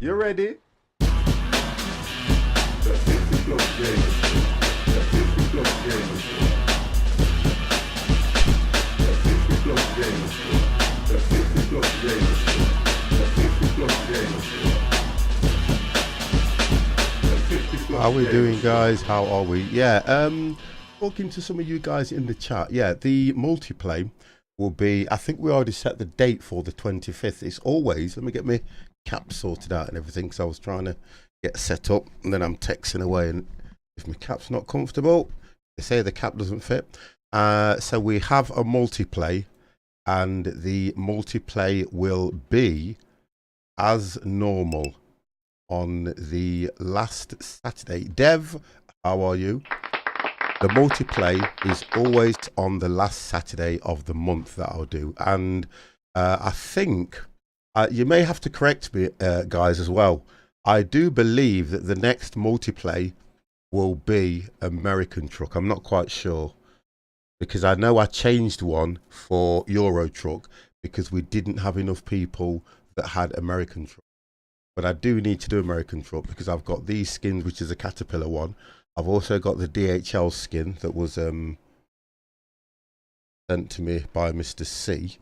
You ready? How are we doing, guys? How are we? Yeah, talking to some of you guys in the chat. Yeah, the multiplay will be, I think we already set the date for the 25th. It's always, let me get my cap sorted out and everything, because I was trying to get set up and then I'm texting away, and if my cap's not comfortable, they say the cap doesn't fit. So we have a multiplay, and the multiplay will be as normal on the last Saturday. Dev, how are you? The multiplay is always on the last Saturday of the month that I'll do, and I think you may have to correct me, guys, as well. I do believe that the next multiplay will be American Truck. I'm not quite sure, because I know I changed one for Euro Truck because we didn't have enough people that had American Truck. But I do need to do American Truck because I've got these skins, which is a Caterpillar one. I've also got the DHL skin that was sent to me by Mr. C.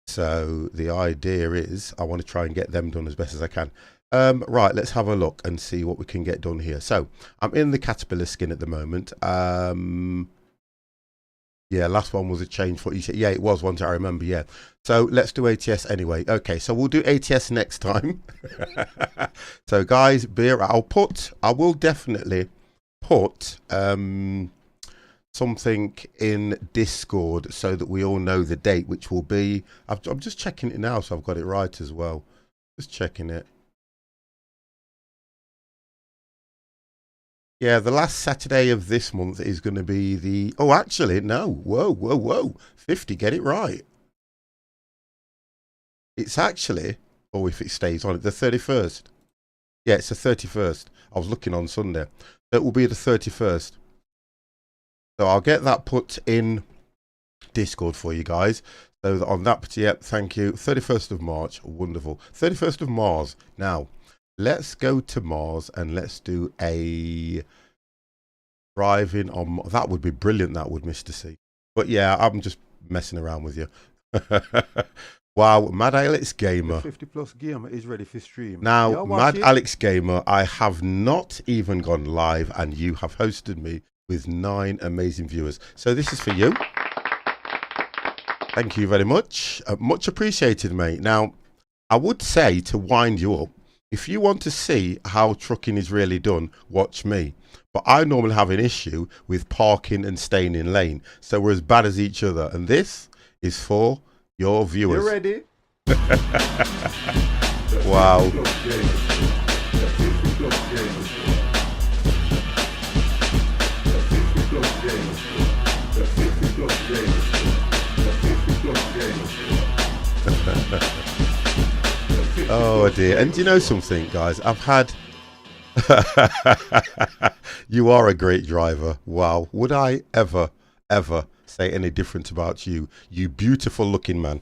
So the idea is I want to try and get them done as best as I can. Right, let's have a look and see what we can get done here. So I'm in the Caterpillar skin at the moment. Yeah, last one was a change for each. Yeah, it was one I remember. Yeah. So let's do ATS anyway. Okay, so we'll do ATS next time. So guys, I will definitely put something in Discord so that we all know the date, which will be, I'm just checking it now so I've got it right as well. Just checking it. Yeah, the last Saturday of this month is going to be the, oh, actually, no, whoa, 50, get it right. It's actually, oh, if it stays on it, the 31st. Yeah, it's the 31st. I was looking on Sunday. It will be the 31st. So I'll get that put in Discord for you guys. So that on that, yep, thank you. 31st of March, wonderful. 31st of Mars. Now, let's go to Mars and let's do a driving on. That would be brilliant, that would, Mr. C. But yeah, I'm just messing around with you. Wow, Mad Alex Gamer. The 50+ gamer is ready for stream. Now, Mad Alex Gamer, I have not even gone live, and you have hosted me with 9 amazing viewers. So this is for you. Thank you very much. Much appreciated, mate. Now, I would say, to wind you up, if you want to see how trucking is really done, watch me. But I normally have an issue with parking and staying in lane. So we're as bad as each other. And this is for your viewers. You ready? Wow. Oh dear. And do you know something, guys? I've had you are a great driver. Wow. Would I ever say any different about you, you beautiful looking man?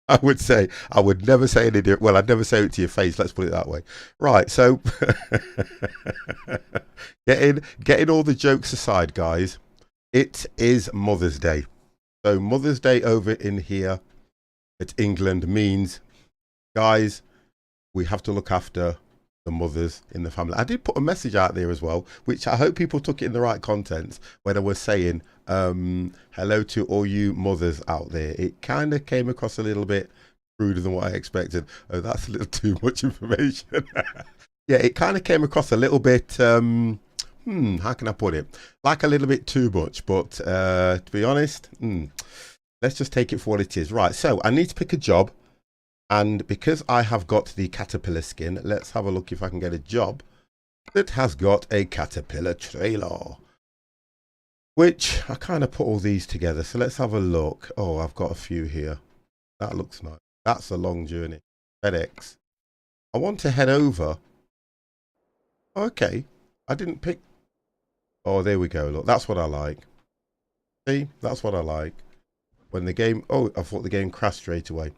I would never say any different. Well, I'd never say it to your face, let's put it that way. Right, so getting all the jokes aside, guys, it is Mother's Day. So Mother's Day over in here at England means, guys, we have to look after the mothers in the family. I did put a message out there as well, which I hope people took it in the right context, when I was saying hello to all you mothers out there. It kind of came across a little bit ruder than what I expected. Oh, that's a little too much information. Yeah, it kind of came across a little bit how can I put it, like a little bit too much, but to be honest, let's just take it for what it is. Right, so I need to pick a job. And because I have got the Caterpillar skin, let's have a look if I can get a job that has got a Caterpillar trailer. Which, I kind of put all these together. So let's have a look. Oh, I've got a few here. That looks nice. That's a long journey. FedEx. I want to head over. Okay. I didn't pick. Oh, there we go. Look, that's what I like. See, that's what I like. When the game, oh, I thought the game crashed straight away.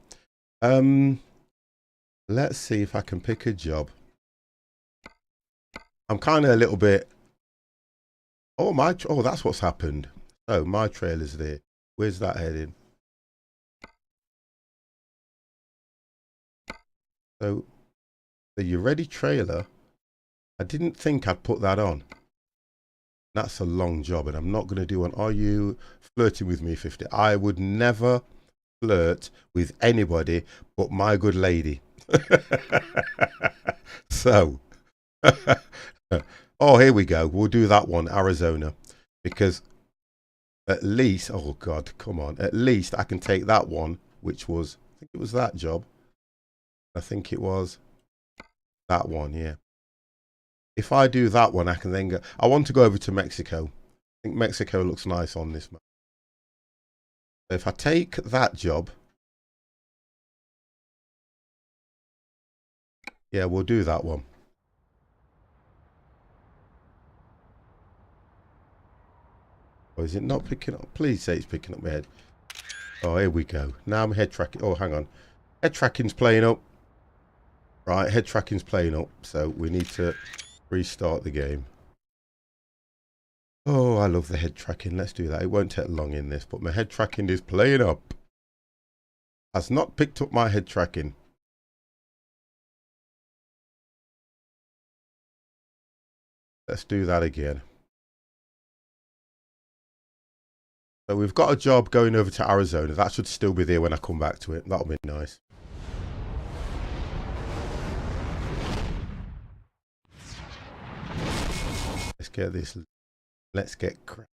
Let's see if I can pick a job. I'm kind of a little bit... Oh, that's what's happened. Oh, my trailer's there. Where's that heading? So, the You Ready trailer, I didn't think I'd put that on. That's a long job, and I'm not going to do one. Are you flirting with me, 50? I would never flirt with anybody but my good lady. So, oh, here we go. We'll do that one, Arizona, because at least, oh God, come on. At least I can take that one, which was, I think it was that job. I think it was that one, yeah. If I do that one, I can then go, I want to go over to Mexico. I think Mexico looks nice on this map. So if I take that job, yeah, we'll do that one. Or is it not picking up? Please say it's picking up my head. Oh, here we go. Now I'm head tracking. Oh, hang on. Head tracking's playing up. Right, head tracking's playing up. So we need to restart the game. Oh, I love the head tracking. Let's do that. It won't take long in this, but my head tracking is playing up. Has not picked up my head tracking. Let's do that again. So we've got a job going over to Arizona. That should still be there when I come back to it. That'll be nice. Let's get this. Let's get crap.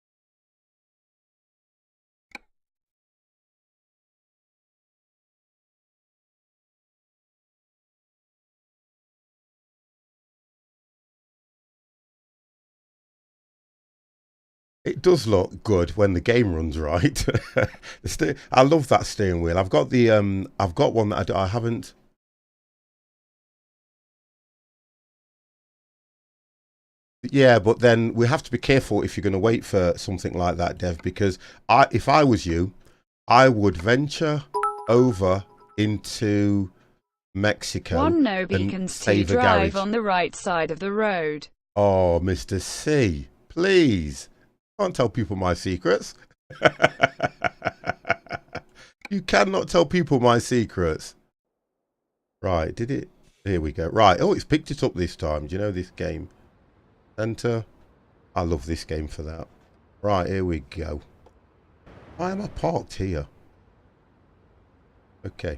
It does look good when the game runs right. I love that steering wheel. I've got the I've got one that I haven't. Yeah, but then we have to be careful if you're going to wait for something like that, Dev, because if I was you, I would venture over into Mexico One no and beacons to save a drive garage. on the right side of the road. Oh, Mr. C, please. Can't tell people my secrets. You cannot tell people my secrets. Right, did it? Here we go. Right, oh, it's picked it up this time. Do you know this game? Enter. I love this game for that. Right, here we go. Why am I parked here? Okay.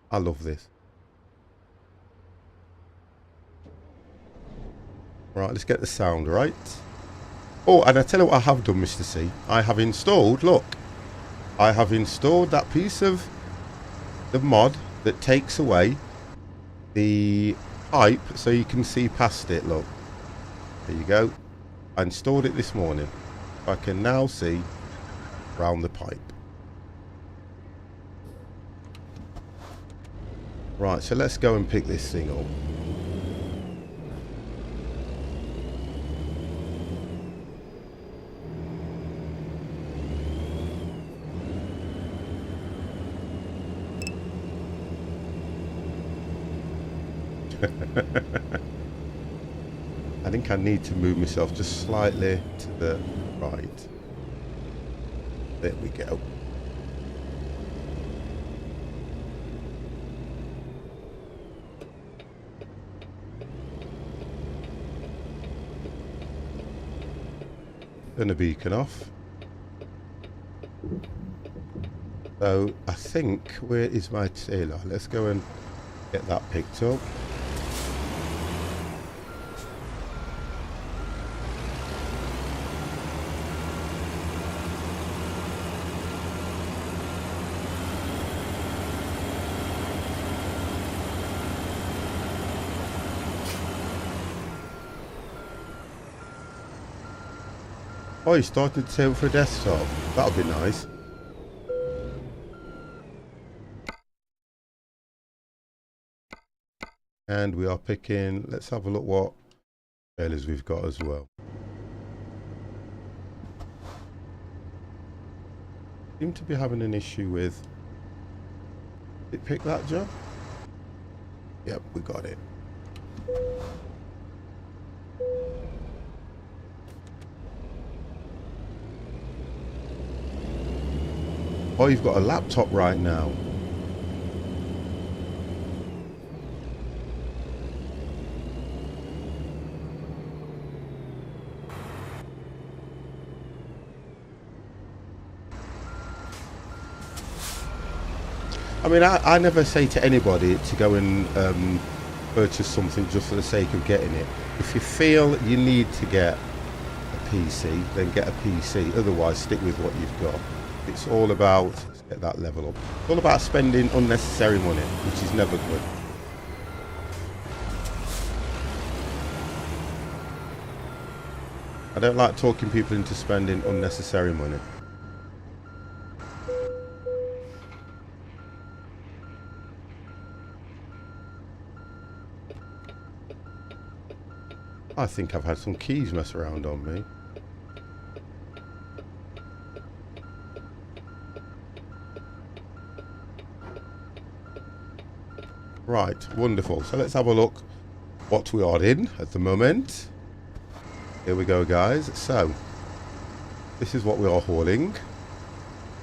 I love this. Right, let's get the sound right. Oh, and I tell you what I have done, Mr. C. I have installed, look. I have installed that piece of the mod that takes away the pipe so you can see past it, look. There you go. I installed it this morning. I can now see round the pipe. Right, so let's go and pick this thing up. I think I need to move myself just slightly to the right. There we go. Turn the beacon off. So I think, where is my trailer? Let's go and get that picked up. Oh, you started to save for a desktop. That'll be nice. And we are picking, let's have a look what trailers we've got as well. Seem to be having an issue with, did it pick that job? Yep, we got it. Oh, you've got a laptop right now. I mean, I never say to anybody to go and purchase something just for the sake of getting it. If you feel you need to get a PC, then get a PC. Otherwise, stick with what you've got. It's all about, let's get that level up. It's all about spending unnecessary money, which is never good. I don't like talking people into spending unnecessary money. I think I've had some keys mess around on me. Right, wonderful. So let's have a look what we are in at the moment. Here we go, guys. So this is what we are hauling,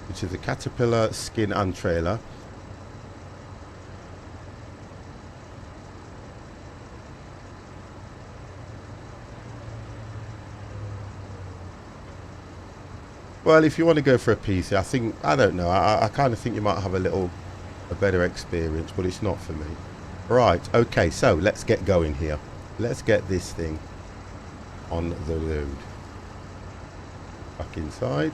which is a Caterpillar skin and trailer. Well, if you want to go for a PC, I don't know, I kind of think you might have a better experience, but it's not for me. Right, okay, so let's get going here. Let's get this thing on the road. Back inside.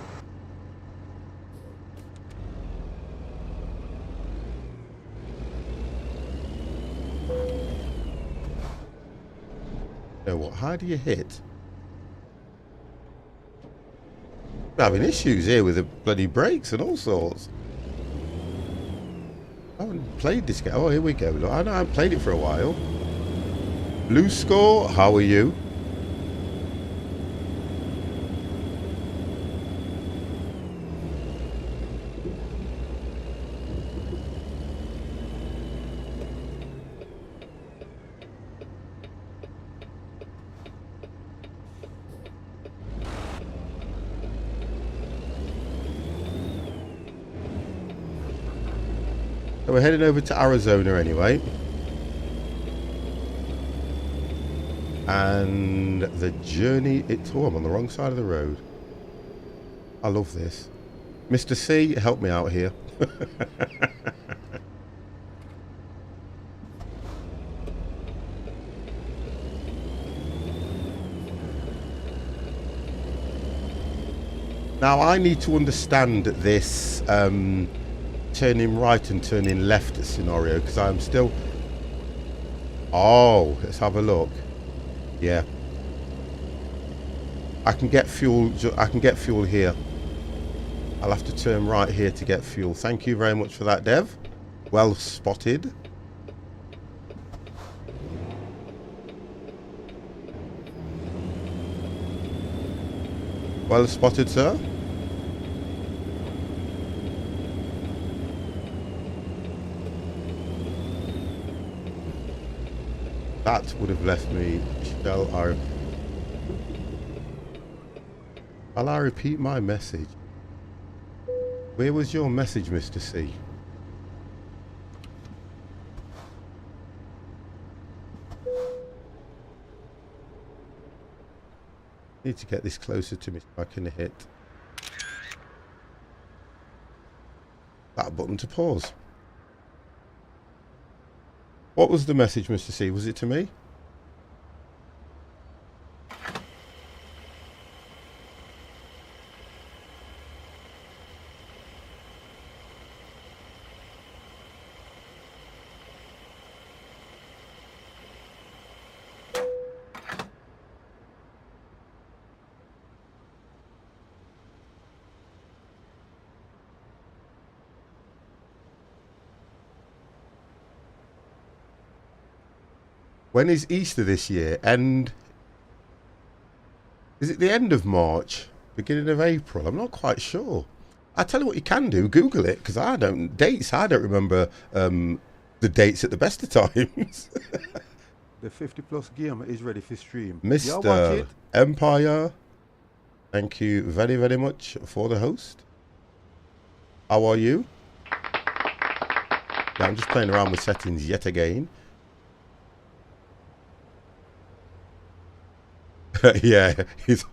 You know what, how do you hit? We're having issues here with the bloody brakes and all sorts. I haven't played this game. Oh, here we go. Look, I haven't played it for a while. Blue score, how are you? So we're heading over to Arizona anyway. And the journey, oh, I'm on the wrong side of the road. I love this. Mr. C, help me out here. Now I need to understand this turning right and turning left scenario, because I'm still... Oh, let's have a look. Yeah, I can get fuel. I can get fuel here. I'll have to turn right here to get fuel. Thank you very much for that, Dev. Well spotted. Well spotted, sir. That would have left me. Shall I repeat my message? Where was your message, Mr. C? Need to get this closer to me so I can hit that button to pause. What was the message, Mr. C? Was it to me? When is Easter this year? And is it the end of March? Beginning of April? I'm not quite sure. I tell you what you can do, Google it, because I don't remember The dates at the best of times. The 50 plus gamer is ready for stream. Y'all watch Mr. it. Empire, thank you very, very much for the host. How are you? Yeah, I'm just playing around with settings yet again. Yeah, he's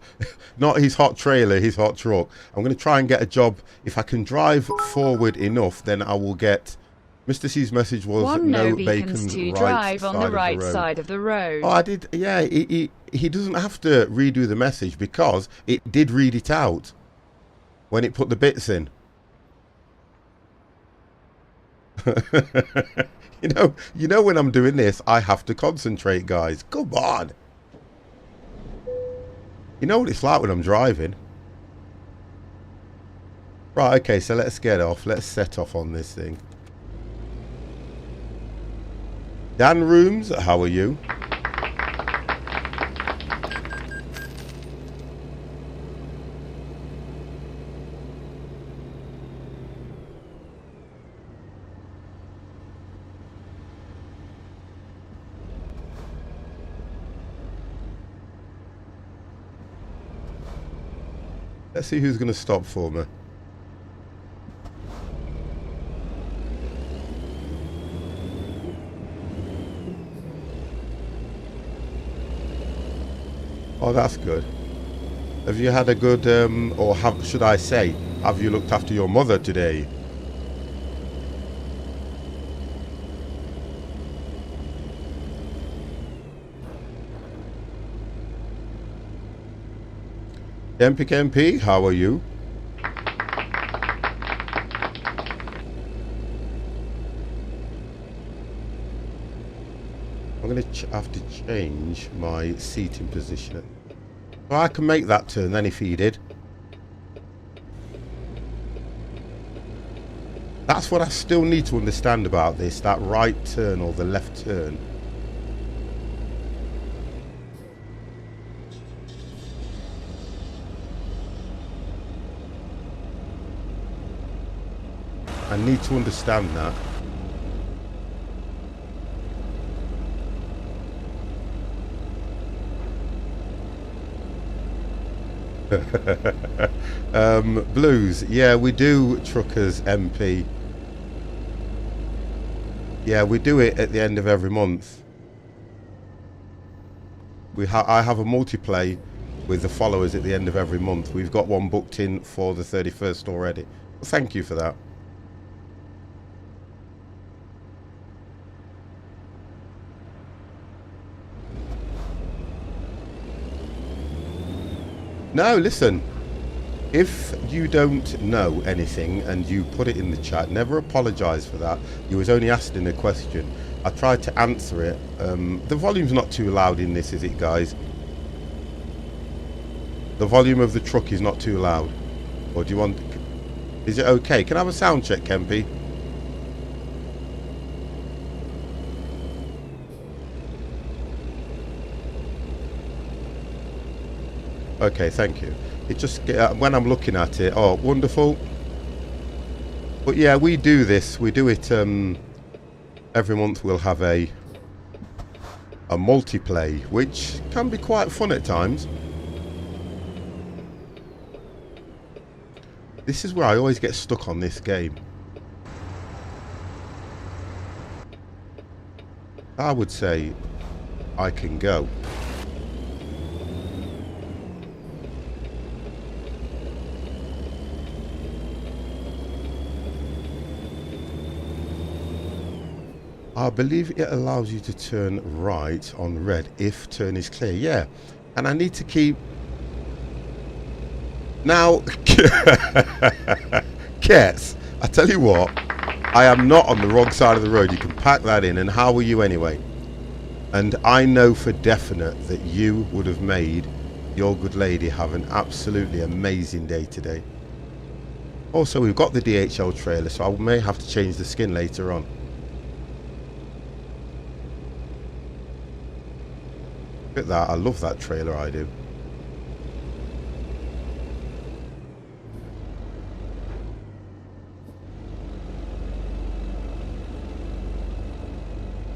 not his hot trailer, his hot truck. I'm going to try and get a job. If I can drive forward enough, then I will get... Mr. C's message was One no beacons bacon to right drive on the side right of the road. side of the road. Oh, I did. Yeah, he doesn't have to redo the message because it did read it out when it put the bits in. You know when I'm doing this, I have to concentrate, guys. Come on. You know what it's like when I'm driving. Right, okay, so let's get off. Let's set off on this thing. Dan Rooms, how are you? Let's see who's going to stop for me. Oh, that's good. Have you had a good, should I say, have you looked after your mother today? MP, how are you? I'm going to have to change my seating position. Well, I can make that turn then if he did. That's what I still need to understand about this, that right turn or the left turn. I need to understand that. Blues, yeah, we do Truckers MP. Yeah, we do it at the end of every month. I have a multiplay with the followers at the end of every month. We've got one booked in for the 31st already. Well, thank you for that. No, listen. If you don't know anything and you put it in the chat, never apologise for that. You was only asking a question. I tried to answer it. The volume's not too loud in this, is it, guys? The volume of the truck is not too loud. Or do you want... Is it okay? Can I have a sound check, Kempy? Okay, thank you. It just when I'm looking at it, oh, wonderful. But yeah, we do this. We do it every month. We'll have a multiplay, which can be quite fun at times. This is where I always get stuck on this game. I would say I can go. I believe it allows you to turn right on red if turn is clear. Yeah, and I need to keep... Now, Kets, I tell you what, I am not on the wrong side of the road. You can pack that in. And how are you anyway? And I know for definite that you would have made your good lady have an absolutely amazing day today. Also, we've got the DHL trailer, so I may have to change the skin later on. Look at that, I love that trailer, I do.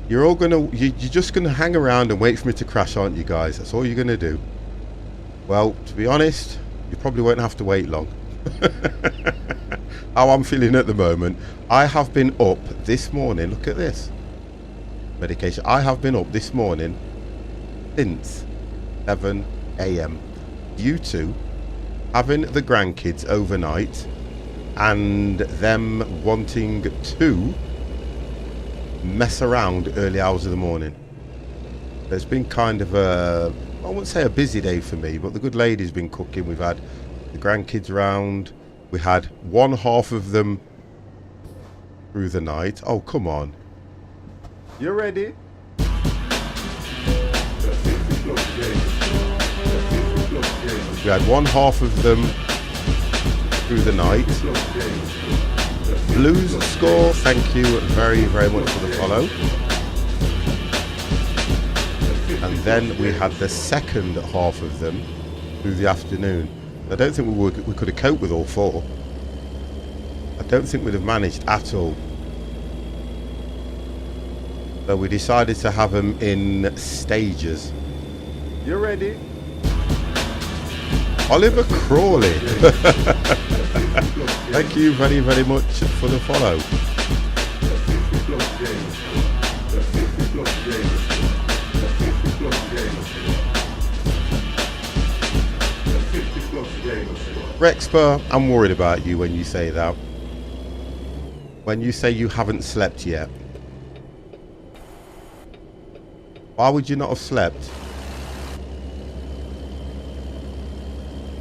You're all gonna, you're just gonna hang around and wait for me to crash, aren't you guys? That's all you're gonna do. Well, to be honest, you probably won't have to wait long. How I'm feeling at the moment. I have been up this morning. Look at this. Medication. I have been up this morning since 7 a.m. due to having the grandkids overnight and them wanting to mess around early hours of the morning. It's been kind of a, I wouldn't say a busy day for me, but the good lady's been cooking. We've had the grandkids round. We had one half of them through the night. Oh, come on. You ready? We had one half of them through the night. Blues score, thank you very, very much for the follow. And then we had the second half of them through the afternoon. I don't think we could have coped with all four. I don't think we'd have managed at all. So we decided to have them in stages. You ready? Oliver Crawley. Thank you very, very much for the follow. Rexper, I'm worried about you when you say that. When you say you haven't slept yet. Why would you not have slept?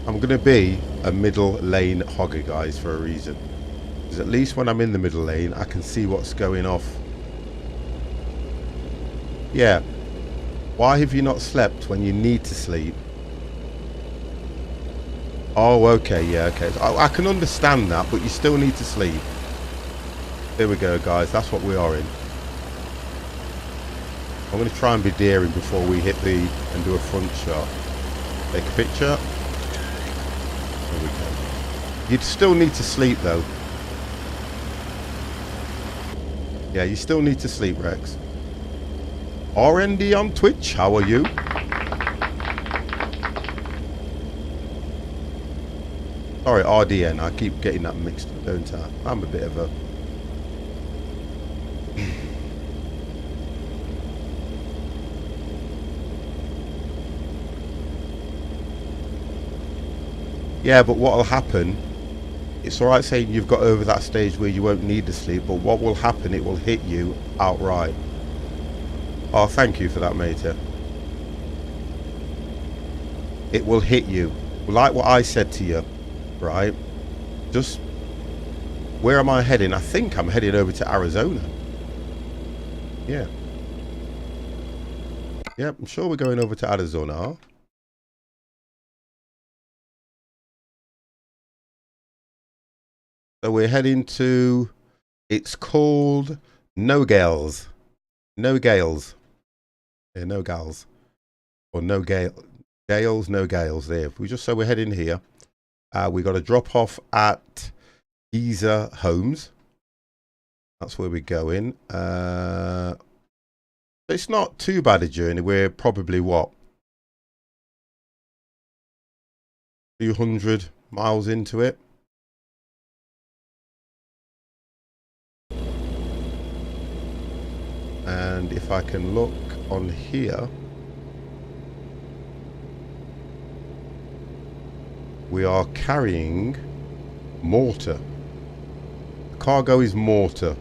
I'm going to be a middle lane hogger, guys, for a reason. Because at least when I'm in the middle lane, I can see what's going off. Yeah. Why have you not slept when you need to sleep? Oh, okay, yeah, okay. I can understand that, but you still need to sleep. There we go, guys. That's what we are in. I'm going to try and be daring before we hit the and do a front shot. Take a picture. There we go. You'd still need to sleep, though. Yeah, you still need to sleep, Rex. RND on Twitch, how are you? Sorry, RDN. I keep getting that mixed up, don't I? I'm a bit of a... Yeah, but what will happen, it's alright saying you've got over that stage where you won't need to sleep, but what will happen, it will hit you outright. Oh, thank you for that, mate. It will hit you. Like what I said to you, right? Just, where am I heading? I think I'm heading over to Arizona. Yeah. Yep, I'm sure we're going over to Arizona. So we're heading to, it's called No Gales. No Gales. Yeah, no gals. Or no gales, no gales there. We just, so we're heading here. We got a drop off at Giza Homes. That's where we're going. It's not too bad a journey. We're probably what? 200 miles into it. And if I can look on here, we are carrying mortar. The cargo is mortar.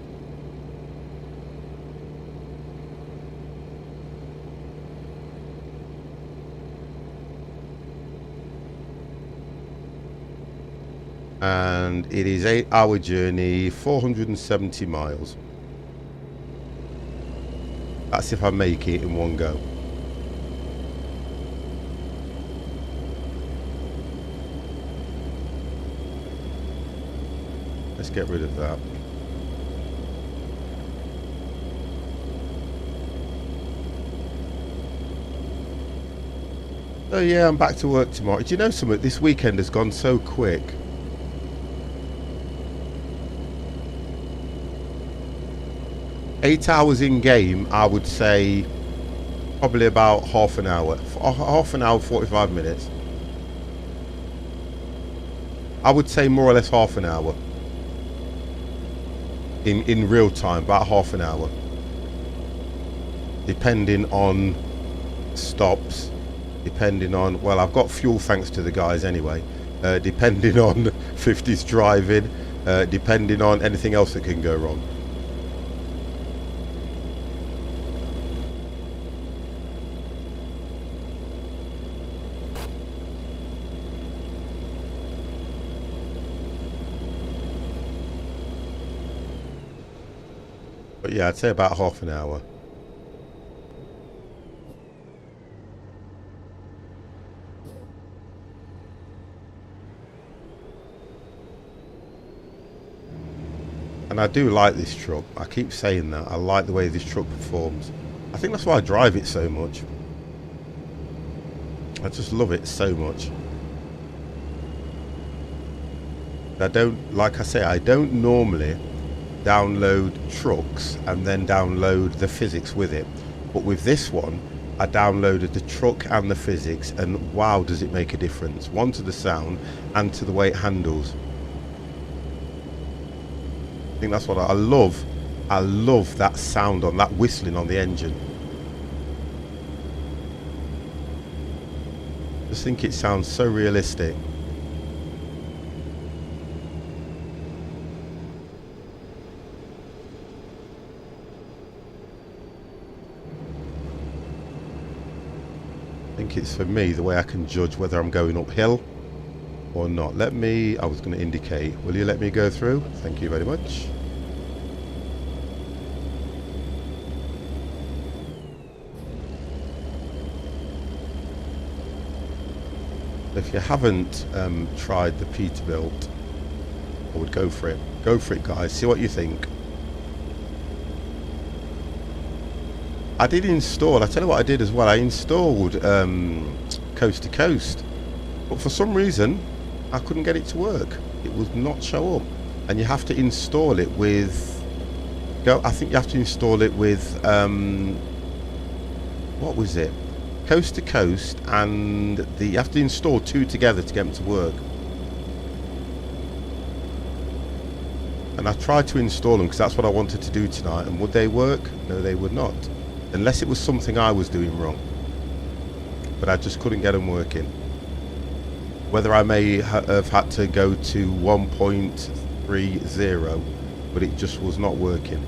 And it is 8-hour journey, 470 miles. That's if I make it in one go. Let's get rid of that. So yeah, I'm back to work tomorrow. Do you know something? This weekend has gone so quick. 8 hours in game, I would say probably about half an hour. Half an hour, 45 minutes. I would say more or less half an hour. In real time, about half an hour. Depending on stops, depending on, well, I've got fuel thanks to the guys anyway, depending on 50's driving, depending on anything else that can go wrong. But yeah, I'd say about half an hour. And I do like this truck. I keep saying that. I like the way this truck performs. I think that's why I drive it so much. I just love it so much. I don't, like I say, I don't normally download trucks and then download the physics with it. But with this one, I downloaded the truck and the physics, and wow, does it make a difference. One, to the sound, and to the way it handles. I think that's what I love. I love that sound on that whistling on the engine. Just think it sounds so realistic. I think it's, for me, the way I can judge whether I'm going uphill or not. Let me, I was going to indicate, will you let me go through? Thank you very much. If you haven't tried the Peterbilt, I would go for it. Go for it, guys. See what you think. I did install, I tell you what I did as well, I installed Coast to Coast, but for some reason I couldn't get it to work. It would not show up, and you have to install it with, I think you have to install it with what was it, Coast to Coast, and you have to install two together to get them to work. And I tried to install them because that's what I wanted to do tonight, and would they work? No, they would not. Unless it was something I was doing wrong. But I just couldn't get them working. Whether I may have had to go to 1.30, but it just was not working.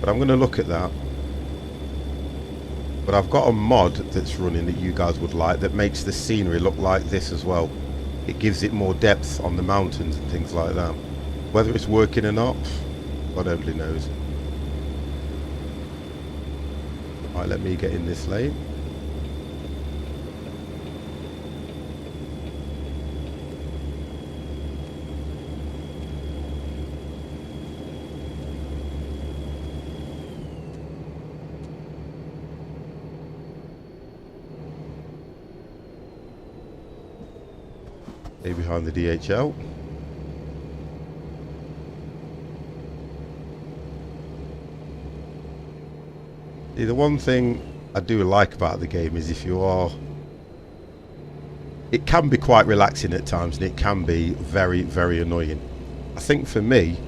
But I'm going to look at that. But I've got a mod that's running that you guys would like that makes the scenery look like this as well. It gives it more depth on the mountains and things like that. Whether it's working or not, God only knows. Right, let me get in this lane. Stay behind the DHL. See, the one thing I do like about the game is if you are, it can be quite relaxing at times, and it can be very, very annoying. I think for me,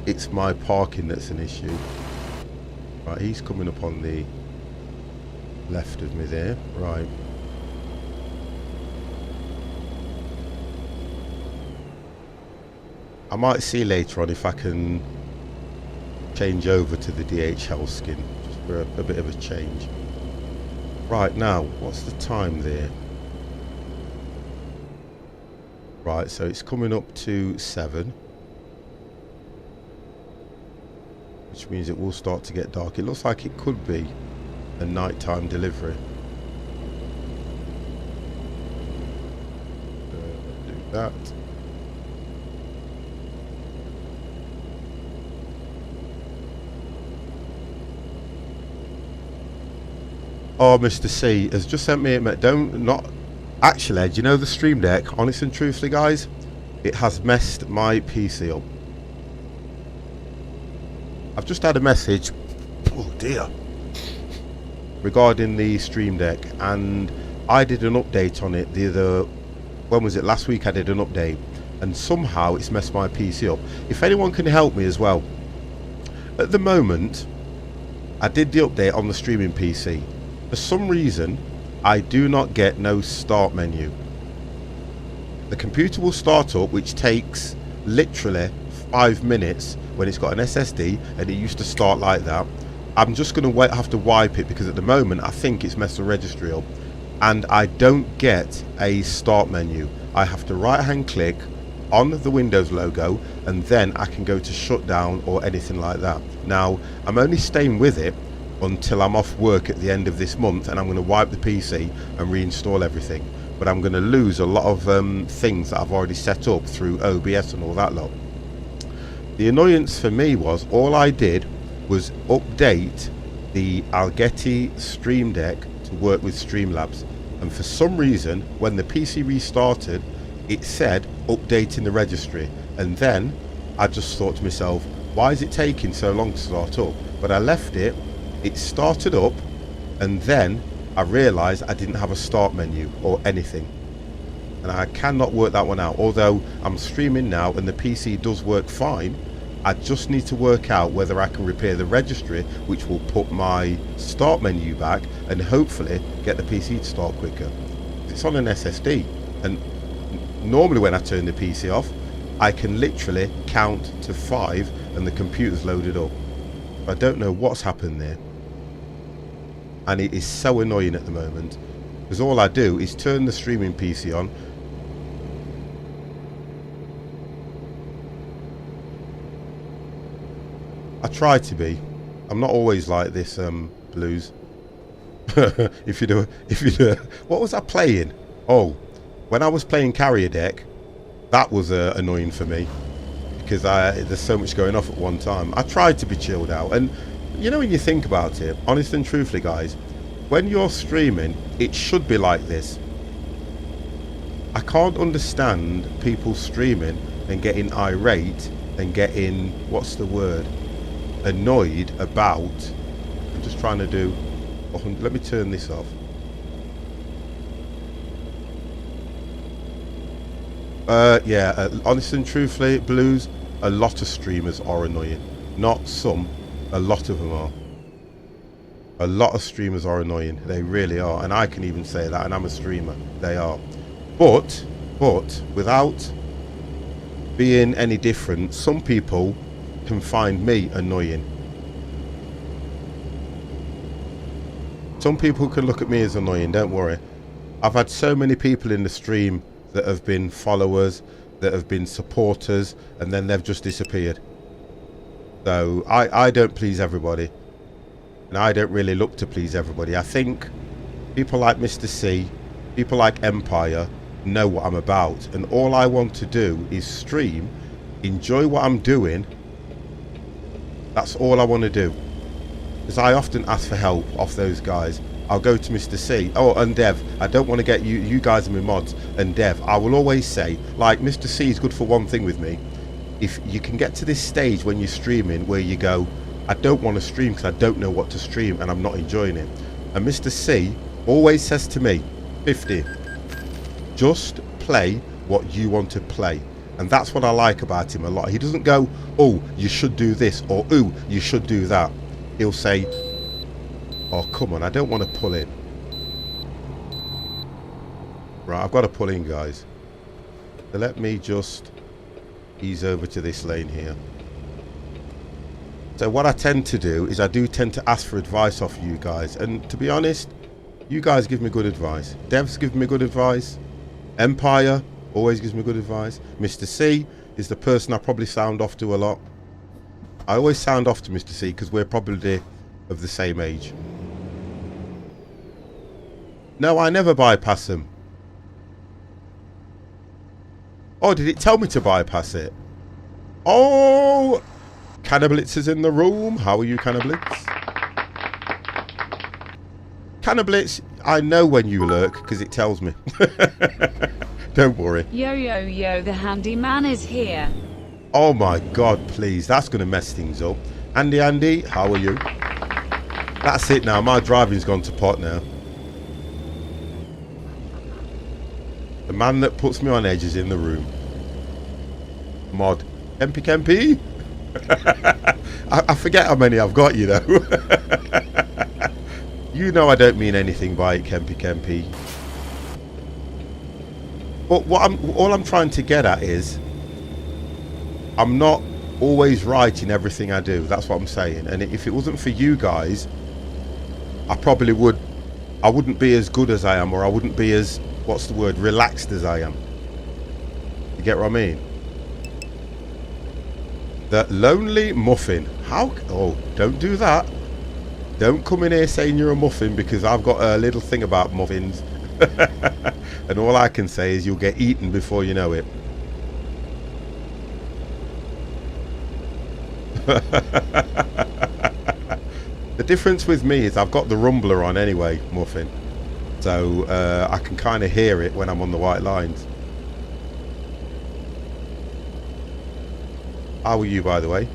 it's my parking that's an issue. Right, he's coming up on the left of me there. Right. I might see later on if I can change over to the DHL skin. For a bit of a change. Right, now what's the time there? Right, so it's coming up to 7, which means it will start to get dark. It looks like it could be a nighttime delivery. Do that. Oh, Mr. C has just sent me a actually, do you know the Stream Deck, honest and truthfully, guys, it has messed my PC up. I've just had a message, oh dear, regarding the Stream Deck, and I did an update on it when was it, last week I did an update, and somehow it's messed my PC up. If anyone can help me as well. At the moment, I did the update on the streaming PC. For some reason, I do not get no start menu. The computer will start up, which takes literally 5 minutes when it's got an SSD, and it used to start like that. I'm just going to have to wipe it because at the moment I think it's messed the registry up, and I don't get a start menu. I have to right hand click on the Windows logo, and then I can go to shutdown or anything like that. Now I'm only staying with it until I'm off work at the end of this month, and I'm going to wipe the PC and reinstall everything, but I'm going to lose a lot of things that I've already set up through OBS and all that lot. The annoyance for me was all I did was update the Algetti Stream Deck to work with Streamlabs, and for some reason when the PC restarted it said updating the registry, and then I just thought to myself, why is it taking so long to start up? But I left it, it started up, and then I realised I didn't have a start menu or anything, and I cannot work that one out. Although I'm streaming now and the PC does work fine, I just need to work out whether I can repair the registry, which will put my start menu back and hopefully get the PC to start quicker. It's on an SSD, and normally when I turn the PC off I can literally count to 5 and the computer's loaded up. I don't know what's happened there, and it is so annoying at the moment because all I do is turn the streaming PC on, I try to be, I'm not always like this, Blues. if you do, what was I playing? Oh, when I was playing Carrier Deck, that was annoying for me because there's so much going off at one time. I tried to be chilled out, and you know, when you think about it, honest and truthfully guys, when you're streaming it should be like this. I can't understand people streaming and getting irate and getting, what's the word, annoyed about, I'm just trying to do, let me turn this off. Yeah, honest and truthfully, Blues, a lot of streamers are annoying. Not some, a lot of them are. A lot of streamers are annoying, they really are, and I can even say that, and I'm a streamer, they are. But without being any different, some people can find me annoying. Some people can look at me as annoying, don't worry. I've had so many people in the stream that have been followers, that have been supporters, and then they've just disappeared. So I don't please everybody, and I don't really look to please everybody. I think people like Mr. C, people like Empire know what I'm about, and all I want to do is stream, enjoy what I'm doing. That's all I want to do, because I often ask for help off those guys. I'll go to Mr. C, oh, and Dev, I don't want to get you guys are my mods, and Dev, I will always say, like, Mr. C is good for one thing with me. If you can get to this stage when you're streaming where you go, I don't want to stream because I don't know what to stream and I'm not enjoying it, and Mr. C always says to me, 50, just play what you want to play. And that's what I like about him a lot. He doesn't go, oh, you should do this, or oh, you should do that. He'll say, oh, come on, I don't want to pull in. Right, I've got to pull in, guys. So let me just ease over to this lane here. So what I tend to do is I do tend to ask for advice off you guys. And to be honest, you guys give me good advice. Devs give me good advice. Empire always gives me good advice. Mr. C is the person I probably sound off to a lot. I always sound off to Mr. C because we're probably of the same age. No, I never bypass them. Oh, did it tell me to bypass it? Oh, Cannablitz is in the room. How are you, Cannablitz? Cannablitz, I know when you lurk because it tells me. Don't worry. Yo, yo, yo, the handyman is here. Oh my god, please, that's going to mess things up. Andy, how are you? That's it now. My driving's gone to pot now. The man that puts me on edge is in the room. Mod. Kempy. I forget how many I've got, you know. You know I don't mean anything by it, Kempy. But all I'm trying to get at is I'm not always right in everything I do. That's what I'm saying. And if it wasn't for you guys, I wouldn't be as good as I am, or I wouldn't be as, what's the word, relaxed as I am. You get what I mean? The lonely muffin. How? Oh, don't do that. Don't come in here saying you're a muffin, because I've got a little thing about muffins. And all I can say is you'll get eaten before you know it. The difference with me is I've got the rumbler on anyway, muffin. So I can kind of hear it when I'm on the white lines. How are you, by the way?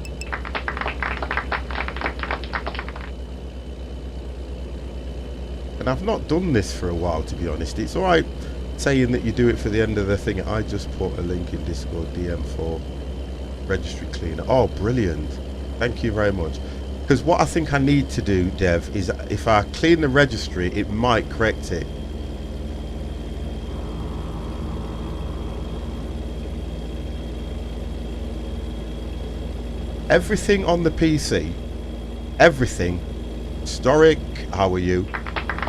And I've not done this for a while, to be honest. It's alright saying that you do it for the end of the thing. I just put a link in Discord, DM for registry cleaner. Oh, brilliant. Thank you very much. Because what I think I need to do, Dev, is if I clean the registry, it might correct it. Everything on the PC, everything, historic, how are you?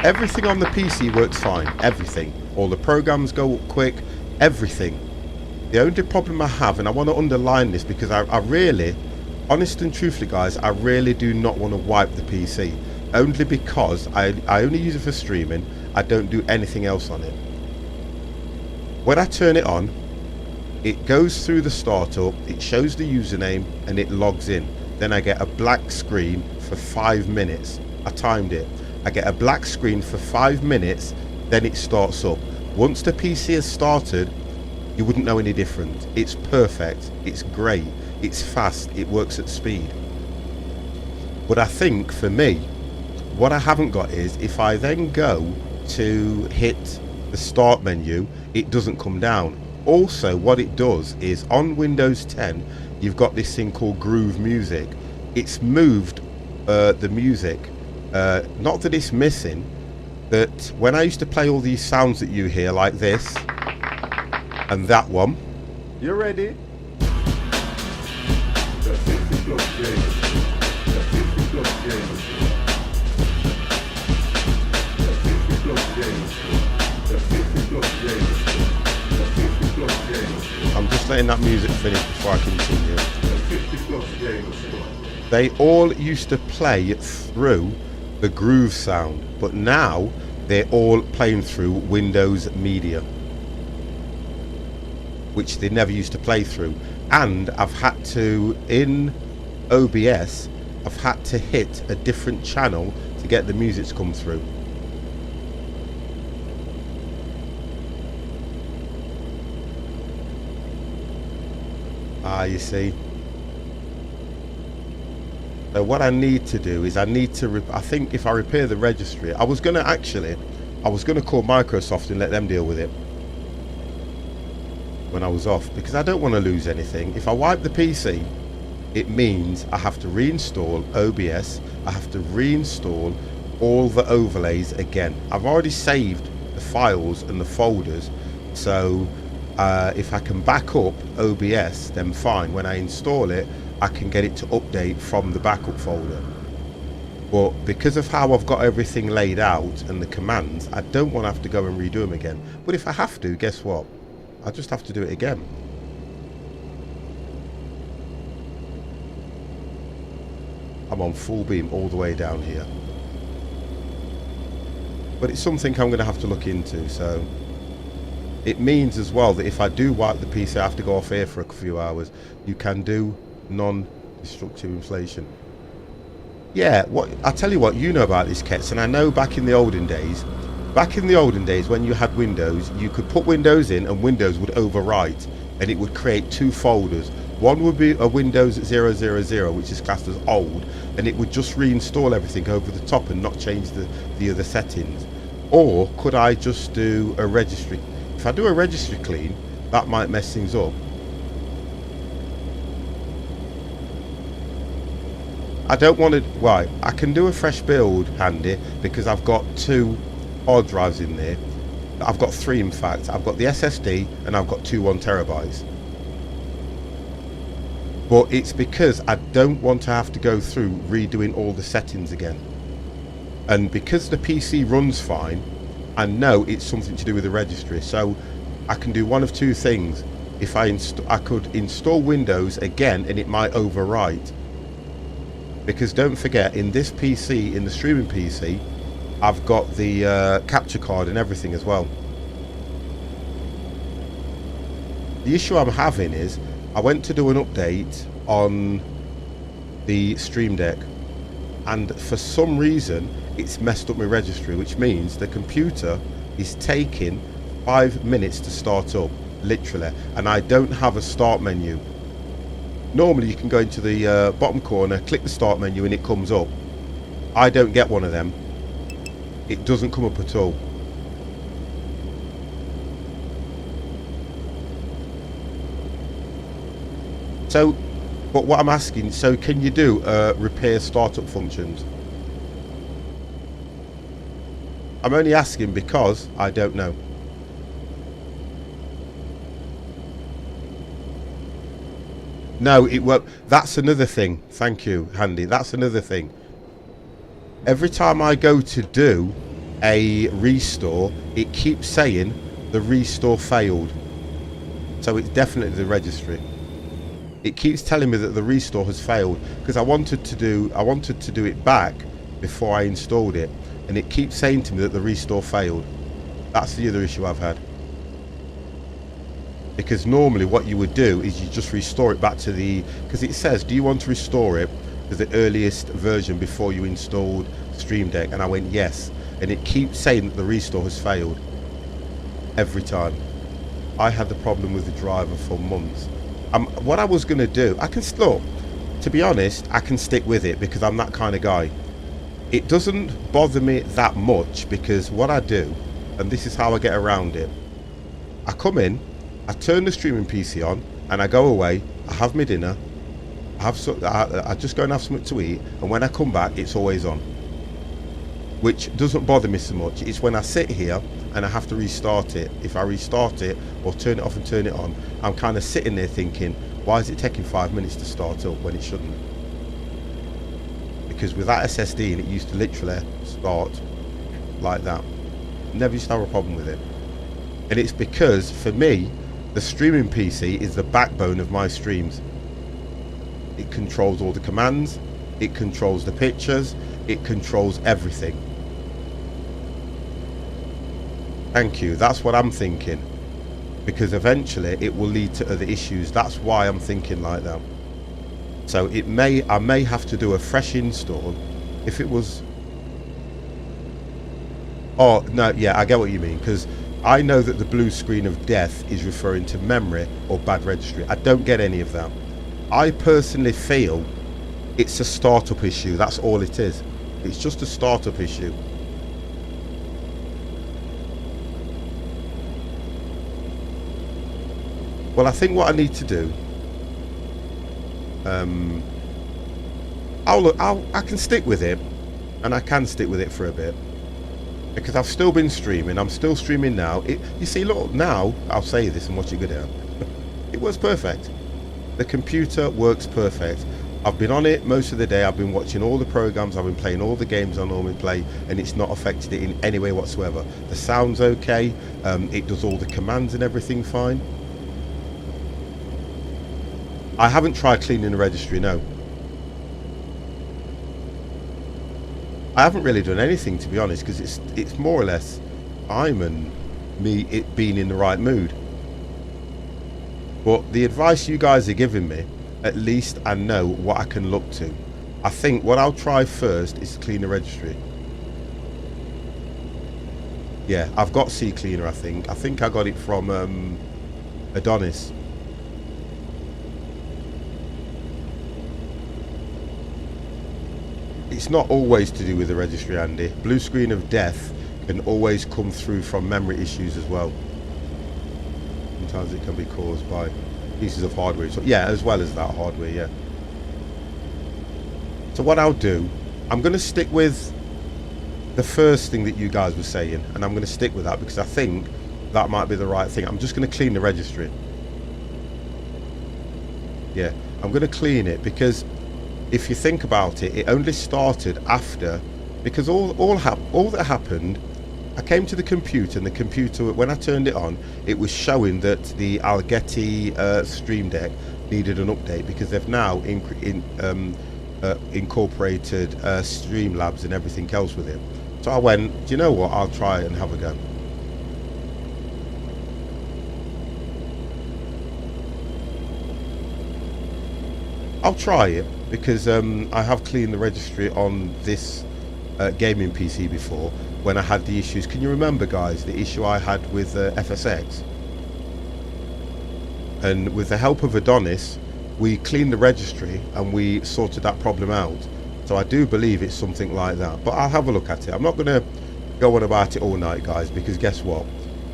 Everything on the PC works fine, everything. All the programs go up quick, everything. The only problem I have, and I want to underline this because I really, honest and truthfully guys, I really do not want to wipe the PC. Only because I only use it for streaming, I don't do anything else on it. When I turn it on, it goes through the startup, it shows the username and it logs in. Then I get a black screen for 5 minutes. I timed it. I get a black screen for 5 minutes, then it starts up. Once the PC has started, you wouldn't know any different. It's perfect, it's great, it's fast, it works at speed. But I think for me, what I haven't got is if I then go to hit the start menu, it doesn't come down. Also, what it does is on Windows 10, you've got this thing called Groove Music. It's moved the music. Not that it's missing, that when I used to play all these sounds that you hear, like this and that one. You ready? I'm just letting that music finish before I continue. They all used to play through the Groove sound, but now they're all playing through Windows Media, which they never used to play through. And I've had to, in OBS, I've had to hit a different channel to get the music to come through. Ah, you see. So what I need to do is I need to, I think if I repair the registry, I was going to call Microsoft and let them deal with it when I was off, because I don't want to lose anything. If I wipe the PC, it means I have to reinstall OBS, I have to reinstall all the overlays again. I've already saved the files and the folders, so if I can back up OBS, then fine. When I install it, I can get it to update from the backup folder. But because of how I've got everything laid out and the commands, I don't want to have to go and redo them again. But if I have to, guess what? I just have to do it again. I'm on full beam all the way down here. But it's something I'm going to have to look into, so it means as well that if I do wipe the PC, I have to go off here for a few hours. You can do non-destructive inflation. Yeah, what I tell you what, you know about this, Kets, and I know back in the olden days when you had Windows, you could put Windows in and Windows would overwrite and it would create two folders, One would be a Windows 000, which is classed as old, and it would just reinstall everything over the top and not change the other settings. Or could I just do a registry? If I do a registry clean, that might mess things up. I don't want to. Right, I can do a fresh build, Handy, because I've got 2 hard drives in there. I've got 3 in fact. I've got the SSD and I've got 2 1TB. But it's because I don't want to have to go through redoing all the settings again. And because the PC runs fine, I know it's something to do with the registry. So I can do one of 2 things. If I could install Windows again and it might overwrite. Because don't forget, in this PC, in the streaming PC, I've got the capture card and everything as well. The issue I'm having is I went to do an update on the Stream Deck, and for some reason it's messed up my registry, which means the computer is taking 5 minutes to start up, literally, and I don't have a start menu. Normally you can go into the bottom corner, click the start menu and it comes up. I don't get one of them. It doesn't come up at all. So, but what I'm asking, so can you do repair startup functions? I'm only asking because I don't know. No, it won't. That's another thing. Thank you, Handy. That's another thing. Every time I go to do a restore, it keeps saying the restore failed. So it's definitely the registry. It keeps telling me that the restore has failed because I wanted to do it back before I installed it, and it keeps saying to me that the restore failed. That's the other issue I've had. Because normally what you would do is you just restore it back to the, because it says, do you want to restore it to the earliest version before you installed Stream Deck? And I went yes, and it keeps saying that the restore has failed every time. I had the problem with the driver for months. What I was going to do, I can still, to be honest, I can stick with it because I'm that kind of guy. It doesn't bother me that much because what I do, and this is how I get around it, I come in, I turn the streaming PC on and I go away, I have my dinner, I just go and have something to eat, and when I come back it's always on, which doesn't bother me so much. It's when I sit here and I have to restart it. If I restart it or turn it off and turn it on, I'm kind of sitting there thinking, why is it taking 5 minutes to start up when it shouldn't? Because with that SSD, it used to literally start like that. Never used to have a problem with it. And it's because, for me, the streaming PC is the backbone of my streams. It controls all the commands, it controls the pictures, it controls everything. Thank you, that's what I'm thinking. Because eventually it will lead to other issues. That's why I'm thinking like that. So I may have to do a fresh install if it was... Oh, no, yeah, I get what you mean, because I know that the blue screen of death is referring to memory or bad registry. I don't get any of that. I personally feel it's a startup issue. That's all it is. It's just a startup issue. Well, I think what I need to do, I can stick with it, and I can stick with it for a bit. Because I've still been streaming, I'm still streaming now. You see, look, now, I'll say this and watch it go down. It works perfect. The computer works perfect. I've been on it most of the day, I've been watching all the programs, I've been playing all the games I normally play, and it's not affected it in any way whatsoever. The sound's okay, it does all the commands and everything fine. I haven't tried cleaning the registry, no. I haven't really done anything, to be honest, because it's more or less I'm and me it being in the right mood. But the advice you guys are giving me, at least I know what I can look to. I think what I'll try first is to clean the registry. Yeah, I've got C Cleaner, I think I got it from Adonis. It's not always to do with the registry, Andy. Blue screen of death can always come through from memory issues as well. Sometimes it can be caused by pieces of hardware. So yeah, as well as that hardware, yeah. So what I'll do, I'm going to stick with the first thing that you guys were saying, and I'm going to stick with that because I think that might be the right thing. I'm just going to clean the registry. Yeah, I'm going to clean it because if you think about it, it only started after, because all that happened, I came to the computer, and the computer, when I turned it on, it was showing that the Algeti Stream Deck needed an update because they've now incorporated Streamlabs and everything else with it. So I went, do you know what, I'll try and have a go. I'll try it because I have cleaned the registry on this gaming PC before when I had the issues. Can you remember, guys, the issue I had with FSX? And with the help of Adonis, we cleaned the registry and we sorted that problem out. So I do believe it's something like that, but I'll have a look at it. I'm not going to go on about it all night, guys, because guess what?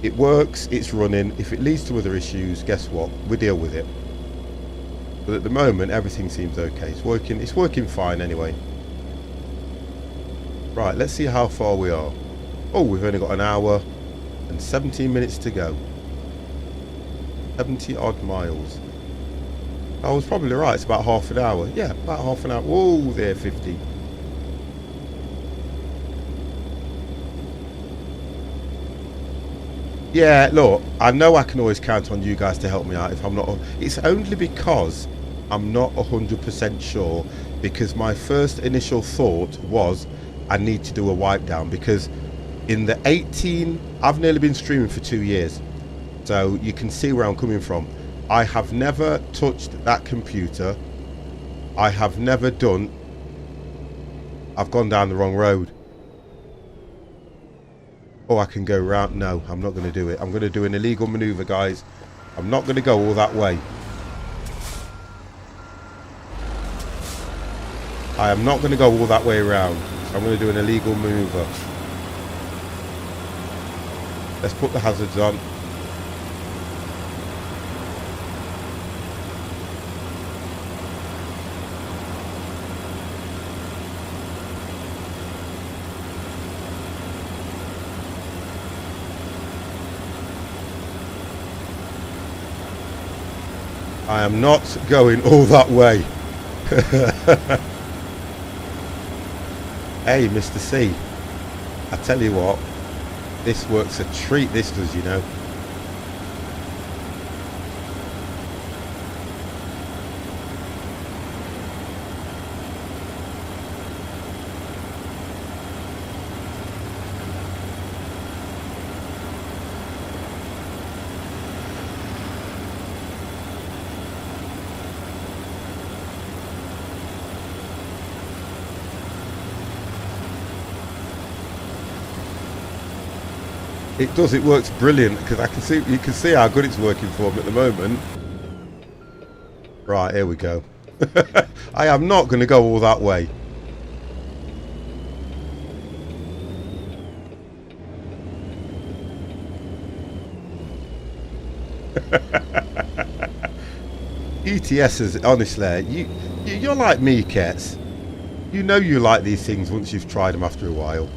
It works, it's running. If it leads to other issues, guess what? We deal with it. But at the moment, everything seems okay. It's working fine anyway. Right, let's see how far we are. Oh, we've only got an hour and 17 minutes to go. 70 odd miles. I was probably right, it's about half an hour. Yeah, about half an hour. Whoa, there, 50. Yeah, look, I know I can always count on you guys to help me out if I'm not. It's only because I'm not 100% sure, because my first initial thought was I need to do a wipe down, because in the 18, I've nearly been streaming for 2 years. So you can see where I'm coming from. I have never touched that computer. I have never done. I've gone down the wrong road. Oh, I can go round. No, I'm not going to do it. I'm going to do an illegal maneuver, guys. I'm not going to go all that way. I am not going to go all that way around. I'm going to do an illegal maneuver. Let's put the hazards on. I am not going all that way. Hey, Mr. C, I tell you what, this works a treat, this does, you know. It does, it works brilliant, because I can see, you can see how good it's working for me at the moment. Right, here we go. I am not going to go all that way. ETSs, honestly, you're like me, Kets. You know you like these things once you've tried them after a while.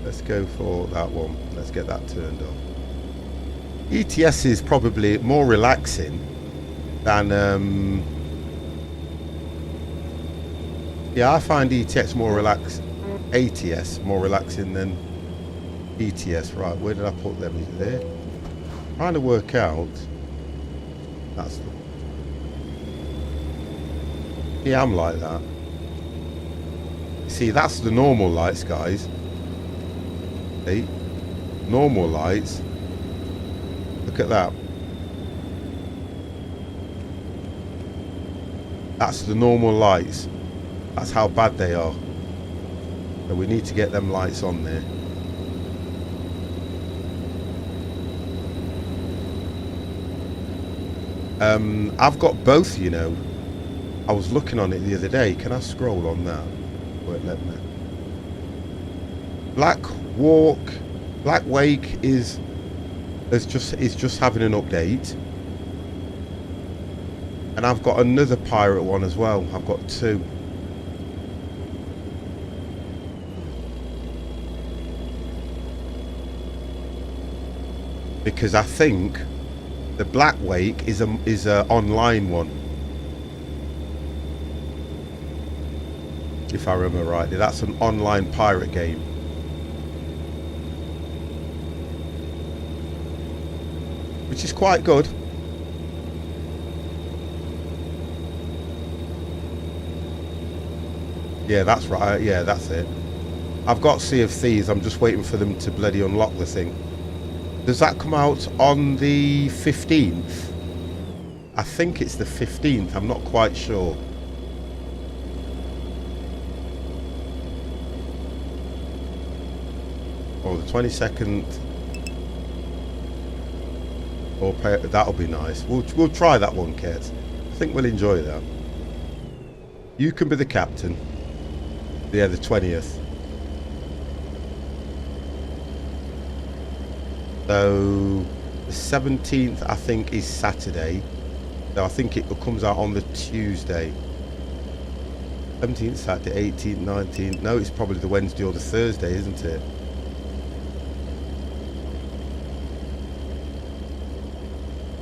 Let's go for that one. Let's get that turned on. ETS is probably more relaxing than yeah, I find ETS more relaxed, ATS more relaxing than ETS. Right, where did I put them? Is it there? Trying to work out. That's the... Yeah, I'm like that. See, that's the normal lights, guys. See? Normal lights. Look at that. That's the normal lights. That's how bad they are. So we need to get them lights on there. I've got both, you know. I was looking on it the other day. Can I scroll on that? Wait, let me. Black Wake is just having an update. And I've got another pirate one as well. I've got two. Because I think the Black Wake is a online one. If I remember rightly, that's an online pirate game. Which is quite good. Yeah, that's right. Yeah, that's it. I've got Sea of Thieves. I'm just waiting for them to bloody unlock the thing. Does that come out on the 15th? I think it's the 15th. I'm not quite sure. Oh, the 22nd. Or that'll be nice. We'll try that one, Kate. I think we'll enjoy that. You can be the captain. Yeah, the 20th. So the 17th, I think, is Saturday. So I think it comes out on the Tuesday. 17th Saturday, 18th, 19th. No, it's probably the Wednesday or the Thursday, isn't it?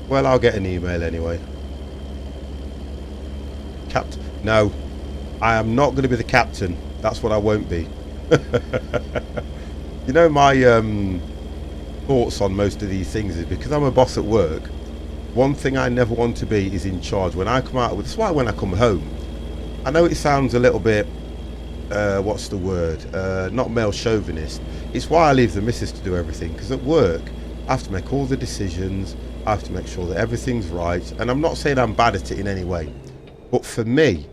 Well, I'll get an email anyway. Captain. No, I am not going to be the captain. That's what I won't be. You know, my thoughts on most of these things is because I'm a boss at work, one thing I never want to be is in charge. When I come out, that's why when I come home, I know it sounds a little bit, what's the word, not male chauvinist. It's why I leave the missus to do everything, because at work I have to make all the decisions, I have to make sure that everything's right, and I'm not saying I'm bad at it in any way, but for me,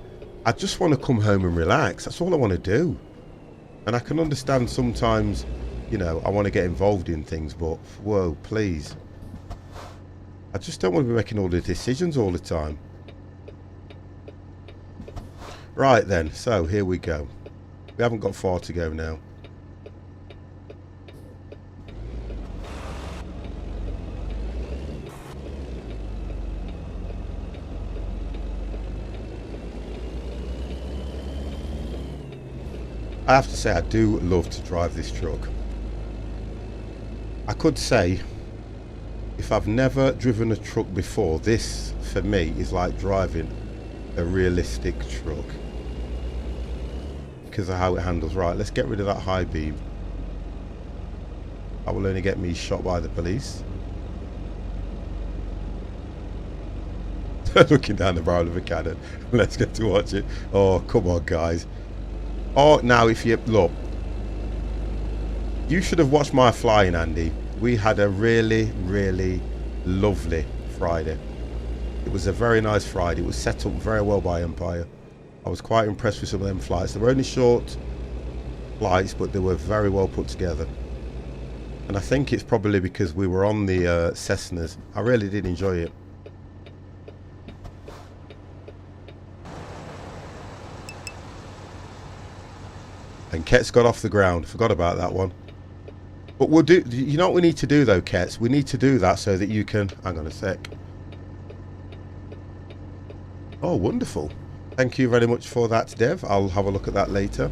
I just want to come home and relax. That's all I want to do. And I can understand sometimes, you know, I want to get involved in things, but whoa, please. I just don't want to be making all the decisions all the time. Right then, so here we go. We haven't got far to go now. I have to say, I do love to drive this truck. I could say, if I've never driven a truck before, this, for me, is like driving a realistic truck. Because of how it handles. Right, let's get rid of that high beam. That will only get me shot by the police. Looking down the barrel of a cannon. Let's get to watch it. Oh, come on, guys. Oh, now if you look, you should have watched my flying, Andy. We had a really, really lovely Friday. It was a very nice Friday. It was set up very well by Empire. I was quite impressed with some of them flights. They were only short flights, but they were very well put together. And I think it's probably because we were on the Cessnas. I really did enjoy it. And Ket's got off the ground. Forgot about that one. But we'll do. You know what we need to do though, Kets? We need to do that so that you can. Hang on a sec. Oh, wonderful. Thank you very much for that, Dev. I'll have a look at that later.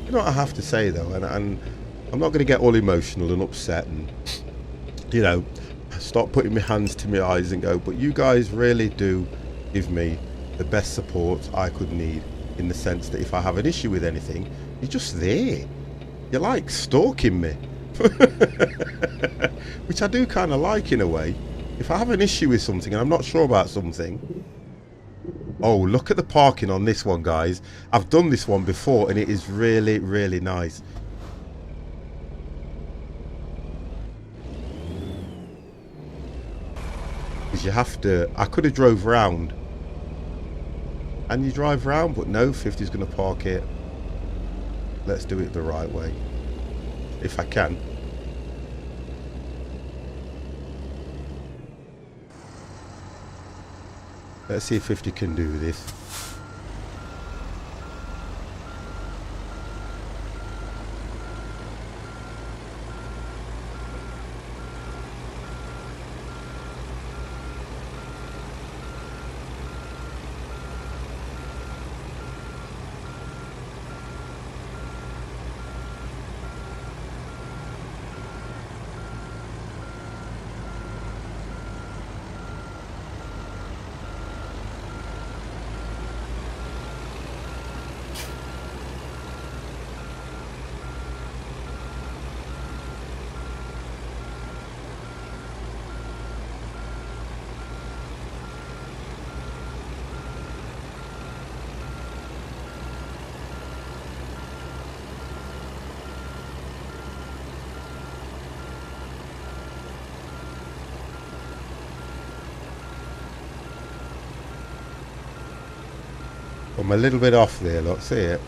You know what I have to say though, and I'm not going to get all emotional and upset and, you know, start putting my hands to my eyes and go, but you guys really do give me the best support I could need, in the sense that if I have an issue with anything, you're just there. You're like stalking me. Which I do kind of like in a way. If I have an issue with something and I'm not sure about something. Oh, look at the parking on this one, guys. I've done this one before and it is really, really nice. Because you have to... I could have drove round. And you drive round, but no, 50's going to park it. Let's do it the right way. If I can. Let's see if 50 can do this. I'm a little bit off there, look, see it?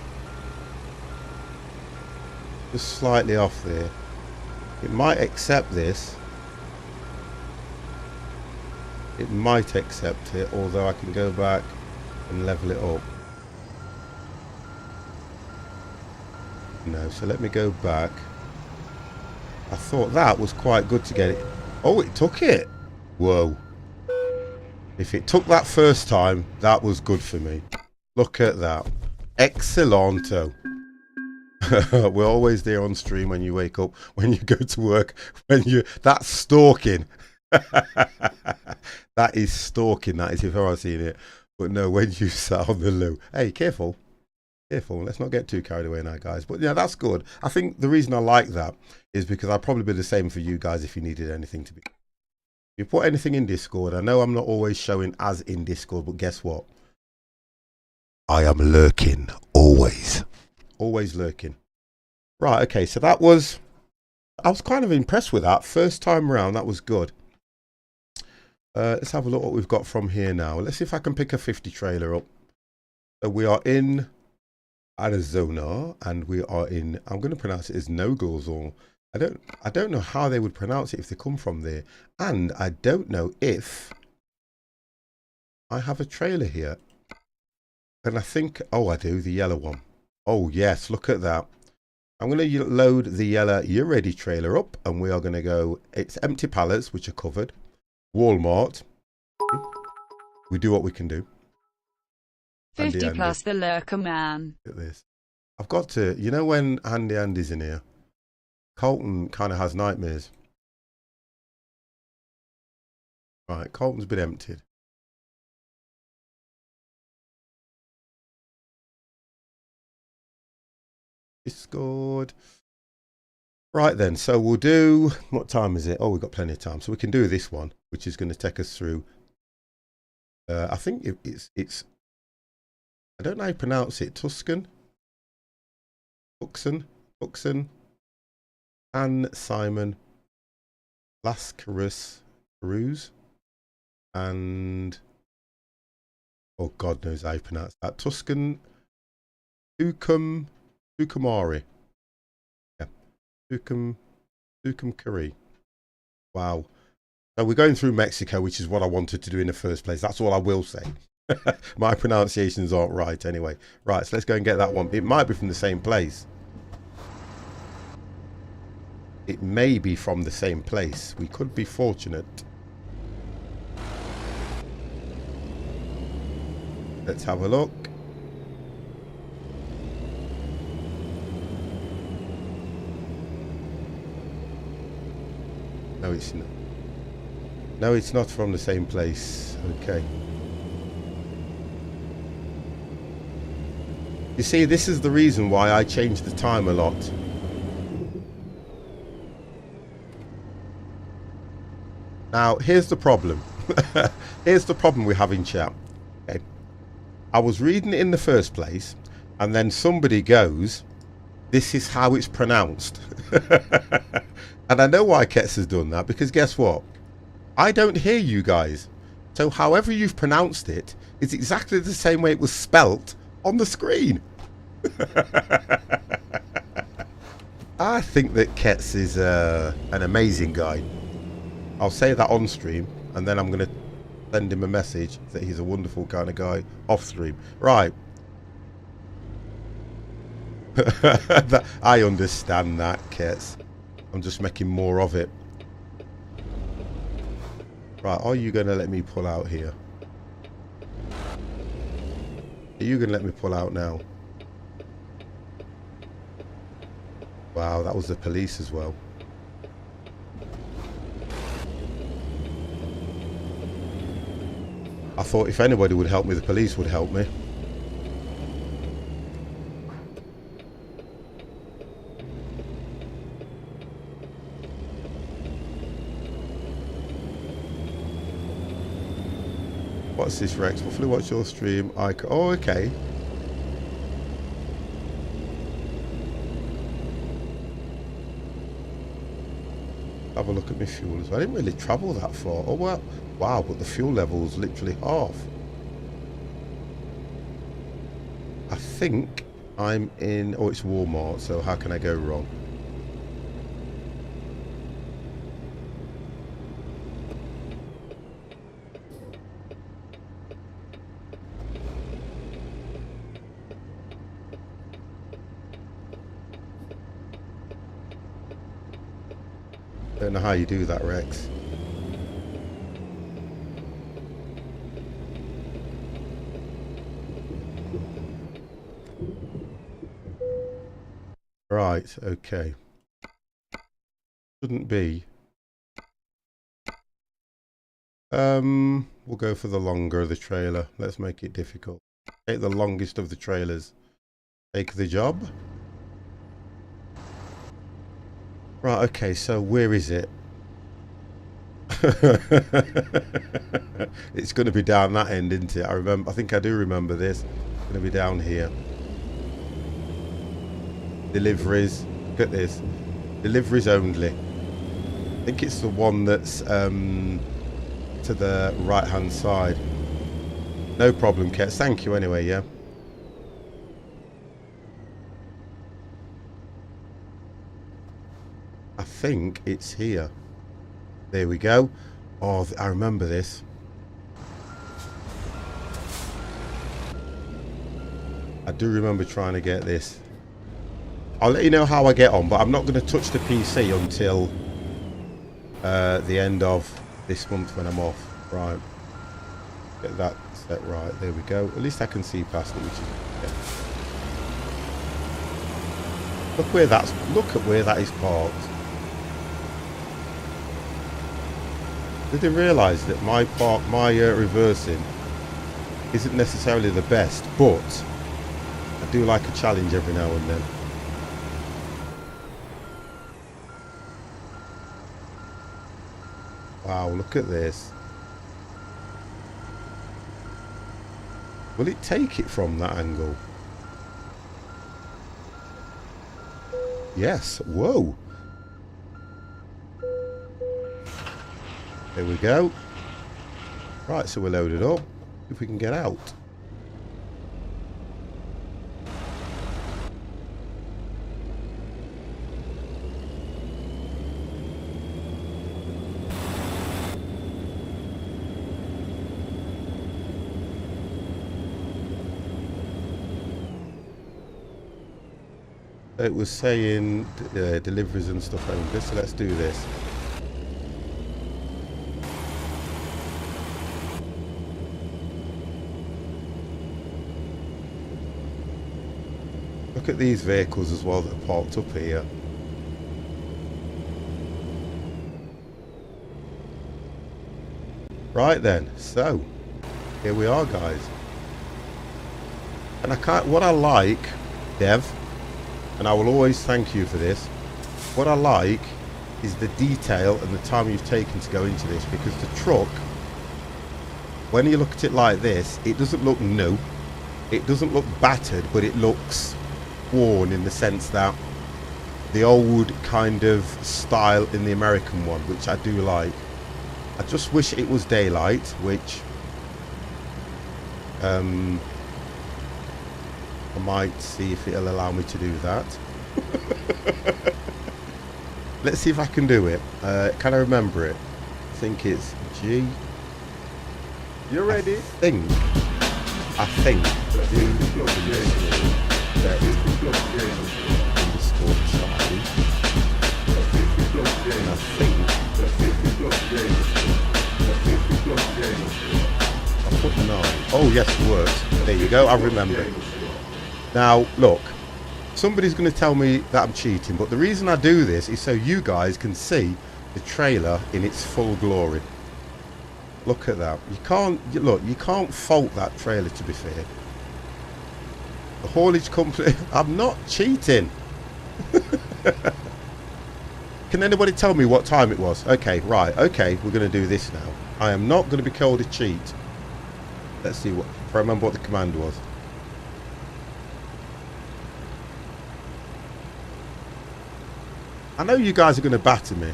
Just slightly off there. It might accept this. It might accept it, although I can go back and level it up. No, so let me go back. I thought that was quite good to get it. Oh, it took it. Whoa. If it took that first time, that was good for me. Look at that. Excellento. We're always there on stream when you wake up, when you go to work, that's stalking. That is stalking, that is, if I've seen it. But no, when you sat on the loo. Hey, careful. Careful. Let's not get too carried away now, guys. But yeah, that's good. I think the reason I like that is because I'd probably be the same for you guys if you needed anything to be. If you put anything in Discord, I know I'm not always showing as in Discord, but guess what? I am lurking, always. Always lurking. Right, okay, so that was... I was kind of impressed with that. First time round, that was good. Let's have a look what we've got from here now. Let's see if I can pick a 50 trailer up. So we are in Arizona, and we are in... I'm going to pronounce it as Nogles, or... I don't know how they would pronounce it if they come from there. And I don't know if I have a trailer here. And I think, oh, I do, the yellow one. Oh, yes, look at that. I'm going to load the yellow YAH-READY trailer up, and we are going to go, it's empty pallets, which are covered. Walmart. We do what we can do. 50 plus the lurker man. Look at this. I've got to, you know when Andy's in here? Colton kind of has nightmares. Right, Colton's been emptied. Discord. Right then, so we'll do, what time is it? Oh, we've got plenty of time. So we can do this one, which is going to take us through. I think it's, I don't know how you pronounce it. Tuxpan, Anne Simon, Lascaris, Cruz, and, oh, God knows how you pronounce that. Tucumari. Yeah. Tucumcari. Wow. So we're going through Mexico, which is what I wanted to do in the first place. That's all I will say. My pronunciations aren't right anyway. Right, so let's go and get that one. It might be from the same place. It may be from the same place. We could be fortunate. Let's have a look. No, it's not. No, it's not from the same place. Okay. You see, this is the reason why I change the time a lot. Now, here's the problem. Here's the problem we have in chat. Okay. I was reading it in the first place, and then somebody goes, this is how it's pronounced. And I know why Ketz has done that, because guess what? I don't hear you guys. So however you've pronounced it, it's exactly the same way it was spelt on the screen. I think that Ketz is an amazing guy. I'll say that on stream, and then I'm going to send him a message that he's a wonderful kind of guy off stream. Right. I understand that, Kits. I'm just making more of it. Right, are you going to let me pull out here? Are you going to let me pull out now? Wow, that was the police as well. I thought if anybody would help me, the police would help me. What's this, Rex? Hopefully watch your stream. Oh, okay. Have a look at my fuel as well. I didn't really travel that far. Oh, well. Wow, but the fuel level's literally half. I think I'm in... Oh, it's Walmart, so how can I go wrong? Don't know how you do that, Rex. Right, okay. Shouldn't be. We'll go for the longer of the trailer. Let's make it difficult. Take the longest of the trailers. Take the job. Right, okay, so where is it? It's going to be down that end, isn't it? I think I do remember this. It's going to be down here. Deliveries. Look at this. Deliveries only. I think it's the one that's to the right hand side. No problem, Kets. Thank you anyway, yeah. I think it's here. There we go. Oh, I remember this. I do remember trying to get this. I'll let you know how I get on, but I'm not going to touch the PC until the end of this month when I'm off. Right. Get that set right. There we go. At least I can see past it, which is... Yeah. Look at where that is parked. Did they realise that my reversing isn't necessarily the best, but I do like a challenge every now and then. Wow, look at this. Will it take it from that angle? Yes. Whoa. There we go. Right, so we're loaded up. If we can get out. It was saying deliveries and stuff only, so let's do this. Look at these vehicles as well that are parked up here. Right then, so here we are, guys. And what I like, Dev, and I will always thank you for this, what I like is the detail and the time you've taken to go into this, because the truck, when you look at it like this, it doesn't look new, it doesn't look battered, but it looks worn in the sense that the old kind of style in the American one, which I do like. I just wish it was daylight, which I might see if it'll allow me to do that. Let's see if I can do it. Can I remember it? I think it's G. You ready? I think underscore Charlie. And I think I put 9. Oh yes, it works. There you go, I've remembered. Now look, somebody's going to tell me that I'm cheating, but the reason I do this is so you guys can see the trailer in its full glory. Look at that. You can't fault that trailer, to be fair. The haulage company, I'm not cheating. Can anybody tell me what time it was? Okay, right, okay, we're going to do this now. I am not going to be called a cheat. Let's see what, if I remember what the command was. I know you guys are going to batter me.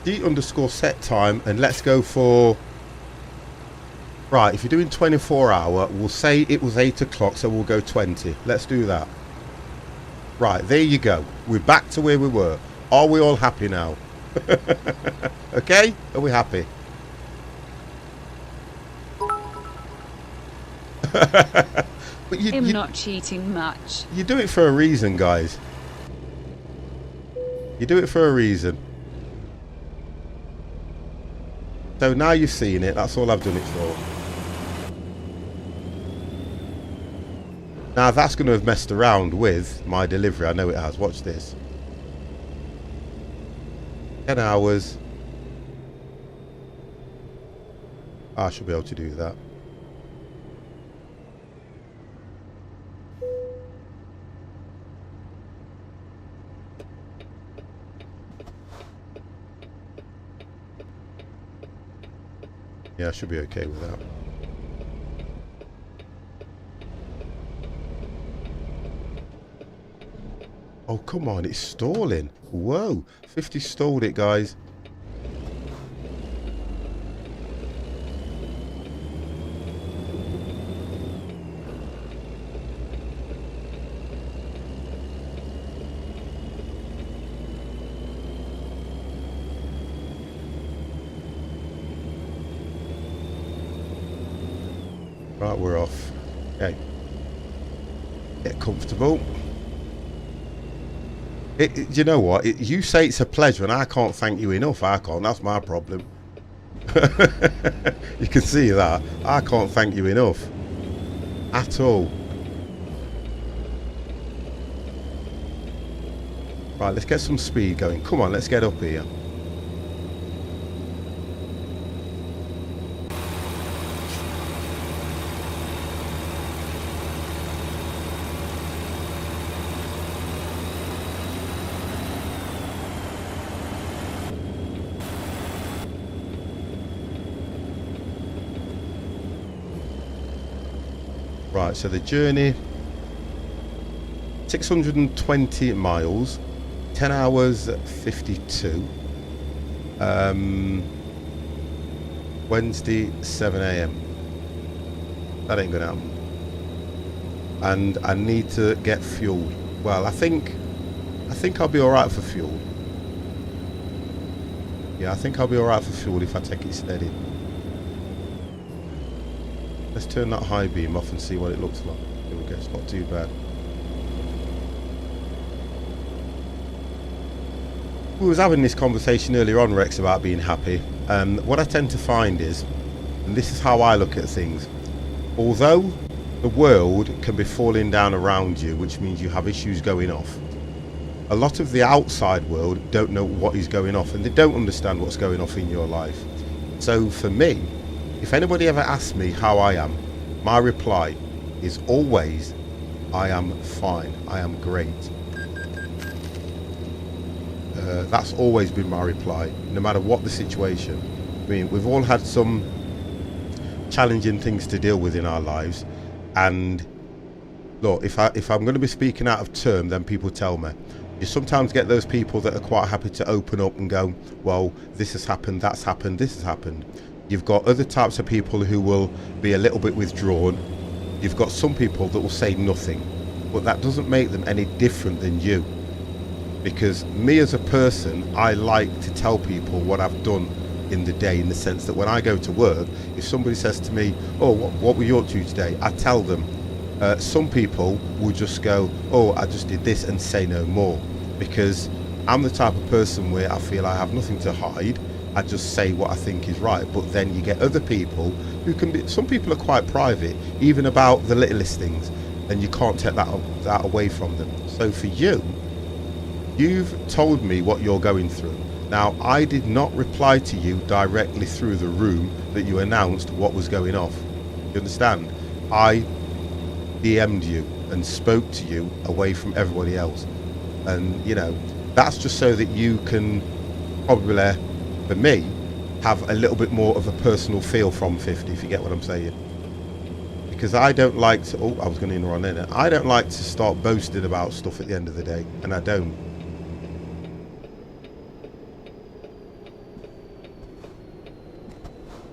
D_set time, and let's go for... Right, if you're doing 24 hour, we'll say it was 8 o'clock, so we'll go 20. Let's do that. Right, there you go. We're back to where we were. Are we all happy now? Okay? Are we happy? But I'm not cheating much. You do it for a reason, guys. You do it for a reason. So now you've seen it, that's all I've done it for. Now that's going to have messed around with my delivery. I know it has. Watch this. 10 hours. I should be able to do that. Yeah, I should be okay with that. Oh, come on, it's stalling. Whoa, 50 stalled it, guys. Right, we're off. Okay. Get comfortable. You know what? You say it's a pleasure, and I can't thank you enough. I can't. That's my problem. You can see that. I can't thank you enough. At all. Right, let's get some speed going. Come on, let's get up here. Right, so the journey, 620 miles, 10 hours 52, Wednesday 7 AM. That ain't gonna happen. And I need to get fuel. Well, I think I'll be alright for fuel. Yeah, I think I'll be alright for fuel if I take it steady. Let's turn that high beam off and see what it looks like. There we go, it's not too bad. We was having this conversation earlier on, Rex, about being happy. What I tend to find is, and this is how I look at things, although the world can be falling down around you, which means you have issues going off, a lot of the outside world don't know what is going off, and they don't understand what's going off in your life. So for me, if anybody ever asks me how I am, my reply is always, I am fine, I am great. That's always been my reply, no matter what the situation. I mean, we've all had some challenging things to deal with in our lives, and look, if I'm going to be speaking out of turn, then people tell me. You sometimes get those people that are quite happy to open up and go, well, this has happened, that's happened, this has happened. You've got other types of people who will be a little bit withdrawn. You've got some people that will say nothing, but that doesn't make them any different than you. Because me as a person, I like to tell people what I've done in the day, in the sense that when I go to work, if somebody says to me, oh, what were you up to today, I tell them. Some people will just go, oh, I just did this, and say no more, because I'm the type of person where I feel I have nothing to hide. I just say what I think is right. But then you get other people who can be, some people are quite private, even about the littlest things, and you can't take that away from them. So for you, you've told me what you're going through. Now, I did not reply to you directly through the room that you announced what was going off. You understand? I DM'd you and spoke to you away from everybody else. And, you know, that's just so that you can probably, for me, have a little bit more of a personal feel from 50, if you get what I'm saying. Because I don't like to, oh, I was going to run in it. I don't like to start boasting about stuff at the end of the day, and I don't.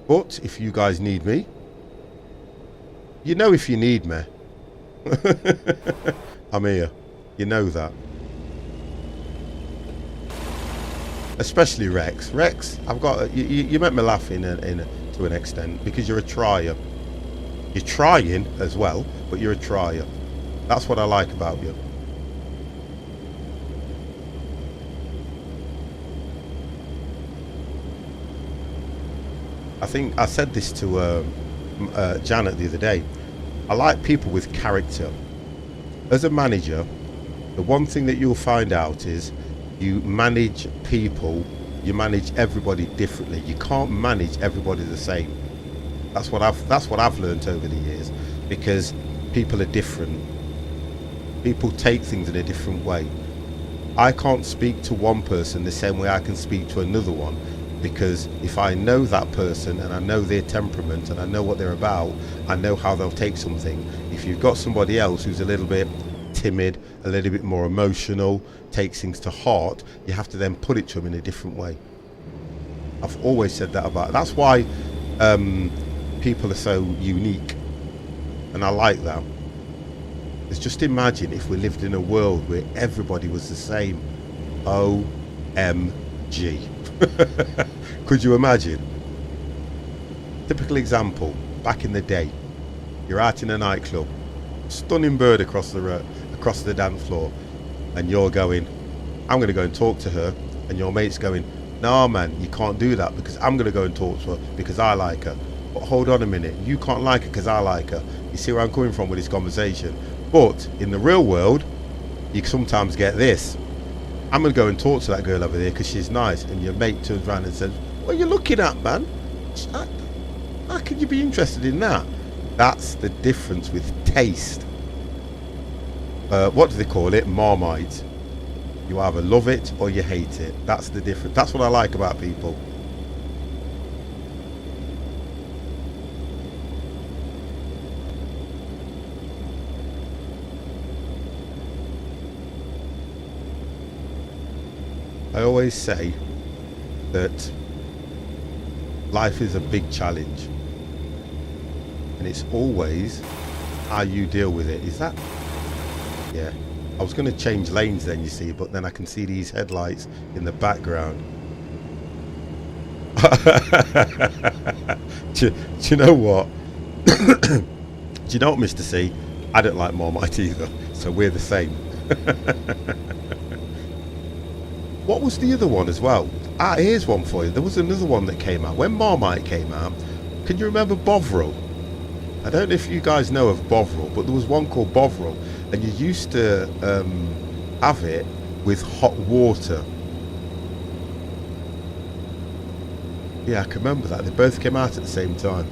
But if you guys need me, you know, if you need me, I'm here. You know that. Especially Rex. Rex, I've got you make me laugh to an extent, because you're a trier. You're trying as well, but you're a trier. That's what I like about you. I think I said this to Janet the other day. I like people with character. As a manager, the one thing that you'll find out is you manage people, you manage everybody differently. You can't manage everybody the same. That's what I've learned over the years, because people are different. People take things in a different way. I can't speak to one person the same way I can speak to another one, because if I know that person and I know their temperament and I know what they're about, I know how they'll take something. If you've got somebody else who's a little bit timid, a little bit more emotional, takes things to heart, you have to then put it to them in a different way. I've always said that about, that's why people are so unique, and I like that. Let's just imagine if we lived in a world where everybody was the same. OMG. Could you imagine? Typical example, back in the day, you're out in a nightclub, stunning bird across the dance floor, and you're going, I'm going to go and talk to her, and your mate's going, nah man, you can't do that, because I'm going to go and talk to her because I like her. But hold on a minute, you can't like her because I like her. You see where I'm coming from with this conversation? But in the real world, you sometimes get this. I'm going to go and talk to that girl over there because she's nice, and your mate turns around and says, what are you looking at, man? How can you be interested in that? That's the difference with taste. What do they call it? Marmite. You either love it or you hate it. That's the difference. That's what I like about people. I always say that life is a big challenge, and it's always how you deal with it. Is that? Yeah. I was going to change lanes then, you see, but then I can see these headlights in the background. do you know what? Do you know what, Mr. C? I don't like Marmite either, so we're the same. What was the other one as well? Here's one for you. There was another one that came out. When Marmite came out, can you remember Bovril? I don't know if you guys know of Bovril, but there was one called Bovril, and you used to have it with hot water. Yeah, I can remember that. They both came out at the same time.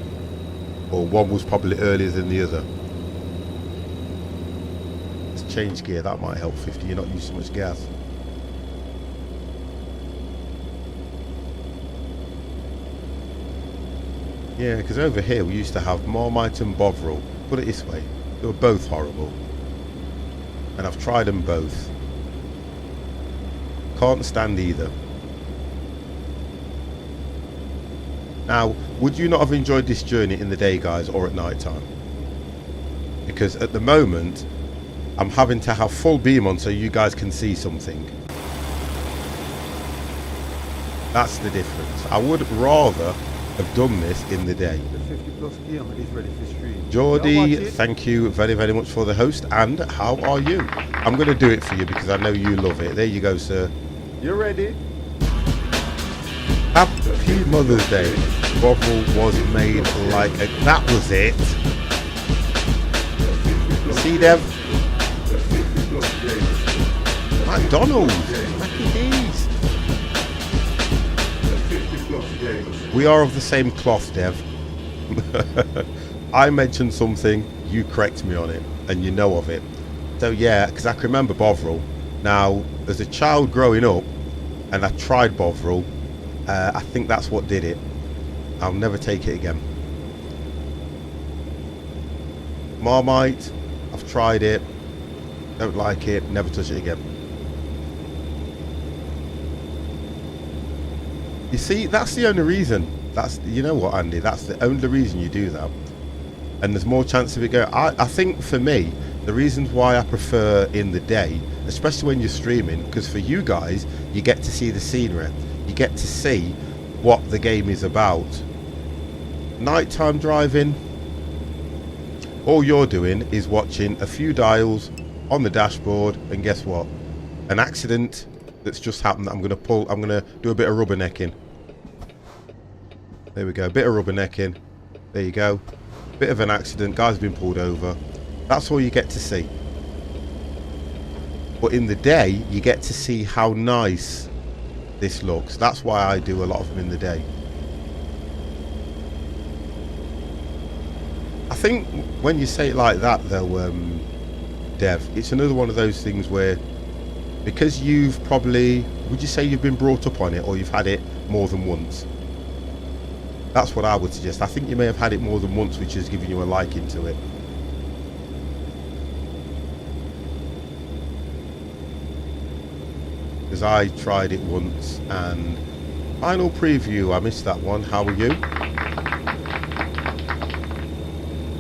Or one was probably earlier than the other. Let's change gear. That might help, 50. You're not using so much gas. Yeah, because over here we used to have Marmite and Bovril. Put it this way, they were both horrible. And I've tried them both. Can't stand either. Now, would you not have enjoyed this journey in the day, guys, or at night time? Because at the moment, I'm having to have full beam on so you guys can see something. That's the difference. I would rather have done this in the day. The 50 plus game is ready for stream. Geordie, thank you very, very much for the host. And how are you? I'm going to do it for you because I know you love it. There you go, sir. You ready? Happy Mother's Day. Bovril was made like a... That was it. See, Dev? McDonald's. Mackie D's. We are of the same cloth, Dev. I mentioned something, you correct me on it, and you know of it. So yeah, because I can remember Bovril. Now, as a child growing up, and I tried Bovril, I think that's what did it. I'll never take it again. Marmite, I've tried it, don't like it, never touch it again. You see, that's the only reason. That's, you know what, Andy, that's the only reason you do that. And there's more chance of it going. I think for me, the reasons why I prefer in the day, especially when you're streaming, because for you guys, you get to see the scenery. You get to see what the game is about. Nighttime driving, all you're doing is watching a few dials on the dashboard, and guess what? An accident that's just happened that I'm going to do a bit of rubbernecking. There we go, a bit of rubbernecking. There you go. Bit of an accident, guy's been pulled over. That's all you get to see. But in the day, you get to see how nice this looks. That's why I do a lot of them in the day. I think when you say it like that though, Dev, it's another one of those things where, because you've probably, would you say you've been brought up on it, or you've had it more than once? That's what I would suggest. I think you may have had it more than once, which has given you a liking to it. Because I tried it once, and final preview, I missed that one. How are you?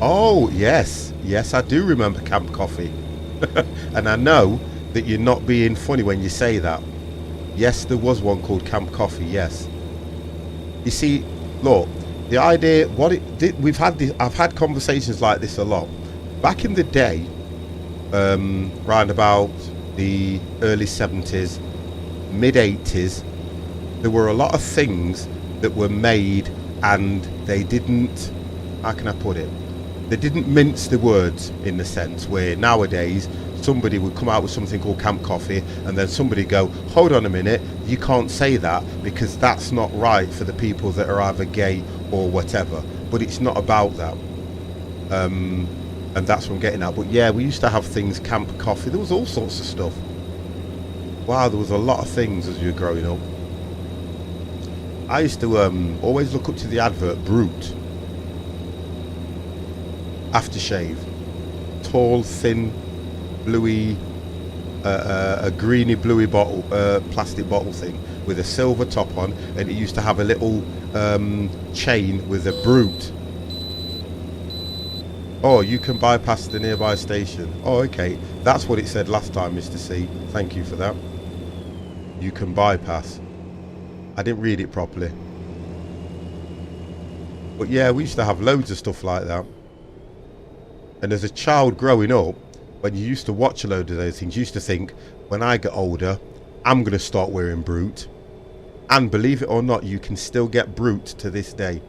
Oh, yes. Yes, I do remember Camp Coffee. And I know that you're not being funny when you say that. Yes, there was one called Camp Coffee, yes. You see, look, the idea, what it did, I've had conversations like this a lot. Back in the day, round about the early 70s, mid 80s, there were a lot of things that were made and they didn't, how can I put it? They didn't mince the words, in the sense where nowadays somebody would come out with something called Camp Coffee and then somebody go, hold on a minute, you can't say that because that's not right for the people that are either gay or whatever. But it's not about that. And that's what I'm getting at. But yeah, we used to have things, Camp Coffee, there was all sorts of stuff. Wow, there was a lot of things as you were growing up. I used to always look up to the advert, Brute. Aftershave. Tall, thin, bluey, a greeny bluey bottle, plastic bottle thing with a silver top on, and it used to have a little chain with a Brute. Oh, you can bypass the nearby station. Oh, okay. That's what it said last time, Mr. C. Thank you for that. You can bypass. I didn't read it properly. But yeah, we used to have loads of stuff like that. And as a child growing up, when you used to watch a load of those things, you used to think, when I get older, I'm going to start wearing Brute. And believe it or not, you can still get Brute to this day.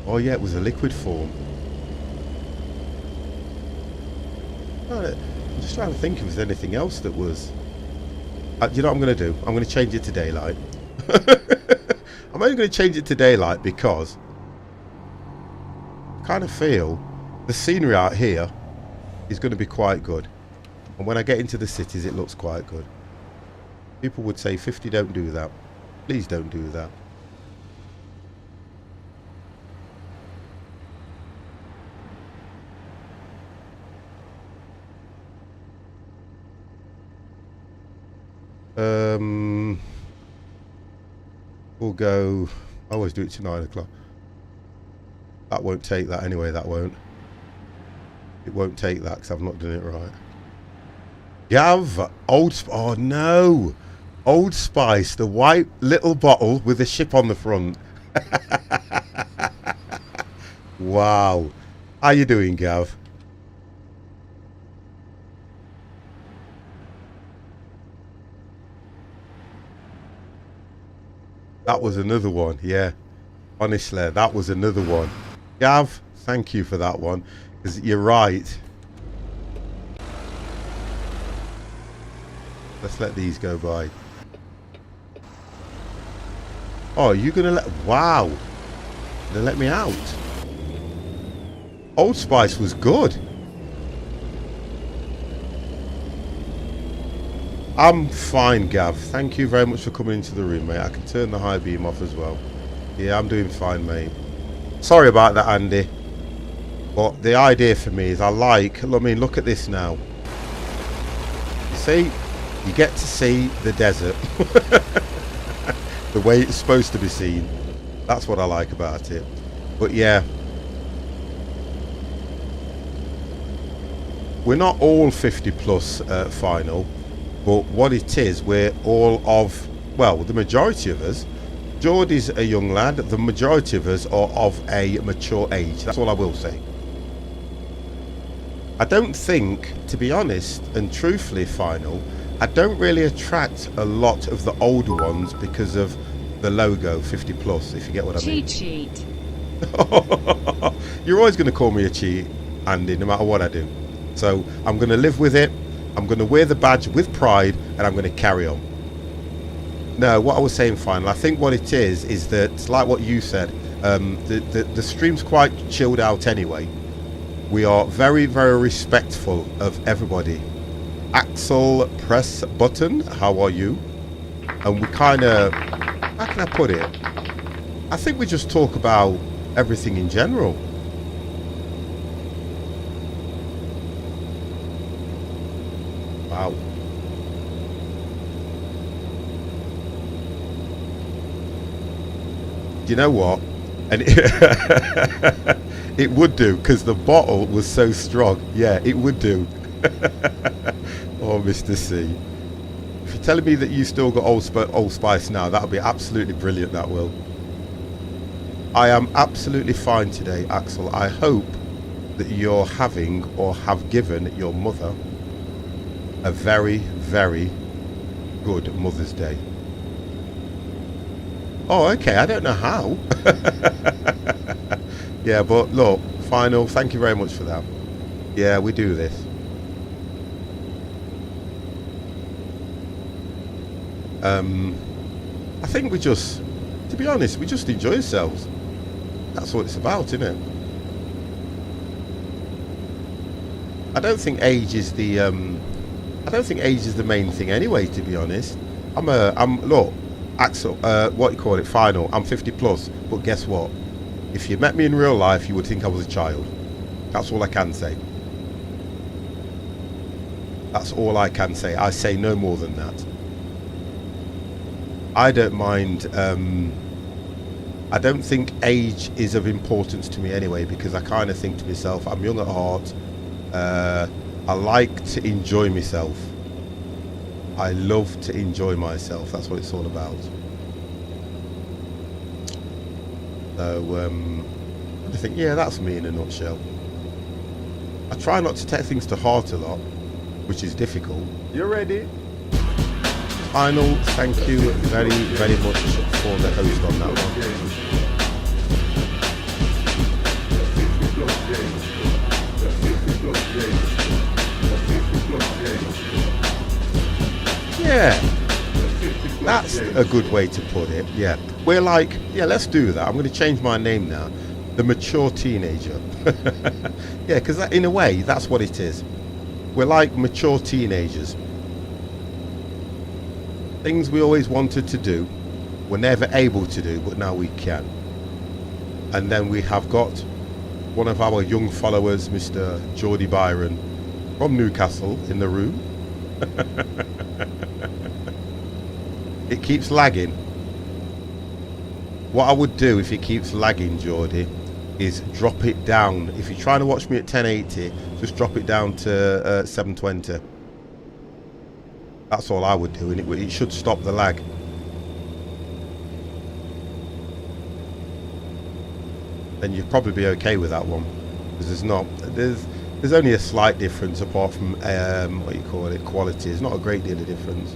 Oh yeah, it was a liquid form. I'm just trying to think if there's anything else that was... you know what I'm going to do? I'm going to change it to daylight. I'm only going to change it to daylight because I kind of feel the scenery out here is going to be quite good. And when I get into the cities, it looks quite good. People would say, 50, don't do that. Please don't do that. We'll go, I always do it to 9 o'clock. That won't take that anyway, that won't. It won't take that because I've not done it right. Gav, oh no. Old Spice, the white little bottle with the ship on the front. Wow. How you doing, Gav? That was another one, yeah. Honestly, that was another one. Gav, thank you for that one. Because you're right. Let's let these go by. Oh, you're going to let... Wow. They let me out. Old Spice was good. I'm fine, Gav. Thank you very much for coming into the room, mate. I can turn the high beam off as well. Yeah, I'm doing fine, mate. Sorry about that, Andy. But the idea for me is I mean, look at this now. You see? You get to see the desert. The way it's supposed to be seen. That's what I like about it. But yeah. We're not all 50 plus final. But what it is, we're all of, well, the majority of us. Geordie's a young lad. The majority of us are of a mature age. That's all I will say. I don't think, to be honest and truthfully, final, I don't really attract a lot of the older ones because of the logo 50 plus, if you get what I mean. Cheat. You're always going to call me a cheat, Andy, no matter what I do. So I'm going to live with it. I'm going to wear the badge with pride, and I'm going to carry on. No, what I was saying, final, I think what it is that, like what you said, the stream's quite chilled out anyway. We are very, very respectful of everybody. Axel, press button, how are you? And we kind of, how can I put it? I think we just talk about everything in general. Wow. Do you know what? And it would do, because the bottle was so strong. Yeah, it would do. Oh, Mr. C. If you're telling me that you still got Old Spice now, that would be absolutely brilliant, that will. I am absolutely fine today, Axel. I hope that you're having or have given your mother a very, very good Mother's Day. Oh, okay. I don't know how. Yeah, but look, final, thank you very much for that. Yeah, we do this. I think we just, to be honest, we just enjoy ourselves. That's what it's about, isn't it? I don't think age is the main thing anyway, to be honest. Look, Axel, what you call it, final, I'm 50 plus, but guess what? If you met me in real life, you would think I was a child. That's all I can say. That's all I can say. I say no more than that. I don't mind, I don't think age is of importance to me anyway, because I kind of think to myself, I'm young at heart. I like to enjoy myself. I love to enjoy myself. That's what it's all about. So, I think, yeah, that's me in a nutshell. I try not to take things to heart a lot, which is difficult. You ready? Final, thank you very, very much for the host on that one. Yeah, that's a good way to put it. Yeah, we're like, yeah, let's do that. I'm going to change my name now, the mature teenager. Yeah, because in a way, that's what it is. We're like mature teenagers. Things we always wanted to do, we're never able to do, but now we can. And then we have got one of our young followers, Mr. Geordie Byron from Newcastle, in the room. It keeps lagging. What I would do if it keeps lagging, Geordie, is drop it down. If you're trying to watch me at 1080, just drop it down to 720. That's all I would do, and it should stop the lag. Then you'd probably be okay with that one, because there's only a slight difference apart from what you call it, quality. It's not a great deal of difference.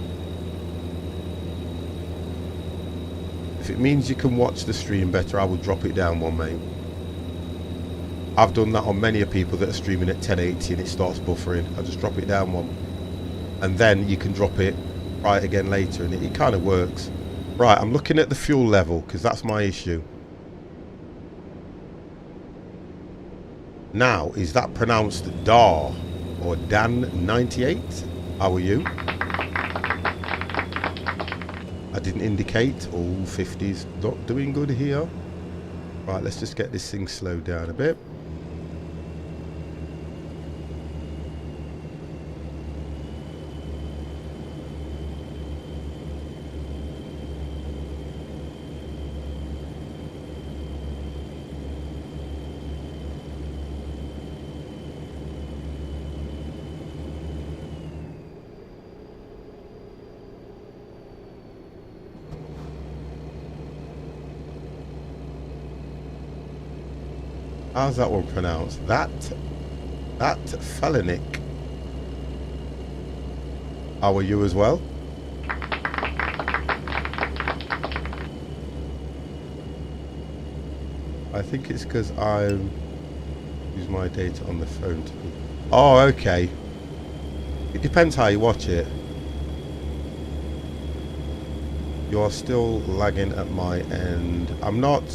If it means you can watch the stream better, I would drop it down one, mate. I've done that on many people that are streaming at 1080 and it starts buffering. I just drop it down one, and then you can drop it right again later, and it kind of works. Right, I'm looking at the fuel level because that's my issue. Now, is that pronounced Dar or Dan 98? How are you? I didn't indicate. All 50s not doing good here. Right, let's just get this thing slowed down a bit. How's that one pronounced? That Felonic. How are you as well? I think it's because I use my data on the phone to be... Oh, okay. It depends how you watch it. You're still lagging at my end. I'm not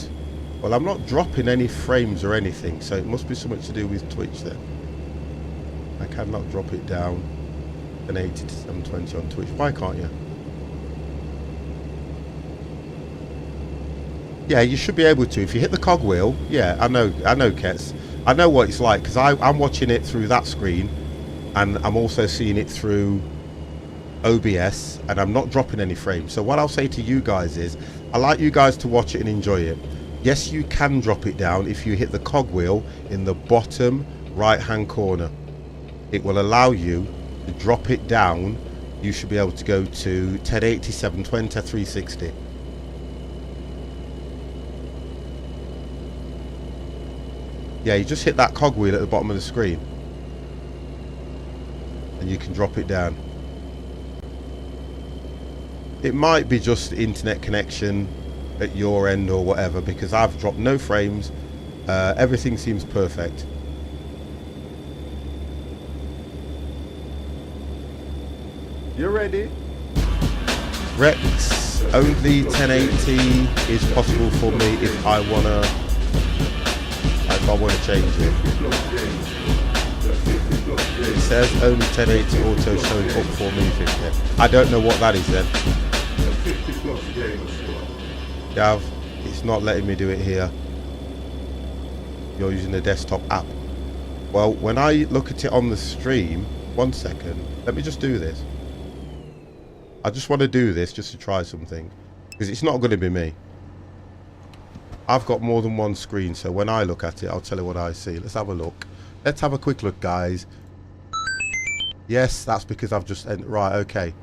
dropping any frames or anything, so it must be something to do with Twitch then. I cannot drop it down an 80 to 720 on Twitch. Why can't you? Yeah, you should be able to. If you hit the cogwheel, yeah, I know, Kets. I know what it's like, because I'm watching it through that screen, and I'm also seeing it through OBS, and I'm not dropping any frames. So what I'll say to you guys is, I like you guys to watch it and enjoy it. Yes, you can drop it down if you hit the cogwheel in the bottom right hand corner. It will allow you to drop it down. You should be able to go to 1080, 720, 360. Yeah, you just hit that cogwheel at the bottom of the screen and you can drop it down. It might be just internet connection at your end or whatever, because I've dropped no frames. Everything seems perfect. You ready? Rex, only 1080 is possible for me if I wanna change it. It says only 1080 auto showing up for me 50. I don't know what that is then. Gav, it's not letting me do it here. You're using the desktop app. Well, when I look at it on the stream, 1 second, let me just do this. I just want to do this just to try something, because it's not going to be me. I've got more than one screen, so when I look at it, I'll tell you what I see. Let's have a look. Let's have a quick look, guys. Yes, that's because I've just... Right, okay.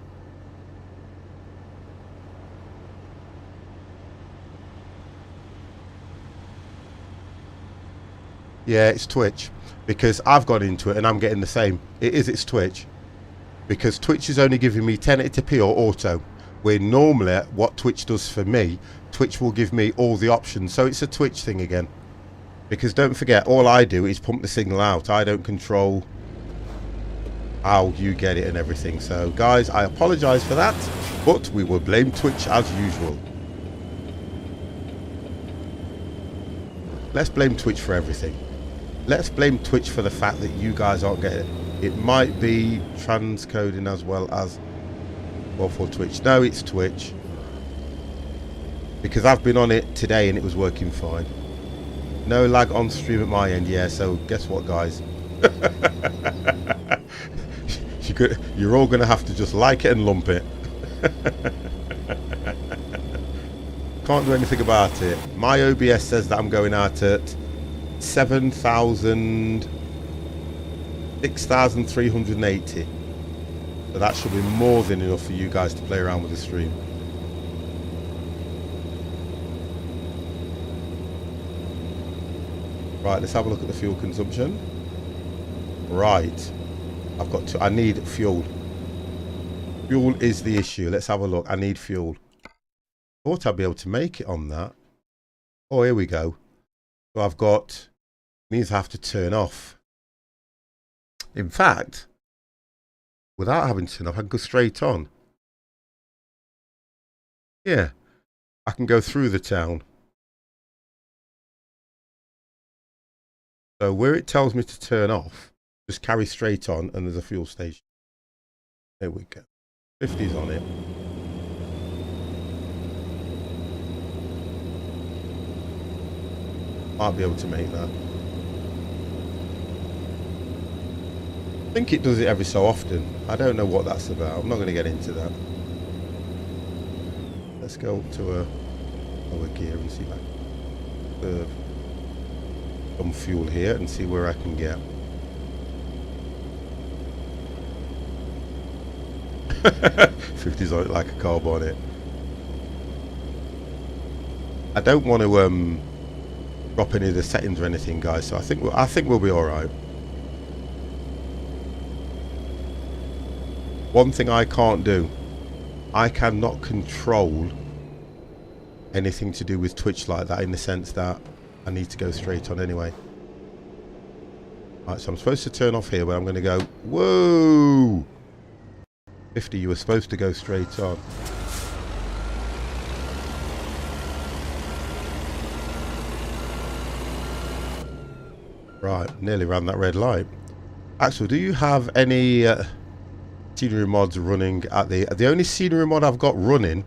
Yeah, it's Twitch, because I've gone into it and I'm getting the same. It's Twitch, because Twitch is only giving me 1080p or auto, where normally what Twitch does for me, Twitch will give me all the options. So it's a Twitch thing again, because don't forget, all I do is pump the signal out. I don't control how you get it and everything. So guys, I apologize for that, but we will blame Twitch as usual. Let's blame Twitch for everything. Let's blame Twitch for the fact that you guys aren't getting it. It might be transcoding as well as for Twitch. No, it's Twitch, because I've been on it today and it was working fine. No lag on stream at my end. Yeah, so guess what, guys? You're all gonna have to just like it and lump it. Can't do anything about it. My OBS says that I'm going out at 6,380. So that should be more than enough for you guys to play around with the stream. Right, let's have a look at the fuel consumption. Right, I need fuel. Fuel is the issue. Let's have a look. I need fuel. Thought I'd be able to make it on that. Oh, here we go. So I've got, means I have to turn off. In fact, without having to turn off, I can go straight on. Yeah, I can go through the town. So where it tells me to turn off, just carry straight on and there's a fuel station. There we go. 50's on it. Might be able to make that. I think it does it every so often. I don't know what that's about. I'm not going to get into that. Let's go to a lower gear and see if I can serve some fuel here and see where I can get. 50's on it like a car bonnet. I don't want to drop any of the settings or anything, guys. So I think we'll be all right. One thing I can't do, I cannot control anything to do with Twitch like that, in the sense that I need to go straight on anyway. Right, so I'm supposed to turn off here, but I'm going to go. Whoa! 50, you were supposed to go straight on. Right, nearly ran that red light. Axel, do you have any scenery mods running at the only scenery mod I've got running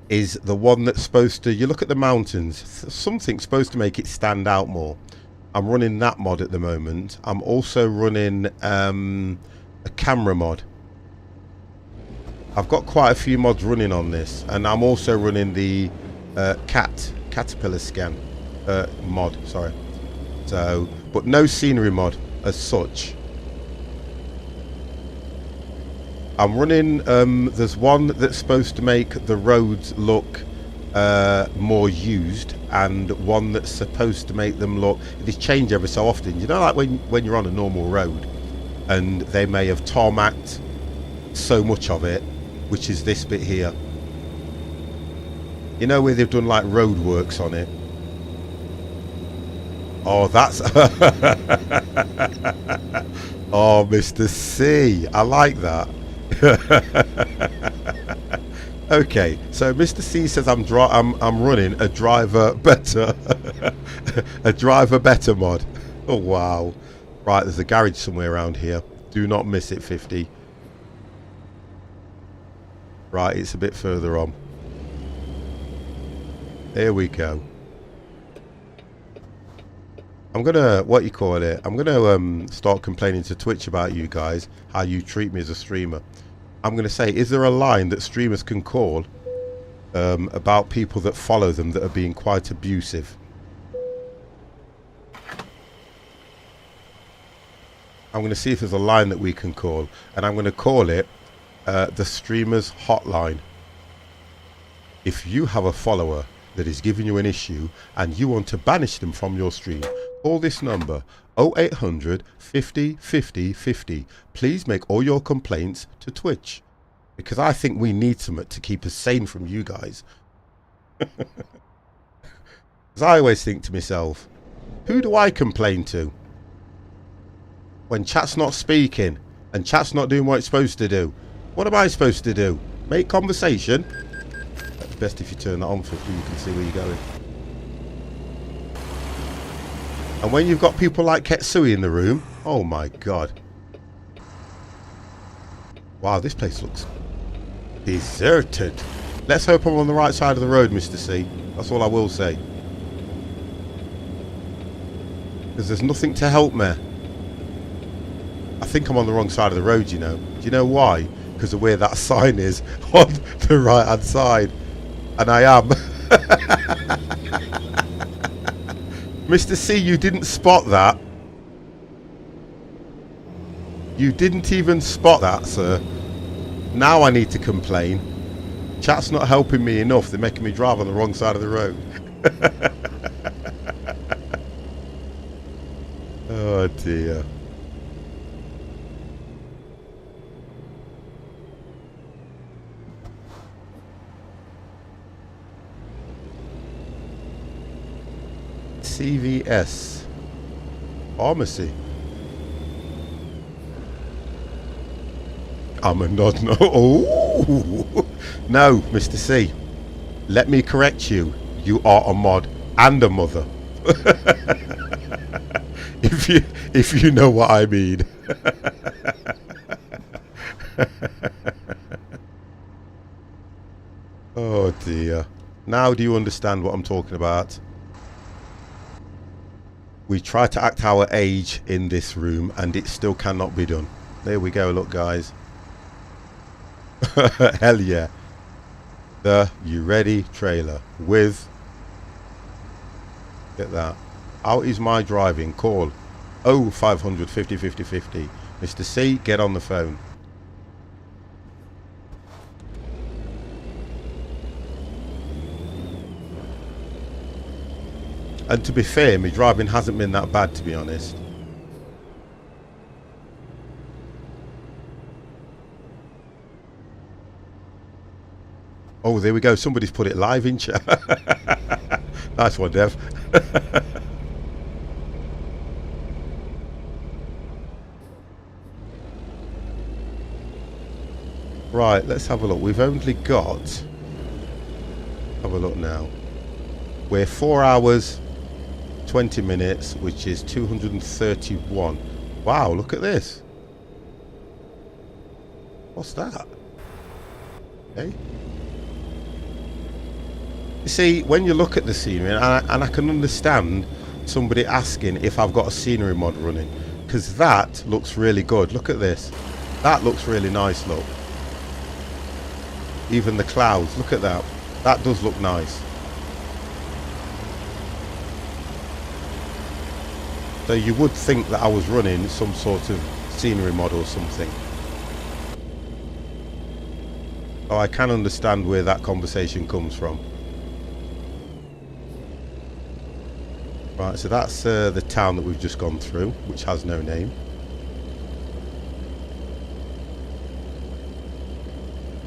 is the one that's supposed to, you look at the mountains, something's supposed to make it stand out more. I'm running that mod at the moment. I'm also running a camera mod. I've got quite a few mods running on this, and I'm also running the caterpillar scan mod, sorry. So, but no scenery mod as such. I'm running, there's one that's supposed to make the roads look more used, and one that's supposed to make them look, they change every so often. You know, like when you're on a normal road and they may have tarmacked so much of it, which is this bit here. You know, where they've done like road works on it. Oh, that's oh, Mr. C, I like that. Okay, so Mr. C says I'm running a driver better a driver better mod. Oh wow. Right, there's a garage somewhere around here. Do not miss it, 50. Right, it's a bit further on. There we go. I'm gonna, what you call it, I'm gonna start complaining to Twitch about you guys, how you treat me as a streamer. I'm gonna say, is there a line that streamers can call about people that follow them that are being quite abusive? I'm gonna see if there's a line that we can call, and I'm gonna call it the streamers hotline. If you have a follower that is giving you an issue and you want to banish them from your stream, call this number 0800 50 50 50. Please make all your complaints to Twitch, because I think we need something to keep us sane from you guys. Because I always think to myself, who do I complain to when chat's not speaking and chat's not doing what it's supposed to do? What am I supposed to do? Make conversation? It's best if you turn that on for you can see where you're going. And when you've got people like Ketsui in the room, oh my god. Wow, this place looks deserted. Let's hope I'm on the right side of the road, Mr. C. That's all I will say. Because there's nothing to help me. I think I'm on the wrong side of the road, you know. Do you know why? Because of where that sign is on the right hand side. And I am. Mr. C, you didn't spot that. You didn't even spot that, sir. Now I need to complain. Chat's not helping me enough. They're making me drive on the wrong side of the road. Oh dear. CVS Pharmacy. I'm a nod no. Oh no, Mr. C. Let me correct you. You are a mod and a mother. if you know what I mean. Oh dear. Now do you understand what I'm talking about? We try to act our age in this room and it still cannot be done. There we go, look guys. Hell yeah. The You Ready trailer with, get that. How is my driving? Call 0500 50 50 50. Mr. C, get on the phone. And to be fair, my driving hasn't been that bad, to be honest. Oh, there we go. Somebody's put it live in chat. Nice one, Dev. Right, let's have a look. We've only got... Have a look now. We're 4 hours, 20 minutes, which is 231. Wow, look at this. What's that? Okay. You see, when you look at the scenery, and I can understand somebody asking if I've got a scenery mod running, because that looks really good. Look at this. That looks really nice, look. Even the clouds, look at that. That does look nice. So you would think that I was running some sort of scenery mod or something. Oh, I can understand where that conversation comes from. Right, so that's the town that we've just gone through, which has no name.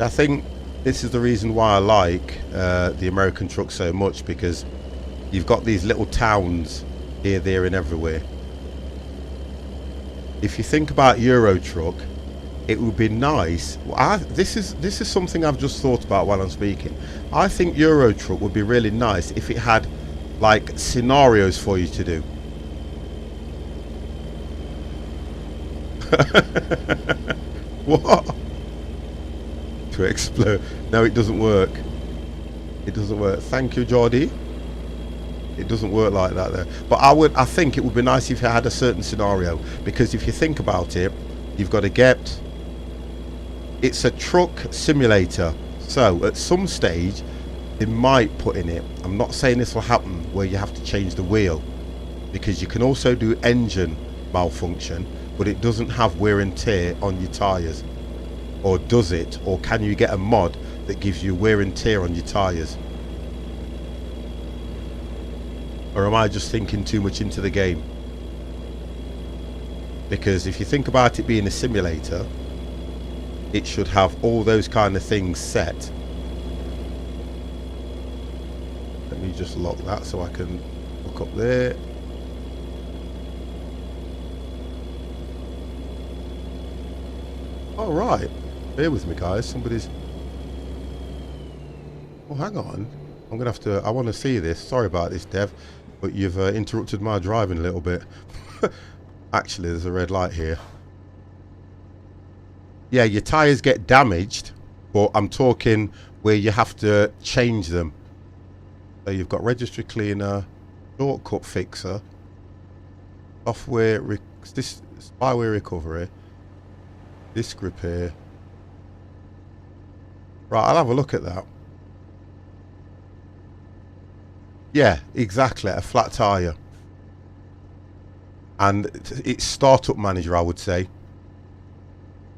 I think this is the reason why I like the American truck so much, because you've got these little towns here, there and everywhere. If you think about Euro Truck, it would be nice. This is something I've just thought about while I'm speaking. I think Euro Truck would be really nice if it had like scenarios for you to do. What? To explode. No, it doesn't work. It doesn't work. Thank you, Geordie. It doesn't work like that though. But I think it would be nice if it had a certain scenario, because if you think about it, you've got to get, it's a truck simulator, so at some stage they might put in it, I'm not saying this will happen, where you have to change the wheel, because you can also do engine malfunction, but it doesn't have wear and tear on your tyres. Or does it? Or can you get a mod that gives you wear and tear on your tyres? Or am I just thinking too much into the game? Because if you think about it being a simulator, it should have all those kind of things set. Let me just lock that so I can look up there. All right, bear with me guys, somebody's... Oh, hang on, I'm gonna have to, I want to see this. Sorry about this, Dev, but you've interrupted my driving a little bit. Actually, there's a red light here. Yeah, your tyres get damaged, but I'm talking where you have to change them. So you've got registry cleaner, shortcut fixer, software, this spyware recovery, disc repair. Right, I'll have a look at that. Yeah, exactly, a flat tyre. and it's startup manager, I would say.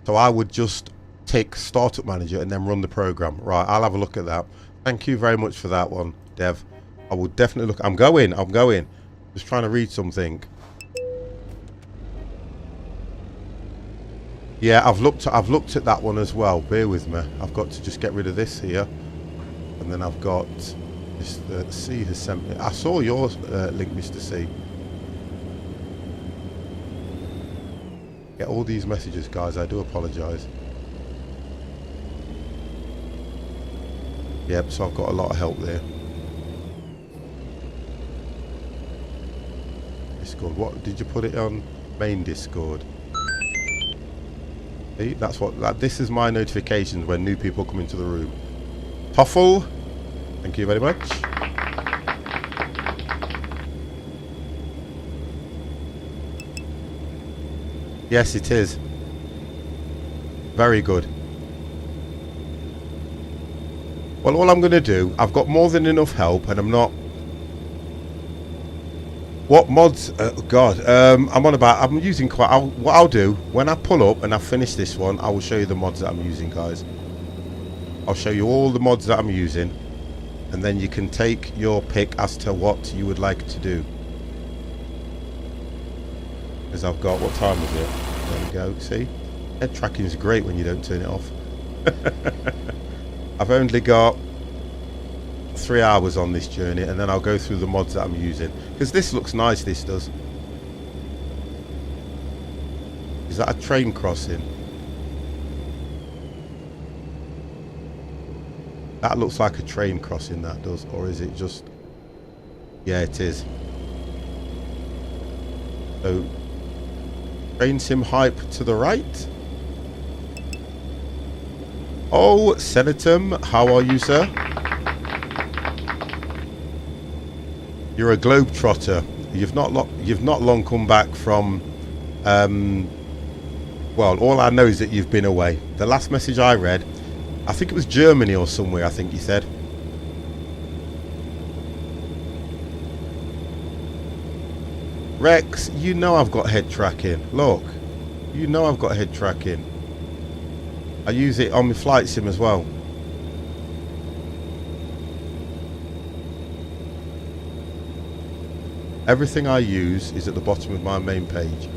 So I would just take startup manager and then run the program. Right, I'll have a look at that. Thank you very much for that one, Dev. I will definitely look. I'm going. Just trying to read something. Yeah, I've looked at that one as well. Bear with me. I've got to just get rid of this here, and then I've got this. C has sent me. I saw your link, Mr. C. Get all these messages, guys. I do apologise. Yep. So I've got a lot of help there. Discord. What did you put it on? Main Discord. See, that's what. This is my notifications when new people come into the room. Toffel, thank you very much. Yes, it is. Very good. Well, all I'm going to do, I've got more than enough help, and I'm not. What mods? God, I'm on about. I'm using quite. What I'll do when I pull up and I finish this one, I will show you the mods that I'm using, guys. I'll show you all the mods that I'm using, and then you can take your pick as to what you would like to do. Because I've got. What time is it? There we go. See, head tracking is great when you don't turn it off. I've only got 3 hours on this journey, and then I'll go through the mods that I'm using, because this looks nice. This does. Is that a train crossing? That looks like a train crossing, that does. Or is it just... Yeah, it is. So train sim hype to the right. Oh, Senatum, how are you, sir? You're a globetrotter. You've not long come back from. Well, all I know is that you've been away. The last message I read, I think it was Germany or somewhere. I think you said. Rex, you know I've got head tracking. Look, you know I've got head tracking. I use it on my flight sim as well. Everything I use is at the bottom of my main page.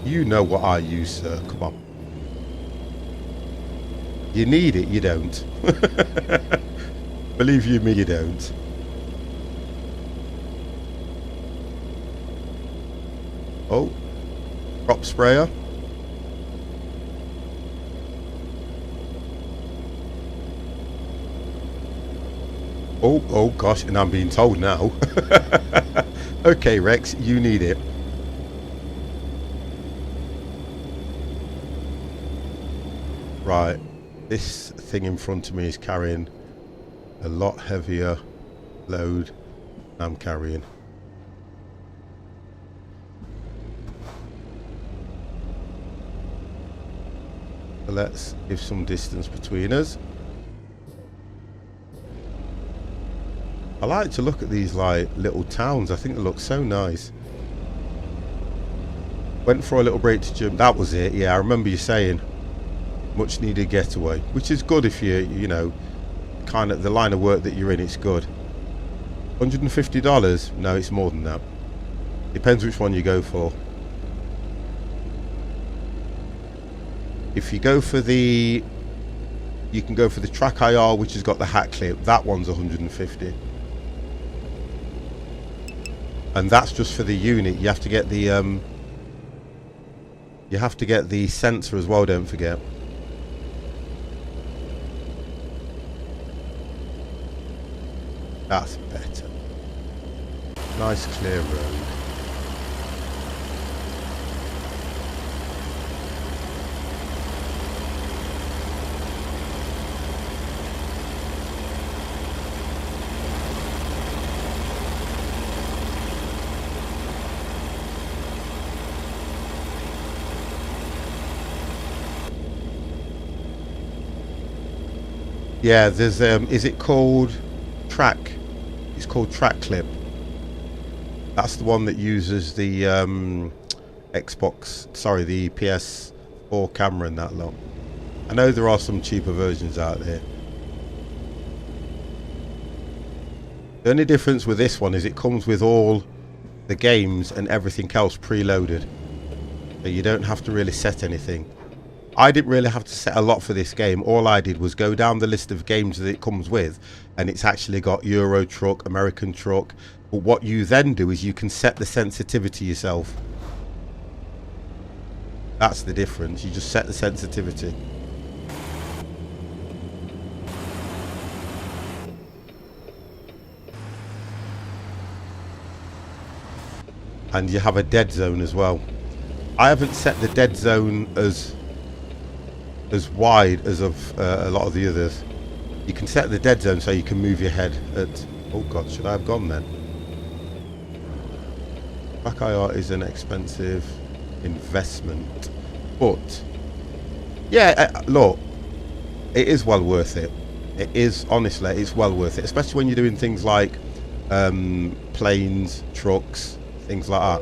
You know what I use, sir. Come on. You need it, you don't. Believe you me, you don't. Oh. Crop sprayer. Oh gosh, and I'm being told now. Okay, Rex, you need it. Right, this thing in front of me is carrying a lot heavier load than I'm carrying. So let's give some distance between us. I like to look at these like little towns. I think they look so nice. Went for a little break to gym. That was it. Yeah, I remember you saying much needed getaway, which is good if you know, kind of the line of work that you're in. It's good. $150? No, it's more than that. Depends which one you go for. If you go for the, you can go for the track IR, which has got the hat clip. That one's 150. And that's just for the unit. You have to get the sensor as well, don't forget. That's better. Nice clear road. Yeah, there's is it called track? It's called Track Clip. That's the one that uses the the PS4 camera and that lot. I know there are some cheaper versions out there. The only difference with this one is it comes with all the games and everything else preloaded. So you don't have to really set anything. I didn't really have to set a lot for this game. All I did was go down the list of games that it comes with, and it's actually got Euro Truck, American Truck. But what you then do is you can set the sensitivity yourself. That's the difference. You just set the sensitivity. And you have a dead zone as well. I haven't set the dead zone as wide as of a lot of the others. You can set the dead zone so you can move your head at... Oh god, should I have gone then? Track IR is an expensive investment, but yeah, look, it is well worth it. It is, honestly, it's well worth it, especially when you're doing things like planes, trucks, things like that.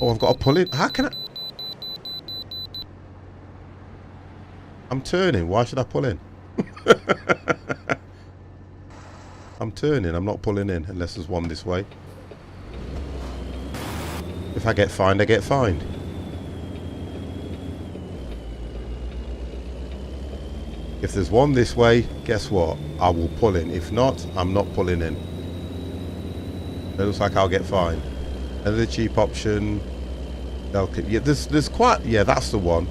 Oh, I've got to pull in. How can I? I'm turning. Why should I pull in? I'm turning. I'm not pulling in unless there's one this way. If I get fined, I get fined. If there's one this way, guess what? I will pull in. If not, I'm not pulling in. It looks like I'll get fined. Another cheap option. Yeah, there's quite... Yeah, that's the one.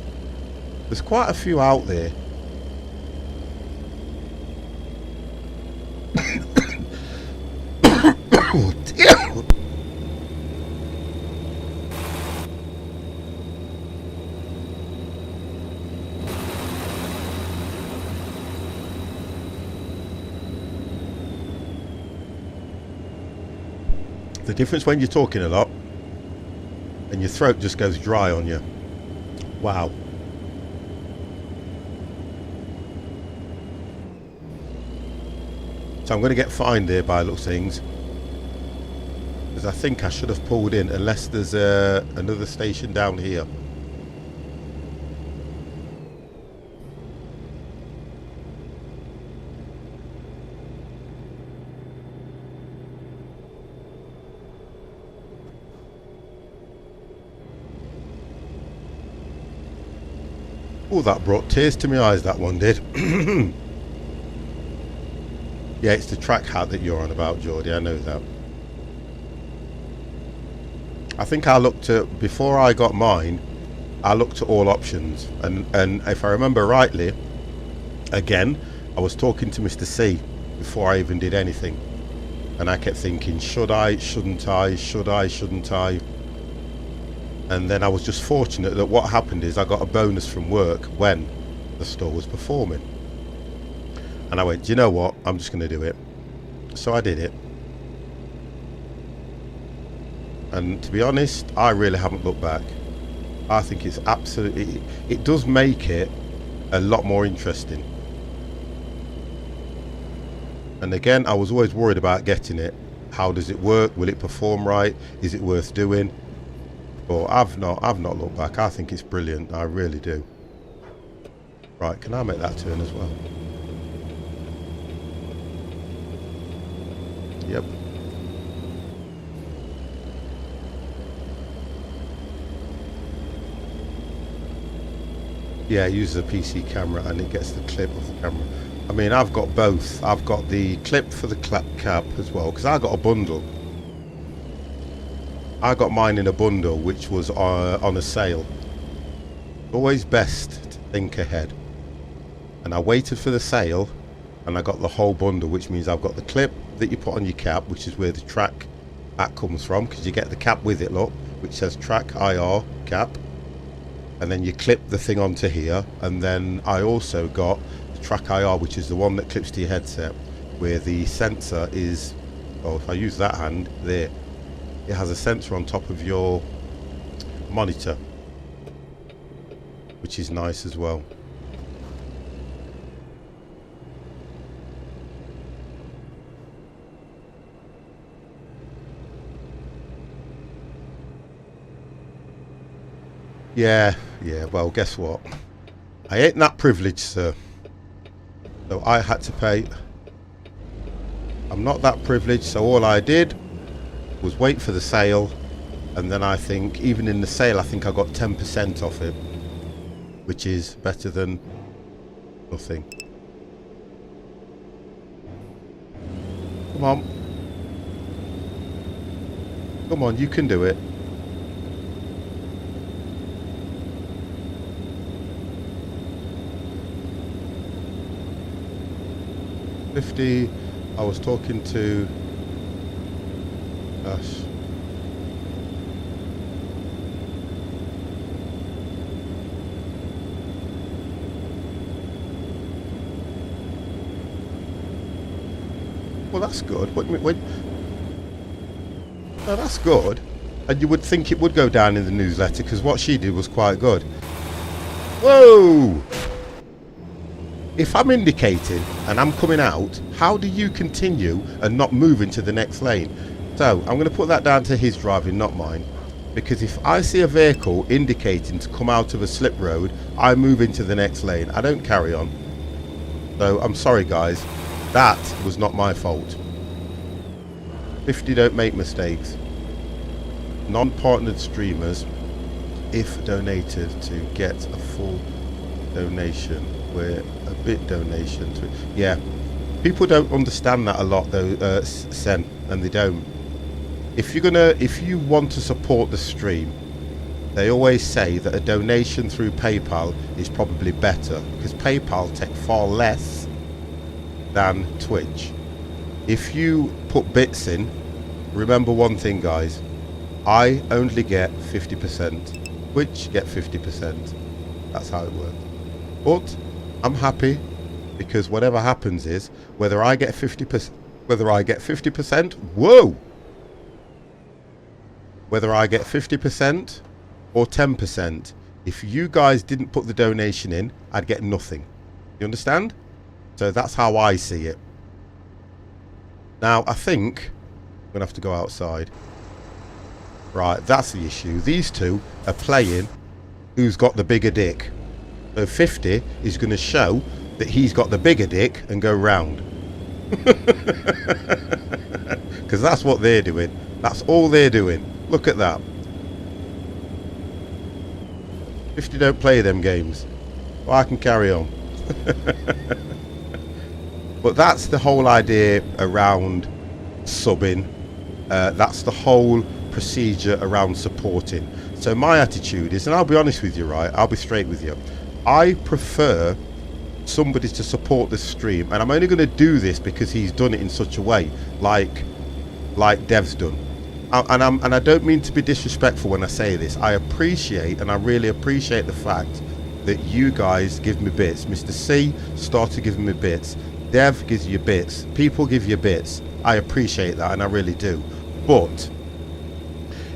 There's quite a few out there. Oh, dear. The difference when you're talking a lot and your throat just goes dry on you. Wow. So I'm going to get fined here by looks things, because I think I should have pulled in, unless there's another station down here. Oh, that brought tears to my eyes, that one did. Yeah, it's the track hat that you're on about, Geordie, I know that. I think I looked at, before I got mine, I looked at all options, and if I remember rightly, again, I was talking to Mr. C before I even did anything, and I kept thinking, should I, shouldn't I, should I, shouldn't I? And then I was just fortunate that what happened is I got a bonus from work when the store was performing. And I went, do you know what? I'm just going to do it. So I did it. And to be honest, I really haven't looked back. I think it's absolutely... It does make it a lot more interesting. And again, I was always worried about getting it. How does it work? Will it perform right? Is it worth doing? But I've not looked back. I think it's brilliant. I really do. Right, can I make that turn as well? Yep. Yeah, it uses a PC camera and it gets the clip of the camera. I mean, I've got both. I've got the clip for the cap as well, because I got a bundle. I got mine in a bundle which was on a sale. Always best to think ahead. And I waited for the sale and I got the whole bundle, which means I've got the clip that you put on your cap, which is where the track hat comes from, because you get the cap with it, look, which says track IR cap, and then you clip the thing onto here. And then I also got the track IR, which is the one that clips to your headset, where the sensor is, oh, if I use that hand there, it has a sensor on top of your monitor, which is nice as well. Yeah, well, guess what? I ain't that privileged, sir. So I had to pay. I'm not that privileged, so all I did was wait for the sale. And then I think, even in the sale, I think I got 10% off it, which is better than nothing. Come on. Come on, you can do it. $50. I was talking to Ash. Well, that's good. No, that's good. And you would think it would go down in the newsletter, because what she did was quite good. Whoa! If I'm indicating and I'm coming out, how do you continue and not move into the next lane? So I'm going to put that down to his driving, not mine. Because if I see a vehicle indicating to come out of a slip road, I move into the next lane. I don't carry on. So I'm sorry, guys. That was not my fault. 50 don't make mistakes. Non-partnered streamers, if donated to get a full donation, where a bit donation to, yeah, people don't understand that a lot though, Sen, and they don't. If you want to support the stream, they always say that a donation through PayPal is probably better, because PayPal take far less than Twitch. If you put bits in, remember one thing, guys, I only get 50%, Twitch get 50%. That's how it works. But I'm happy, because whatever happens is, whether I get 50%, whoa, whether I get 50% or 10%, if you guys didn't put the donation in, I'd get nothing. You understand? So that's how I see it. Now, I think I'm going to have to go outside. Right, that's the issue. These two are playing who's got the bigger dick. So 50 is going to show that he's got the bigger dick and go round. Because that's what they're doing. That's all they're doing. Look at that. 50 don't play them games. Well, I can carry on. But that's the whole idea around subbing. That's the whole procedure around supporting. So my attitude is, and I'll be honest with you, right? I'll be straight with you. I prefer somebody to support the stream, and I'm only going to do this because he's done it in such a way, like Dev's done. And I don't mean to be disrespectful when I say this. I appreciate, and I really appreciate the fact that you guys give me bits. Mr. C started giving me bits. Dev gives you bits. People give you bits. I appreciate that, and I really do. But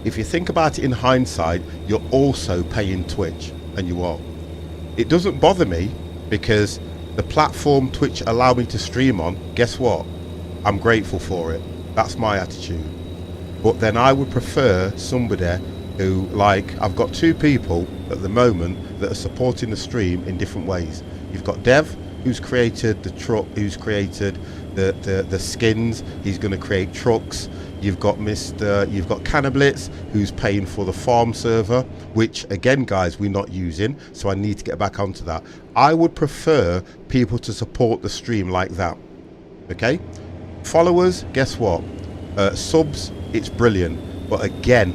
if you think about it in hindsight, you're also paying Twitch, and you are. It doesn't bother me, because the platform Twitch allow me to stream on, guess what? I'm grateful for it. That's my attitude. But then I would prefer somebody who, like, I've got two people at the moment that are supporting the stream in different ways. You've got Dev, who's created the truck, who's created the skins. He's going to create trucks. You've got Cannablitz, who's paying for the farm server, which again, guys, we're not using, so I need to get back onto that. I would prefer people to support the stream like that. Okay, followers, guess what? Subs, it's brilliant, but again,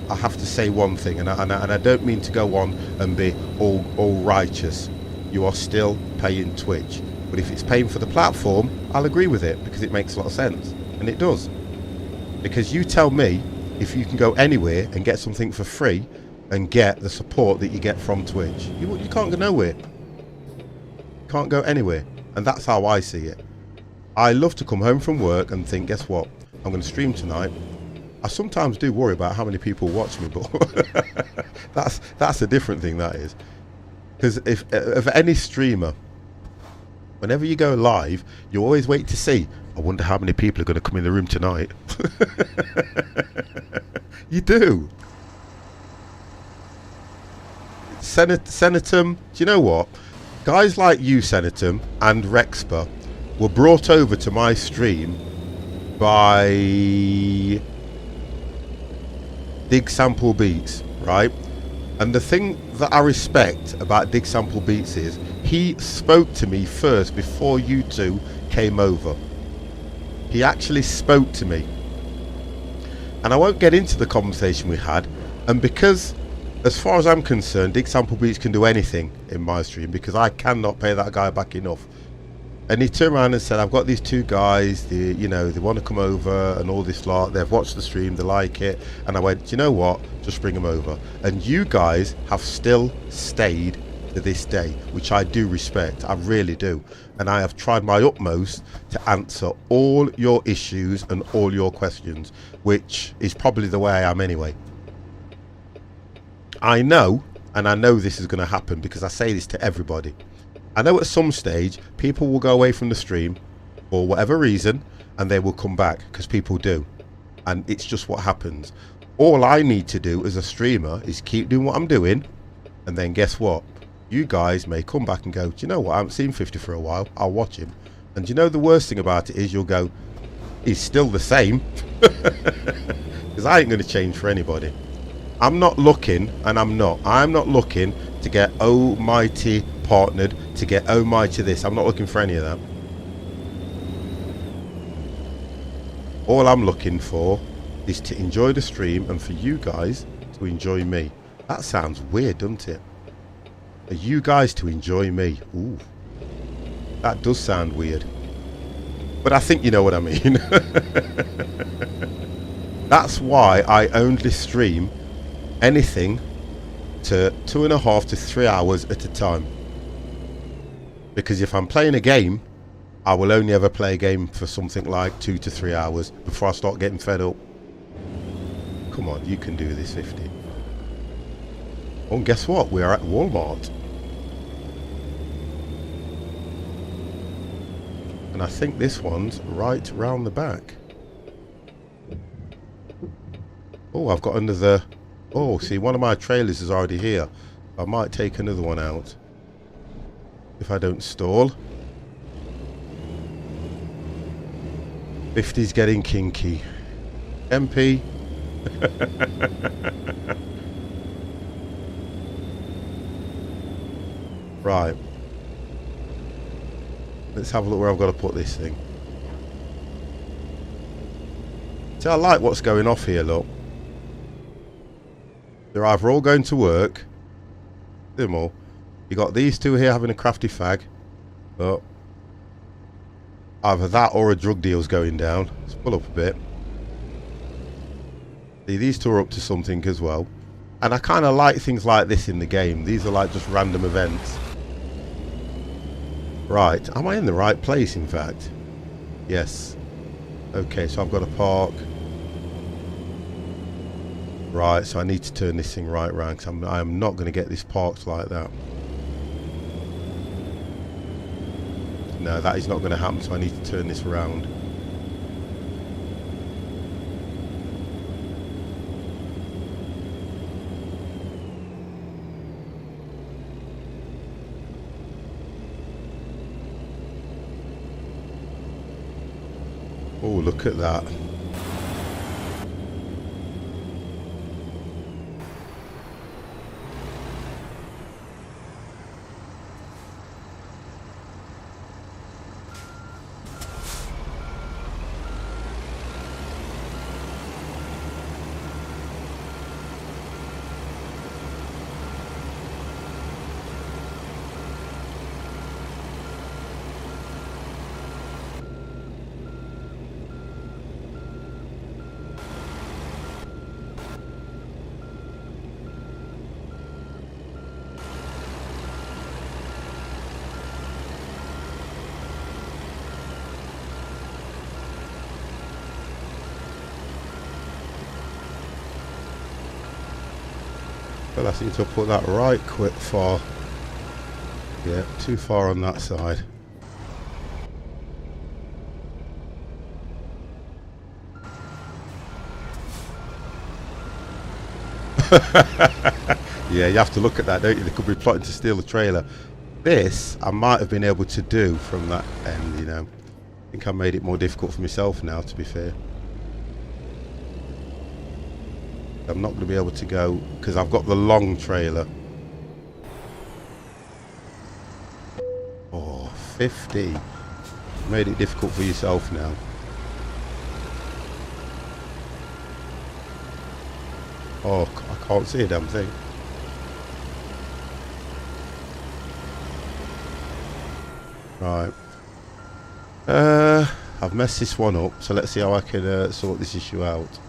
I have to say one thing, and I don't mean to go on and be all righteous. You are still paying Twitch, but if it's paying for the platform, I'll agree with it, because it makes a lot of sense, and it does. Because you tell me if you can go anywhere and get something for free and get the support that you get from Twitch. You can't go nowhere. You can't go anywhere, and that's how I see it. I love to come home from work and think, guess what? I'm going to stream tonight. I sometimes do worry about how many people watch me, but that's a different thing, that is. Because if any streamer, whenever you go live, you always wait to see, I wonder how many people are going to come in the room tonight. You do. Senatum, do you know what? Guys like you, Senatum, and Rexpa were brought over to my stream by Dig Sample Beats, right? And the thing that I respect about Dig Sample Beats is he spoke to me first before you two came over. He actually spoke to me. And I won't get into the conversation we had. And because, as far as I'm concerned, Dig Sample Beats can do anything in my stream, because I cannot pay that guy back enough. And he turned around and said, I've got these two guys, they want to come over and all this lot. They've watched the stream, they like it. And I went, do you know what? Just bring them over. And you guys have still stayed to this day, which I do respect. I really do. And I have tried my utmost to answer all your issues and all your questions, which is probably the way I am anyway. I know, and I know this is going to happen because I say this to everybody. I know at some stage people will go away from the stream for whatever reason and they will come back, because people do. And it's just what happens. All I need to do as a streamer is keep doing what I'm doing, and then guess what? You guys may come back and go, do you know what? I haven't seen 50 for a while. I'll watch him. And do you know the worst thing about it is you'll go, he's still the same. Because I ain't going to change for anybody. I'm not looking, and I'm not looking to get almighty partnered, to get almighty this. I'm not looking for any of that. All I'm looking for is to enjoy the stream and for you guys to enjoy me. That sounds weird, doesn't it? For you guys to enjoy me. Ooh, that does sound weird. But I think you know what I mean. That's why I only stream anything to 2.5 to 3 hours at a time. Because if I'm playing a game, I will only ever play a game for something like 2 to 3 hours before I start getting fed up. Come on, you can do this, 50. Oh, and guess what? We are at Walmart. And I think this one's right round the back. Oh, I've got another... Oh, see, one of my trailers is already here. I might take another one out if I don't stall. 50's getting kinky. MP. Right. Let's have a look where I've got to put this thing. See, I like what's going off here, look. They're either all going to work. Them all. You got these two here having a crafty fag. But either that or a drug deal's going down. Let's pull up a bit. See, these two are up to something as well. And I kind of like things like this in the game. These are like just random events. Right. Am I in the right place, in fact? Yes. Okay, so I've got to park. Right, so I need to turn this thing right round, because I am not going to get this parked like that. No, that is not going to happen, so I need to turn this around. Oh, look at that. Well, I seem to have put that right quick far. Yeah, too far on that side. Yeah, you have to look at that, don't you? They could be plotting to steal the trailer. This, I might have been able to do from that end, you know. I think I made it more difficult for myself now, to be fair. I'm not going to be able to go, because I've got the long trailer. Oh, 50. You made it difficult for yourself now. Oh, I can't see a damn thing. Right. I've messed this one up, so let's see how I can sort this issue out.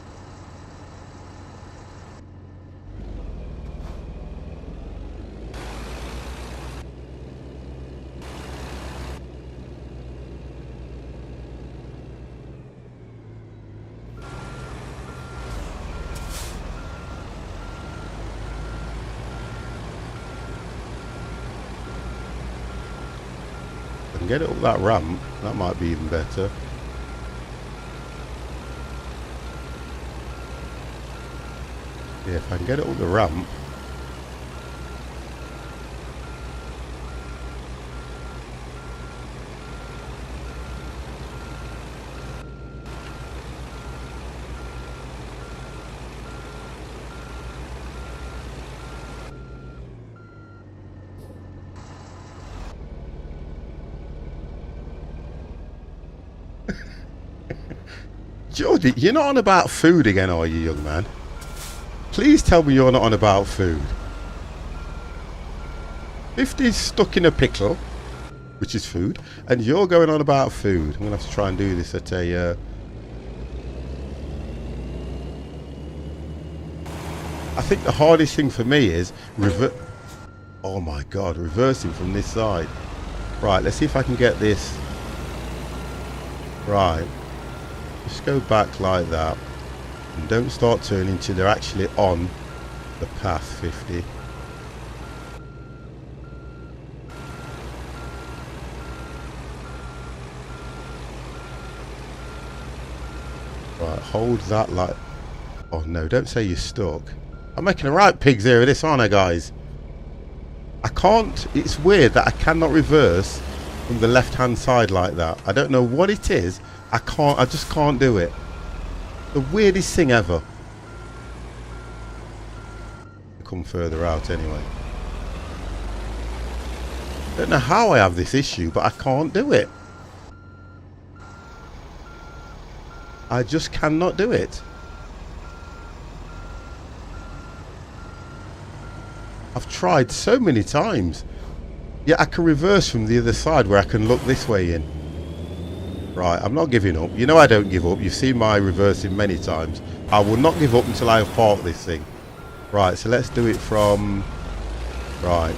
Get it up that ramp, that might be even better. Yeah, if I can get it up the ramp. Geordie, you're not on about food again, are you, young man? Please tell me you're not on about food. 50's stuck in a pickle, which is food, and you're going on about food. I'm going to have to try and do this at a... I think the hardest thing for me is... Oh my god, reversing from this side. Right, let's see if I can get this... Right. Just go back like that and don't start turning until they're actually on the path 50. Right, hold that like... Oh no, don't say you're stuck. I'm making the right pigs here with this, aren't I, guys? I can't... It's weird that I cannot reverse from the left hand side like that. I don't know what it is. I just can't do it. The weirdest thing ever. Come further out anyway. Don't know how I have this issue, but I can't do it. I just cannot do it. I've tried so many times. Yeah, I can reverse from the other side where I can look this way in. Right, I'm not giving up. You know I don't give up. You've seen my reversing many times. I will not give up until I have parked this thing. Right, so let's do it from... Right.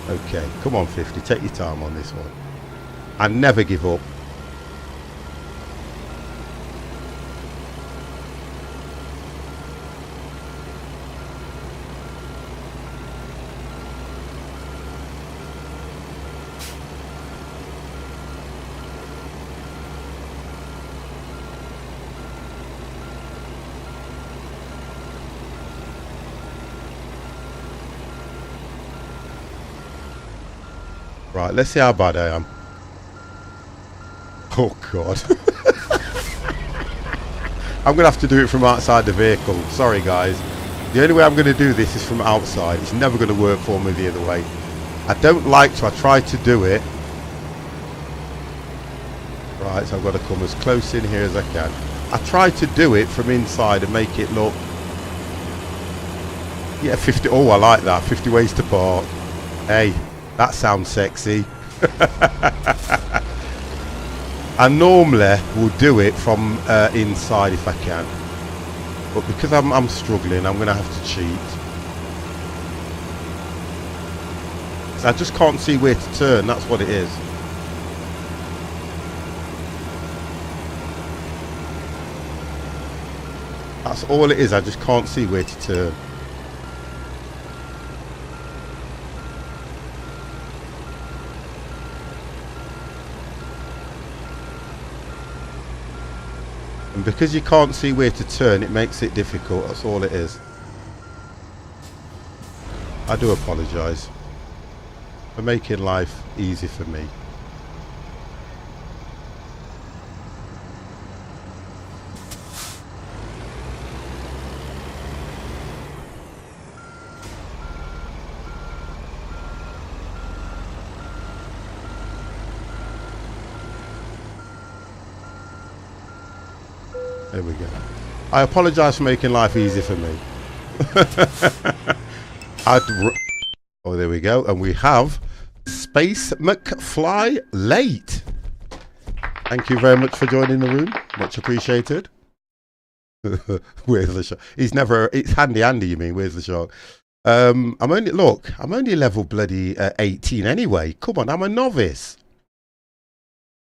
Okay, come on 50. Take your time on this one. I never give up. Right, let's see how bad I am. Oh god. I'm going to have to do it from outside the vehicle. Sorry guys. The only way I'm going to do this is from outside. It's never going to work for me the other way. I don't like to. I try to do it. Right, so I've got to come as close in here as I can. I try to do it from inside and make it look... Yeah, 50... Oh, I like that. 50 ways to park. Hey. That sounds sexy. I normally will do it from inside if I can. But because I'm struggling, I'm going to have to cheat. I just can't see where to turn, that's what it is. That's all it is, I just can't see where to turn. And because you can't see where to turn, it makes it difficult. That's all it is. I do apologise for making life easy for me. There we go. I apologise for making life easy for me. Oh, there we go. And we have Space McFly late. Thank you very much for joining the room. Much appreciated. Where's the shark? He's never. It's handy Andy. You mean? Where's the shark? I'm only level bloody 18 anyway. Come on, I'm a novice.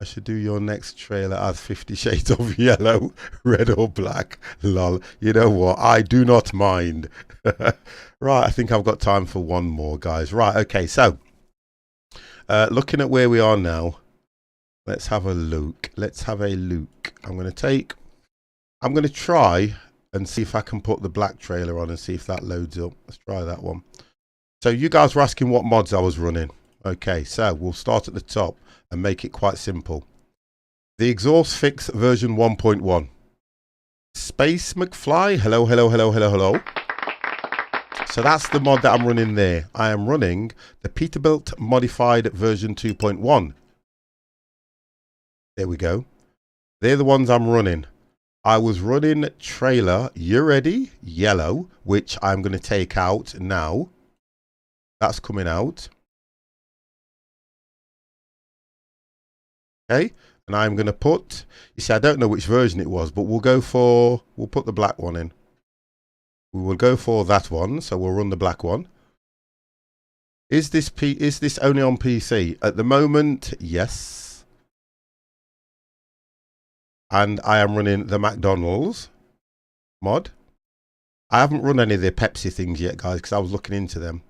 I should do your next trailer as 50 Shades of Yellow, Red or Black. Lol. You know what? I do not mind. Right, I think I've got time for one more, guys. Right, okay, so looking at where we are now, let's have a look. I'm going to try and see if I can put the black trailer on and see if that loads up. Let's try that one. So you guys were asking what mods I was running. Okay, so we'll start at the top and make it quite simple. The exhaust fix version 1.1. Space McFly, hello. So that's the mod that I'm running there. I am running the Peterbilt modified version 2.1. There we go. They're the ones I'm running. I was running trailer YAH-READY yellow, which I'm going to take out now. That's coming out. Okay, and I'm going to put, you see, I don't know which version it was, but we'll put the black one in. We will go for that one, so we'll run the black one. Is this only on PC? At the moment, yes. And I am running the McDonald's mod. I haven't run any of the Pepsi things yet, guys, because I was looking into them.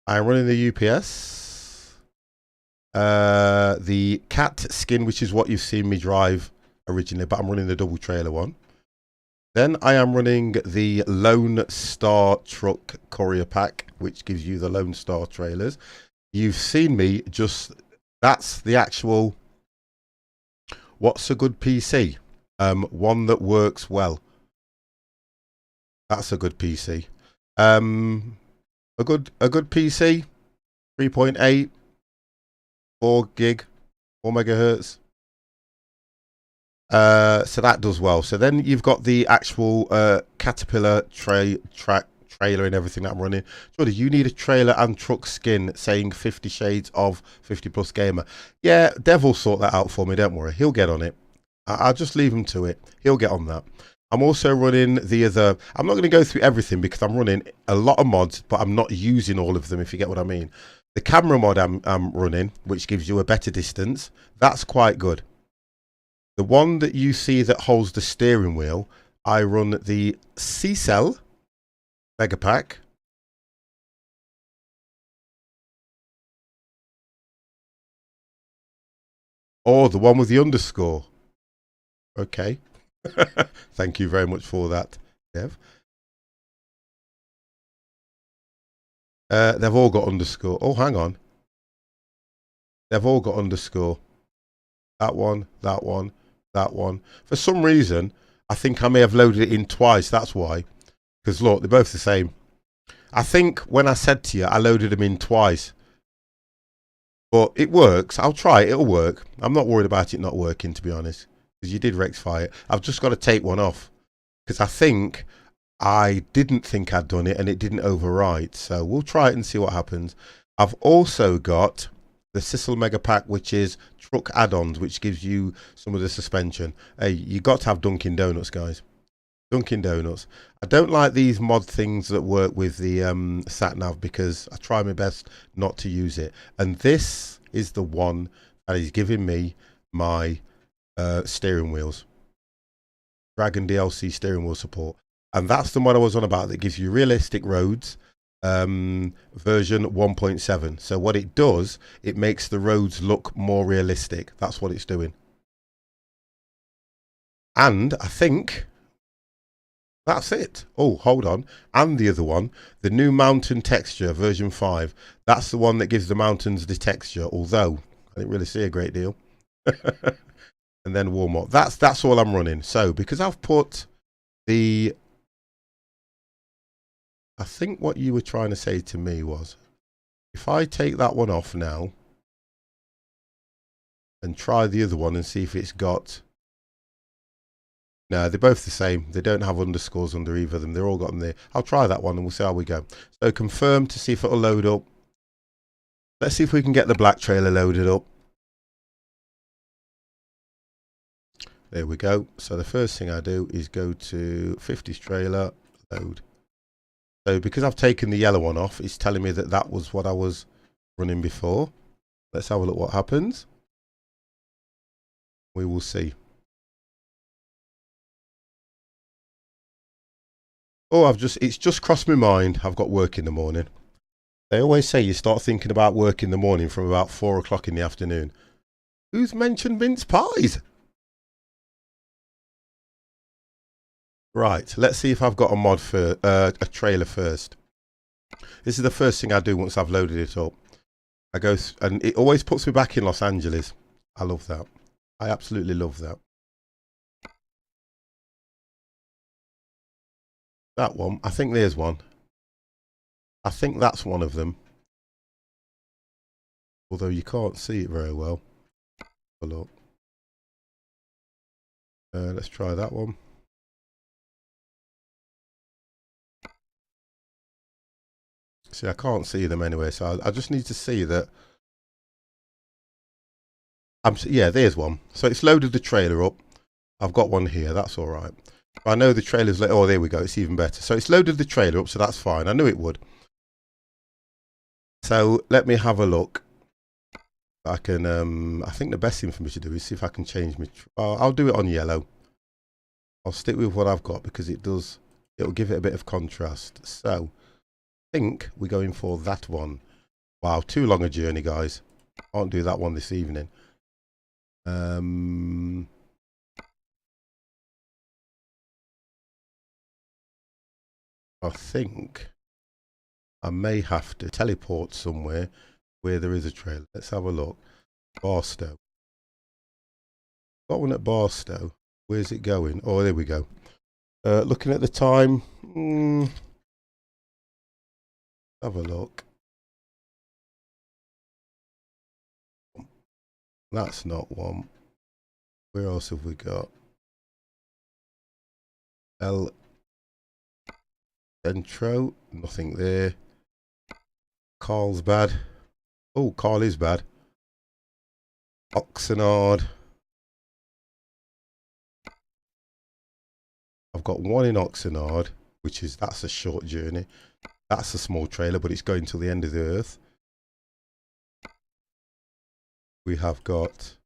I am running the UPS. The cat skin, which is what you've seen me drive originally, but I'm running the double trailer one. Then I am running the Lone Star truck courier pack, which gives you the Lone Star trailers. You've seen me that's the actual, what's a good PC? One that works well. That's a good PC. A good PC, 3.8. 4 gig, 4 megahertz. So that does well. So then you've got the actual Caterpillar trailer and everything that I'm running. Jordy, you need a trailer and truck skin saying 50 Shades of 50 Plus Gamer. Yeah, Dev will sort that out for me. Don't worry, he'll get on it. I'll just leave him to it. He'll get on that. I'm also running the other. I'm not going to go through everything because I'm running a lot of mods, but I'm not using all of them. If you get what I mean. The camera mod I'm running, which gives you a better distance, that's quite good. The one that you see that holds the steering wheel, I run the C-Cell Mega Pack. Or the one with the underscore. Okay. Thank you very much for that, Dev. They've all got underscore. Oh, hang on. They've all got underscore. That one, that one, that one. For some reason, I think I may have loaded it in twice. That's why. Because look, they're both the same. I think when I said to you, I loaded them in twice. But it works. I'll try it. It'll work. I'm not worried about it not working, to be honest. Because you did rectify it. I've just got to take one off. Because I didn't think I'd done it and it didn't overwrite. So we'll try it and see what happens. I've also got the Sissel Mega Pack, which is truck add-ons, which gives you some of the suspension. Hey, you got to have Dunkin' Donuts, guys. Dunkin' Donuts. I don't like these mod things that work with the sat-nav because I try my best not to use it. And this is the one that is giving me my steering wheels. Dragon DLC steering wheel support. And that's the one I was on about that gives you realistic roads, version 1.7. So what it does, it makes the roads look more realistic. That's what it's doing. And I think That's it. Oh, hold on. And the other one, the new mountain texture version 5. That's the one that gives the mountains the texture, although I didn't really see a great deal. And then warm up. That's all I'm running. So because I've put the, I think what you were trying to say to me was, if I take that one off now and try the other one and see if it's got, no, they're both the same. They don't have underscores under either of them. They're all got them there. I'll try that one and we'll see how we go. So confirm to see if it'll load up. Let's see if we can get the black trailer loaded up. There we go. So the first thing I do is go to 50s trailer, load. So because I've taken the yellow one off, it's telling me that that was what I was running before. Let's have a look what happens. We will see. Oh, it's just crossed my mind. I've got work in the morning. They always say you start thinking about work in the morning from about 4 o'clock in the afternoon. Who's mentioned mince pies? Right, let's see if I've got a mod for a trailer first. This is the first thing I do once I've loaded it up. I go and it always puts me back in Los Angeles. I love that. I absolutely love that. That one, I think there's one. I think that's one of them. Although you can't see it very well. Have a look. Let's try that one. See, I can't see them anyway, so I just need to see that. Yeah, there's one. So it's loaded the trailer up. I've got one here. That's all right. I know the trailer's like, oh, there we go. It's even better. So it's loaded the trailer up, so that's fine. I knew it would. So let me have a look. I can. I think the best thing for me to do is see if I can change my. I'll do it on yellow. I'll stick with what I've got because it'll give it a bit of contrast. So I think we're going for that one. Wow, too long a journey, guys. Can't do that one this evening. I think I may have to teleport somewhere where there is a trailer. Let's have a look. Barstow. Got one at Barstow. Where's it going? Oh, there we go. Looking at the time. Have a look. That's not one. Where else have we got? El Centro. Nothing there. Carlsbad. Oh, Carl is bad. Oxnard. I've got one in Oxnard, that's a short journey. That's a small trailer, but it's going till the end of the earth. We have got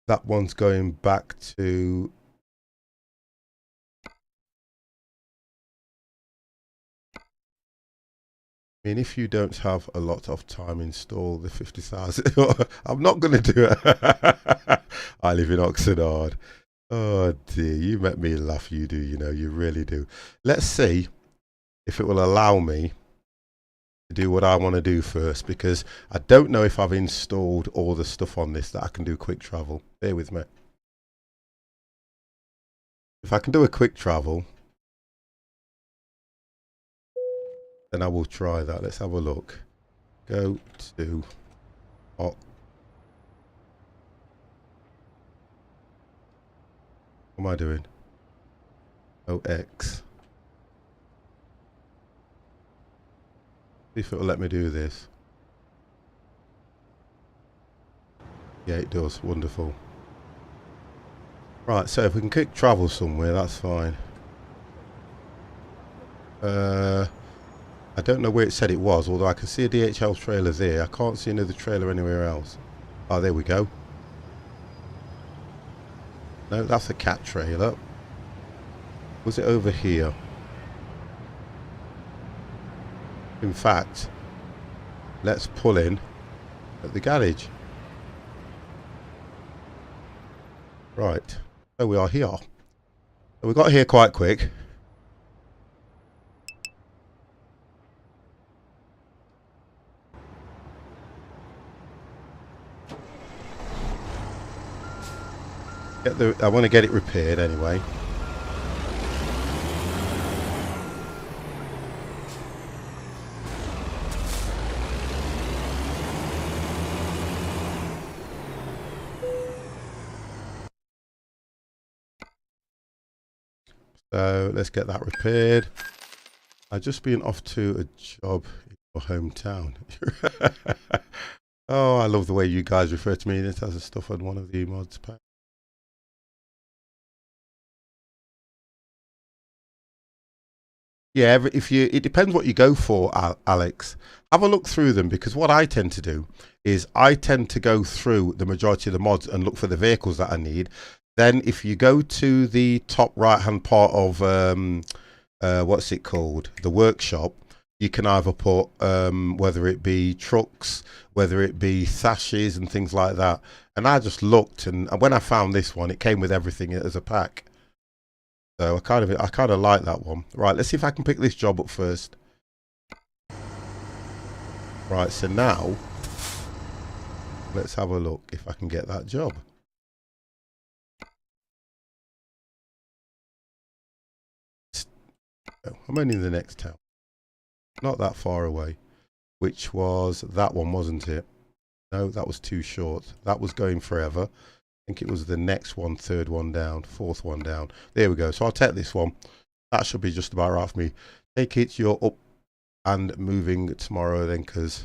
that one's going back to I mean, if you don't have a lot of time, install the 50,000. I'm not going to do it. I live in Oxnard. Oh dear, you make me laugh. You do, you know, you really do. Let's see if it will allow me to do what I want to do first, because I don't know if I've installed all the stuff on this that I can do quick travel. Bear with me. If I can do a quick travel, then I will try that. Let's have a look. Go to what am I doing? OX. See if it'll let me do this. Yeah, it does. Wonderful. Right, so if we can quick travel somewhere, that's fine. I don't know where it said it was, although I can see a DHL trailer there. I can't see another trailer anywhere else. Oh, there we go. No, that's a cat trailer. Was it over here? In fact, let's pull in at the garage. Right, so we are here. We got here quite quick. I want to get it repaired anyway. So let's get that repaired. I've just been off to a job in your hometown. Oh, I love the way you guys refer to me. This has a stuff on one of the mods pack. Yeah, it depends what you go for, Alex. Have a look through them, because what I tend to do is I tend to go through the majority of the mods and look for the vehicles that I need. Then if you go to the top right hand part of what's it called, the workshop, you can either put whether it be trucks, whether it be sashes and things like that. And I just looked, and when I found this one, it came with everything as a pack. So I kind of like that one. Right, let's see if I can pick this job up first. Right, so now let's have a look if I can get that job. I'm only in the next town, not that far away, which was that one, wasn't it? No, that was too short. That was going forever. I think it was the next one, third one down, fourth one down. There we go. So I'll take this one. That should be just about right for me. Take it, you're up and moving tomorrow then, because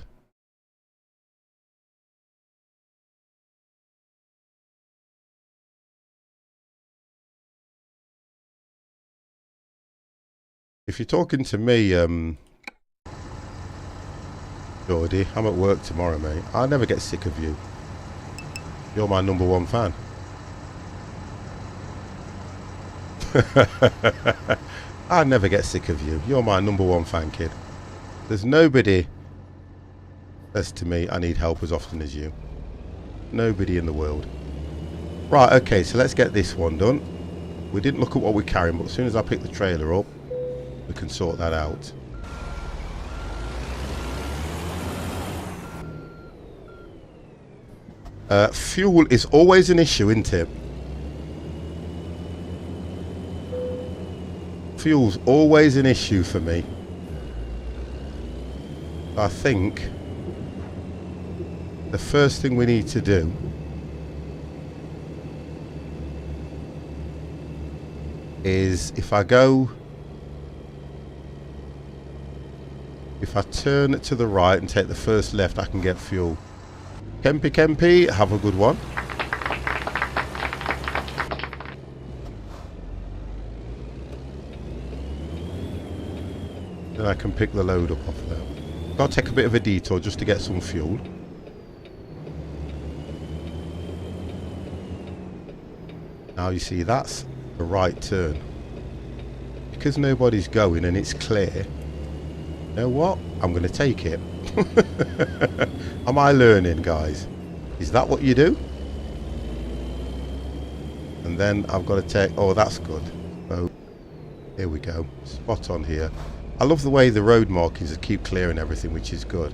if you're talking to me, Geordie, I'm at work tomorrow, mate. I never get sick of you. You're my #1 fan. I never get sick of you. You're my #1 fan, kid. There's nobody says to me I need help as often as you. Nobody in the world. Right, okay, so let's get this one done. We didn't look at what we're carrying, but as soon as I pick the trailer up, we can sort that out. Fuel is always an issue, isn't it? Fuel's always an issue for me. I think the first thing we need to do is if I turn to the right and take the first left, I can get fuel. Kempy, have a good one. Then I can pick the load up off there. Gotta take a bit of a detour just to get some fuel. Now you see, that's the right turn. Because nobody's going and it's clear, you know what? I'm going to take it. Am I learning, guys? Is that what you do? And then I've got to take... Oh, that's good. So, here we go. Spot on here. I love the way the road markings keep clearing everything, which is good.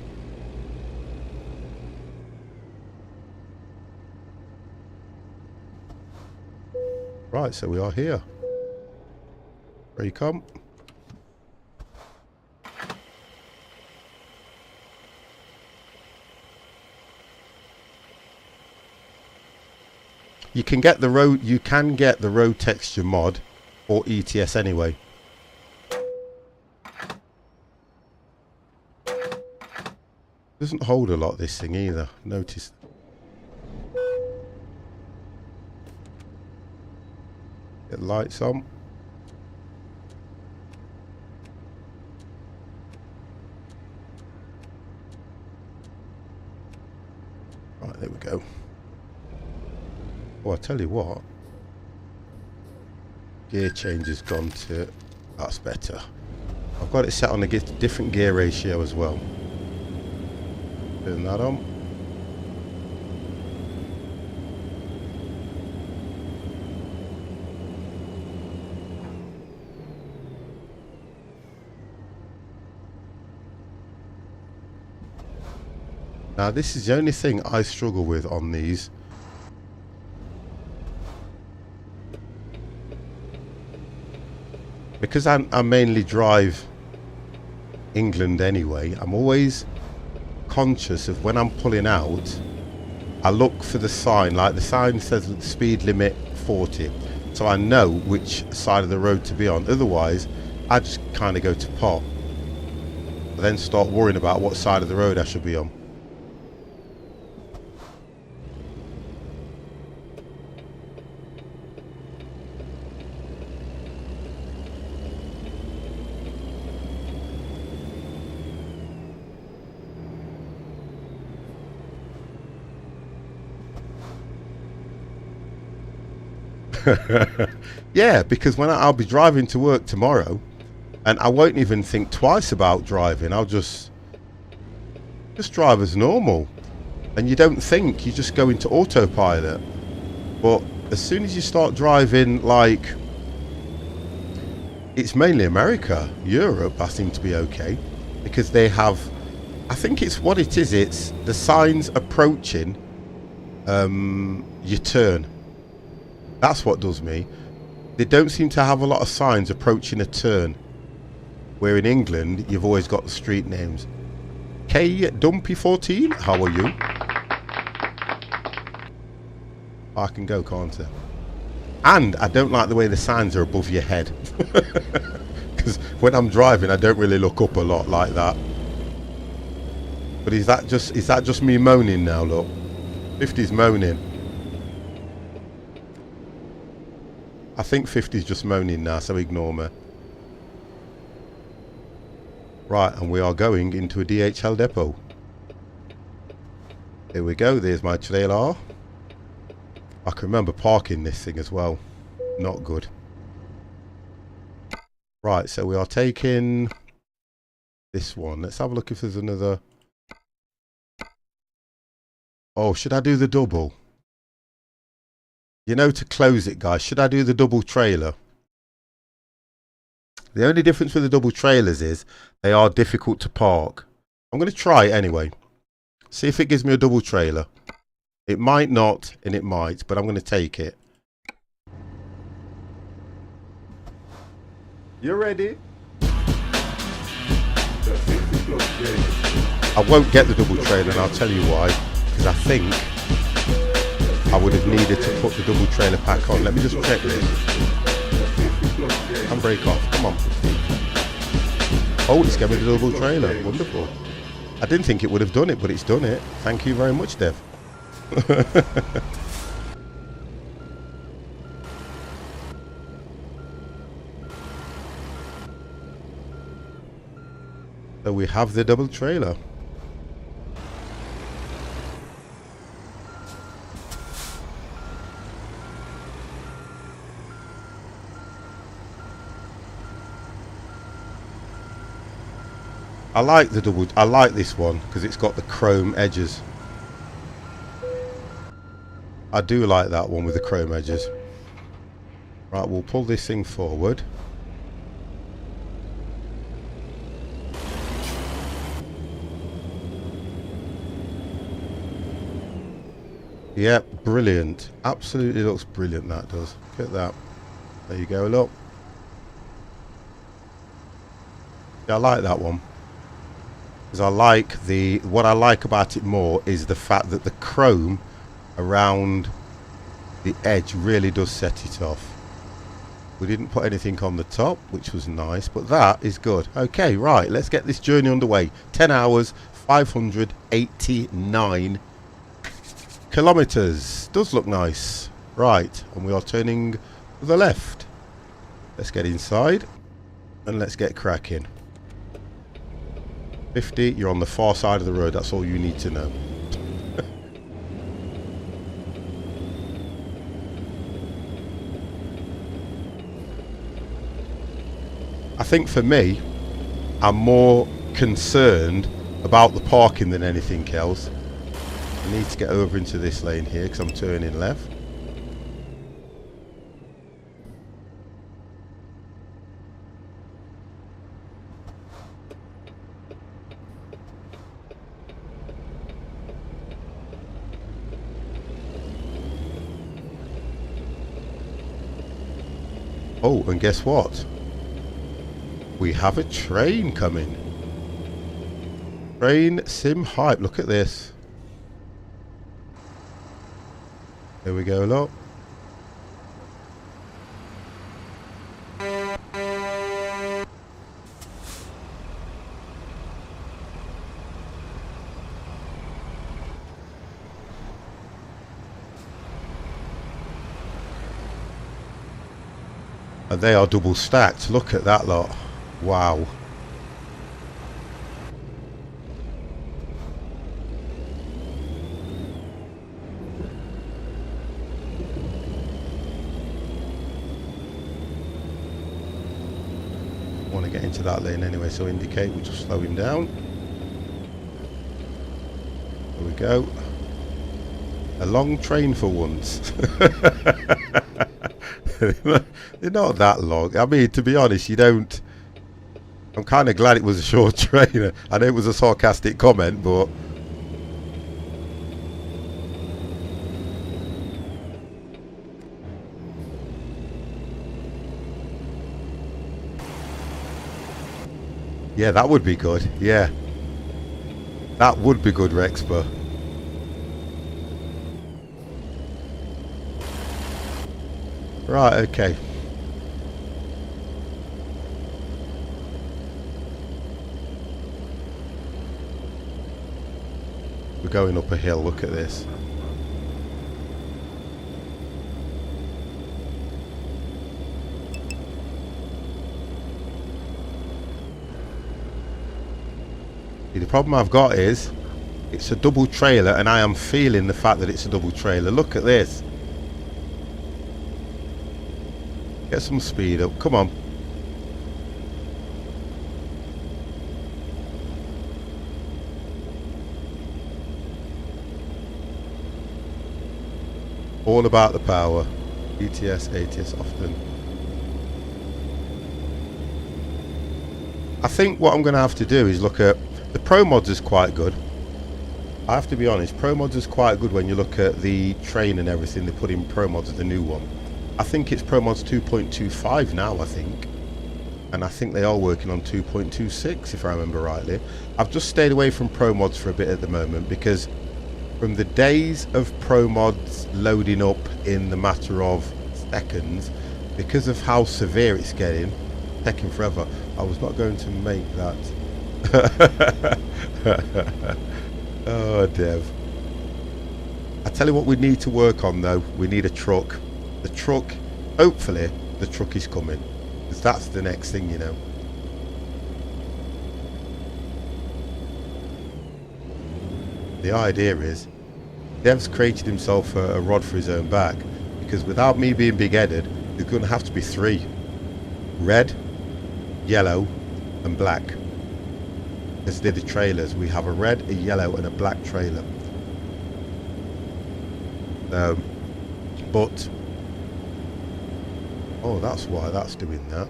Right, so we are here. Where you come? You can get the road texture mod or ETS anyway. Doesn't hold a lot, this thing either. Notice. Get lights on. Right, there we go. Oh, I tell you what. Gear change has gone to... That's better. I've got it set on a different gear ratio as well. Turn that on. Now this is the only thing I struggle with on these. Because I mainly drive England anyway, I'm always conscious of when I'm pulling out, I look for the sign, like the sign says speed limit 40, so I know which side of the road to be on. Otherwise, I just kind of go to pot, but then start worrying about what side of the road I should be on. Yeah, because when I'll be driving to work tomorrow, and I won't even think twice about driving. I'll just drive as normal, and you don't think, you just go into autopilot. But as soon as you start driving, like, it's mainly America, Europe, I seem to be okay, because they have, I think it's what it is, it's the signs approaching your turn. That's what does me. They don't seem to have a lot of signs approaching a turn. Where in England, you've always got the street names. K Dumpy 14, how are you? I can go, can't I? And I don't like the way the signs are above your head. Because when I'm driving, I don't really look up a lot like that. But is that just me moaning now? Look, 50's moaning. I think 50's just moaning now, so ignore me. Right, and we are going into a DHL depot. Here we go, there's my trailer. I can remember parking this thing as well. Not good. Right, so we are taking this one. Let's have a look if there's another. Oh, should I do the double? You know, to close it, guys, should I do the double trailer? The only difference with the double trailers is they are difficult to park. I'm going to try it anyway. See if it gives me a double trailer. It might not, and it might, but I'm going to take it. You ready? I won't get the double trailer, and I'll tell you why. Because I think I would have needed to put the double trailer pack on. Let me just check this. And break off. Come on. Oh, it's gave me the double trailer. Wonderful. I didn't think it would have done it, but it's done it. Thank you very much, Dev. So we have the double trailer. I like the double. I like this one because it's got the chrome edges. I do like that one with the chrome edges. Right, we'll pull this thing forward. Yep, brilliant. Absolutely looks brilliant, that does. Look at that. There you go, look. Yeah, I like that one. Because I like what I like about it more is the fact that the chrome around the edge really does set it off. We didn't put anything on the top, which was nice, but that is good. Okay, right, let's get this journey underway. 10 hours, 589 kilometers. Does look nice. Right, and we are turning to the left. Let's get inside and let's get cracking. 50, you're on the far side of the road. That's all you need to know. I think for me, I'm more concerned about the parking than anything else. I need to get over into this lane here because I'm turning left. Oh, and guess what? We have a train coming. Train sim hype. Look at this. Here we go, look. And they are double stacked. Look at that lot. Wow. Want to get into that lane anyway, so indicate, we'll just slow him down. There we go. A long train for once. They're not that long. I mean, to be honest, you don't... I'm kind of glad it was a short train. I know it was a sarcastic comment, but... yeah, that would be good. Yeah. That would be good, Rexpa. Right, okay. We're going up a hill, look at this. See, the problem I've got is, it's a double trailer and I am feeling the fact that it's a double trailer. Look at this. Get some speed up, come on. All about the power. ETS, ATS often. I think what I'm going to have to do is look at... the Pro Mods is quite good. I have to be honest, Pro Mods is quite good when you look at the train and everything. They put in Pro Mods, the new one. I think it's Pro Mods 2.25 now, I think. And I think they are working on 2.26, if I remember rightly. I've just stayed away from Pro Mods for a bit at the moment, because from the days of Pro Mods loading up in the matter of seconds, because of how severe it's getting, taking forever, I was not going to make that. Oh, Dev. I tell you what we need to work on, though. We need a truck. The truck, hopefully, the truck is coming. Because that's the next thing, you know. The idea is, Dev's created himself a rod for his own back. Because without me being big-headed, there's going to have to be 3. Red, yellow, and black. As did the trailers. We have a red, a yellow, and a black trailer. But... oh, that's why that's doing that.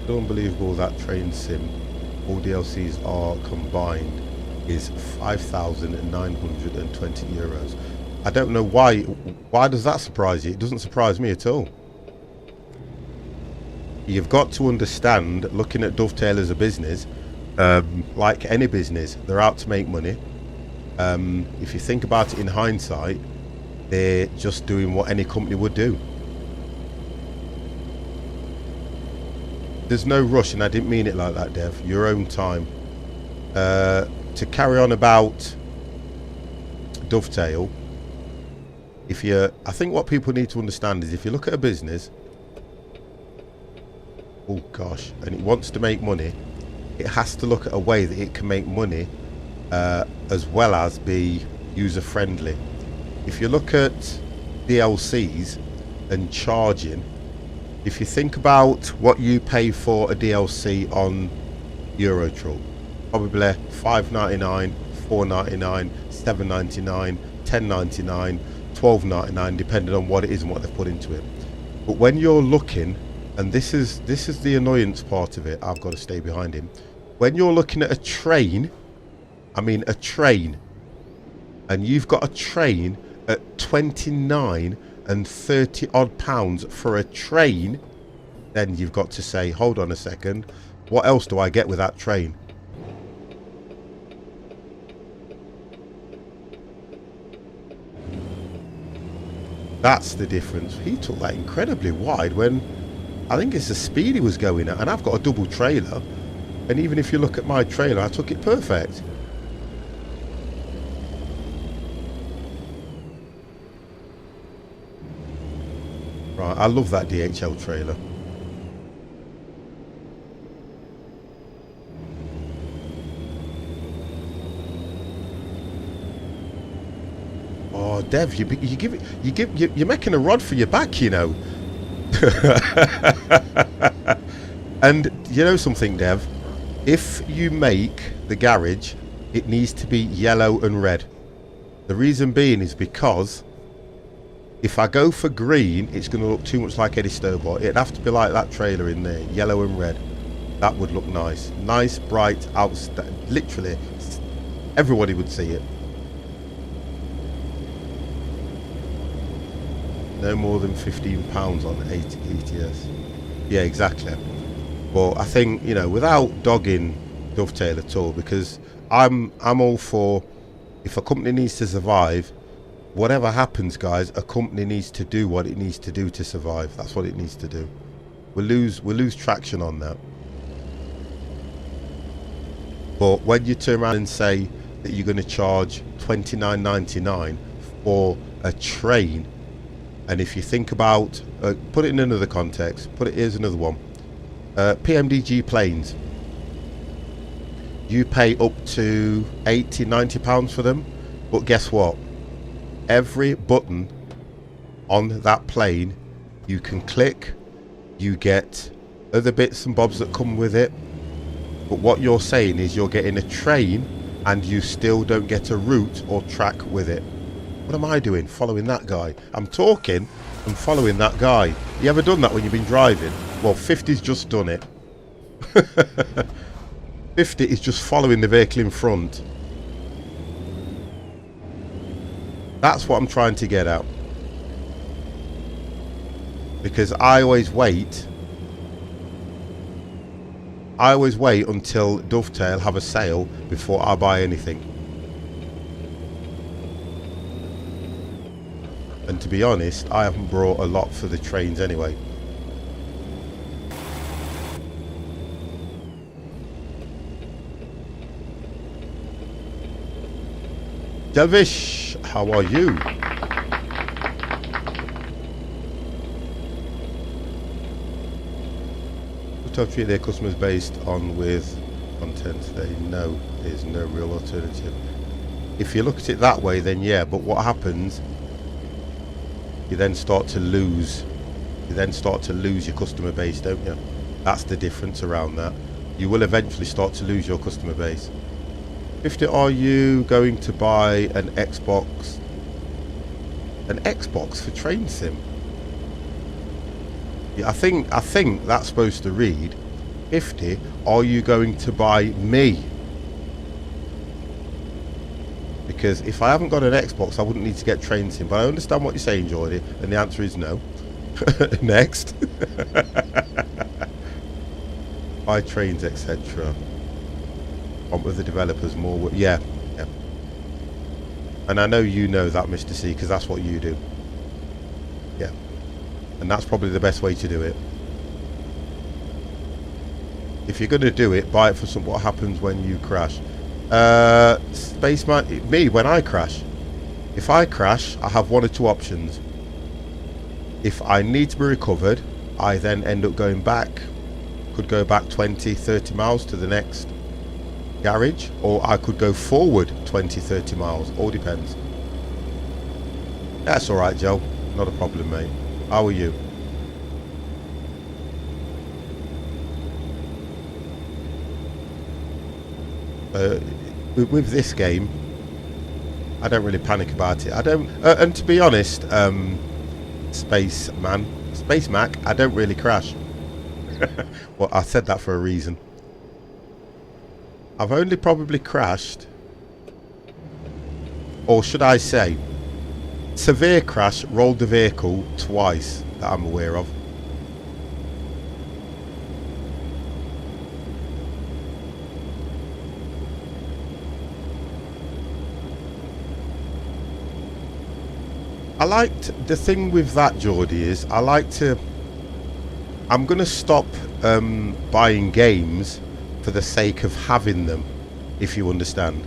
Unbelievable that train sim, all DLCs are combined, is 5,920 euros. I don't know why. Why does that surprise you? It doesn't surprise me at all. You've got to understand, looking at Dovetail as a business, like any business, they're out to make money. If you think about it in hindsight, they're just doing what any company would do. There's no rush, and I didn't mean it like that, Dev. Your own time. To carry on about Dovetail, I think what people need to understand is, if you look at a business, oh gosh, and it wants to make money, it has to look at a way that it can make money as well as be user friendly. If you look at DLCs and charging, if you think about what you pay for a DLC on Eurotruck, probably $5.99, $4.99, $7.99, $10.99, $12.99, depending on what it is and what they've put into it. But when you're looking, and this is the annoyance part of it, I've got to stay behind him. When you're looking at a train, I mean a train, and you've got a train at 29 £130 odd for a train, then you've got to say, hold on a second, what else do I get with that train? That's the difference. He took that incredibly wide when I think it's the speed he was going at, and I've got a double trailer, and even if you look at my trailer, I took it perfect. Right, I love that DHL trailer. Oh, Dev, you're making a rod for your back, you know. And you know something, Dev? If you make the garage, it needs to be yellow and red. The reason being is because if I go for green, it's going to look too much like Eddie Stobart. It'd have to be like that trailer in there, yellow and red. That would look nice. Nice, bright, outstanding. Literally, everybody would see it. No more than £15 on ETS. Yeah, exactly. But I think, you know, without dogging Dovetail at all, because I'm all for, if a company needs to survive, whatever happens, guys, a company needs to do what it needs to do to survive. That's what it needs to do. We'll lose traction on that. But when you turn around and say that you're going to charge £29.99 for a train, and if you think about, put it in another context, here's another one. PMDG planes. You pay up to £80-90 for them, but guess what? Every button on that plane you can click, you get other bits and bobs that come with it, but what you're saying is you're getting a train and you still don't get a route or track with it. What am I doing? Following that guy. I'm talking and following that guy. You ever done that when you've been driving? Well, 50's just done it. 50 is just following the vehicle in front. That's what I'm trying to get at. Because I always wait until Dovetail have a sale before I buy anything. And to be honest, I haven't brought a lot for the trains anyway. Delvish, how are you? To treat their customers based on with content they know there's no real alternative. If you look at it that way, then yeah, but what happens, you then start to lose your customer base, don't you? That's the difference around that. You will eventually start to lose your customer base. 50, are you going to buy an Xbox for Train Sim? Yeah, I think that's supposed to read 50, are you going to buy me? Because if I haven't got an Xbox, I wouldn't need to get Train Sim. But I understand what you're saying, Jordy, and the answer is no. Next. Buy trains, etc. On with the developers more work. Yeah. And I know you know that, Mr. C, because that's what you do. Yeah. And that's probably the best way to do it. If you're going to do it, buy it for what happens when you crash. Spaceman, me, when I crash. If I crash, I have one or two options. If I need to be recovered, I then end up going back. Could go back 20, 30 miles to the next garage, or I could go forward 20, 30 miles. All depends. That's alright, Joe. Not a problem, mate. How are you? With this game, I don't really panic about it. I don't, and to be honest, Space Mac, I don't really crash. Well, I said that for a reason. I've only probably crashed, or should I say, severe crash, rolled the vehicle twice that I'm aware of. I liked the thing with that, Geordie, is I'm gonna stop buying games for the sake of having them, if you understand.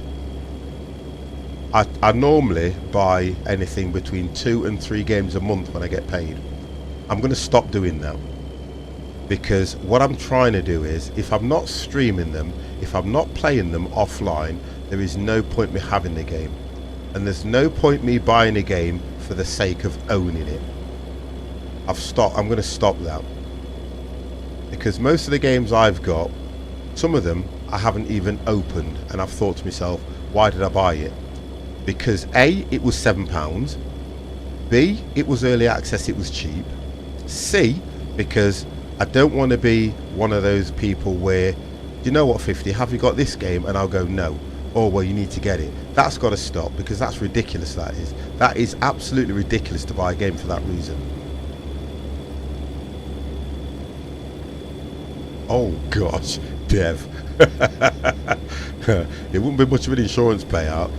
I normally buy anything between 2 and 3 games a month when I get paid. I'm gonna stop doing that, because what I'm trying to do is, if I'm not streaming them, if I'm not playing them offline, there is no point me having the game, and there's no point me buying a game for the sake of owning it. I'm going to stop that, because most of the games I've got, some of them I haven't even opened, and I've thought to myself, why did I buy it? Because A, it was £7, B, it was early access, it was cheap, C, because I don't want to be one of those people where, do you know what, 50, have you got this game? And I'll go, no. Oh, well, you need to get it. That's got to stop, because that's ridiculous. That is absolutely ridiculous to buy a game for that reason. Oh gosh, Dev. It wouldn't be much of an insurance payout.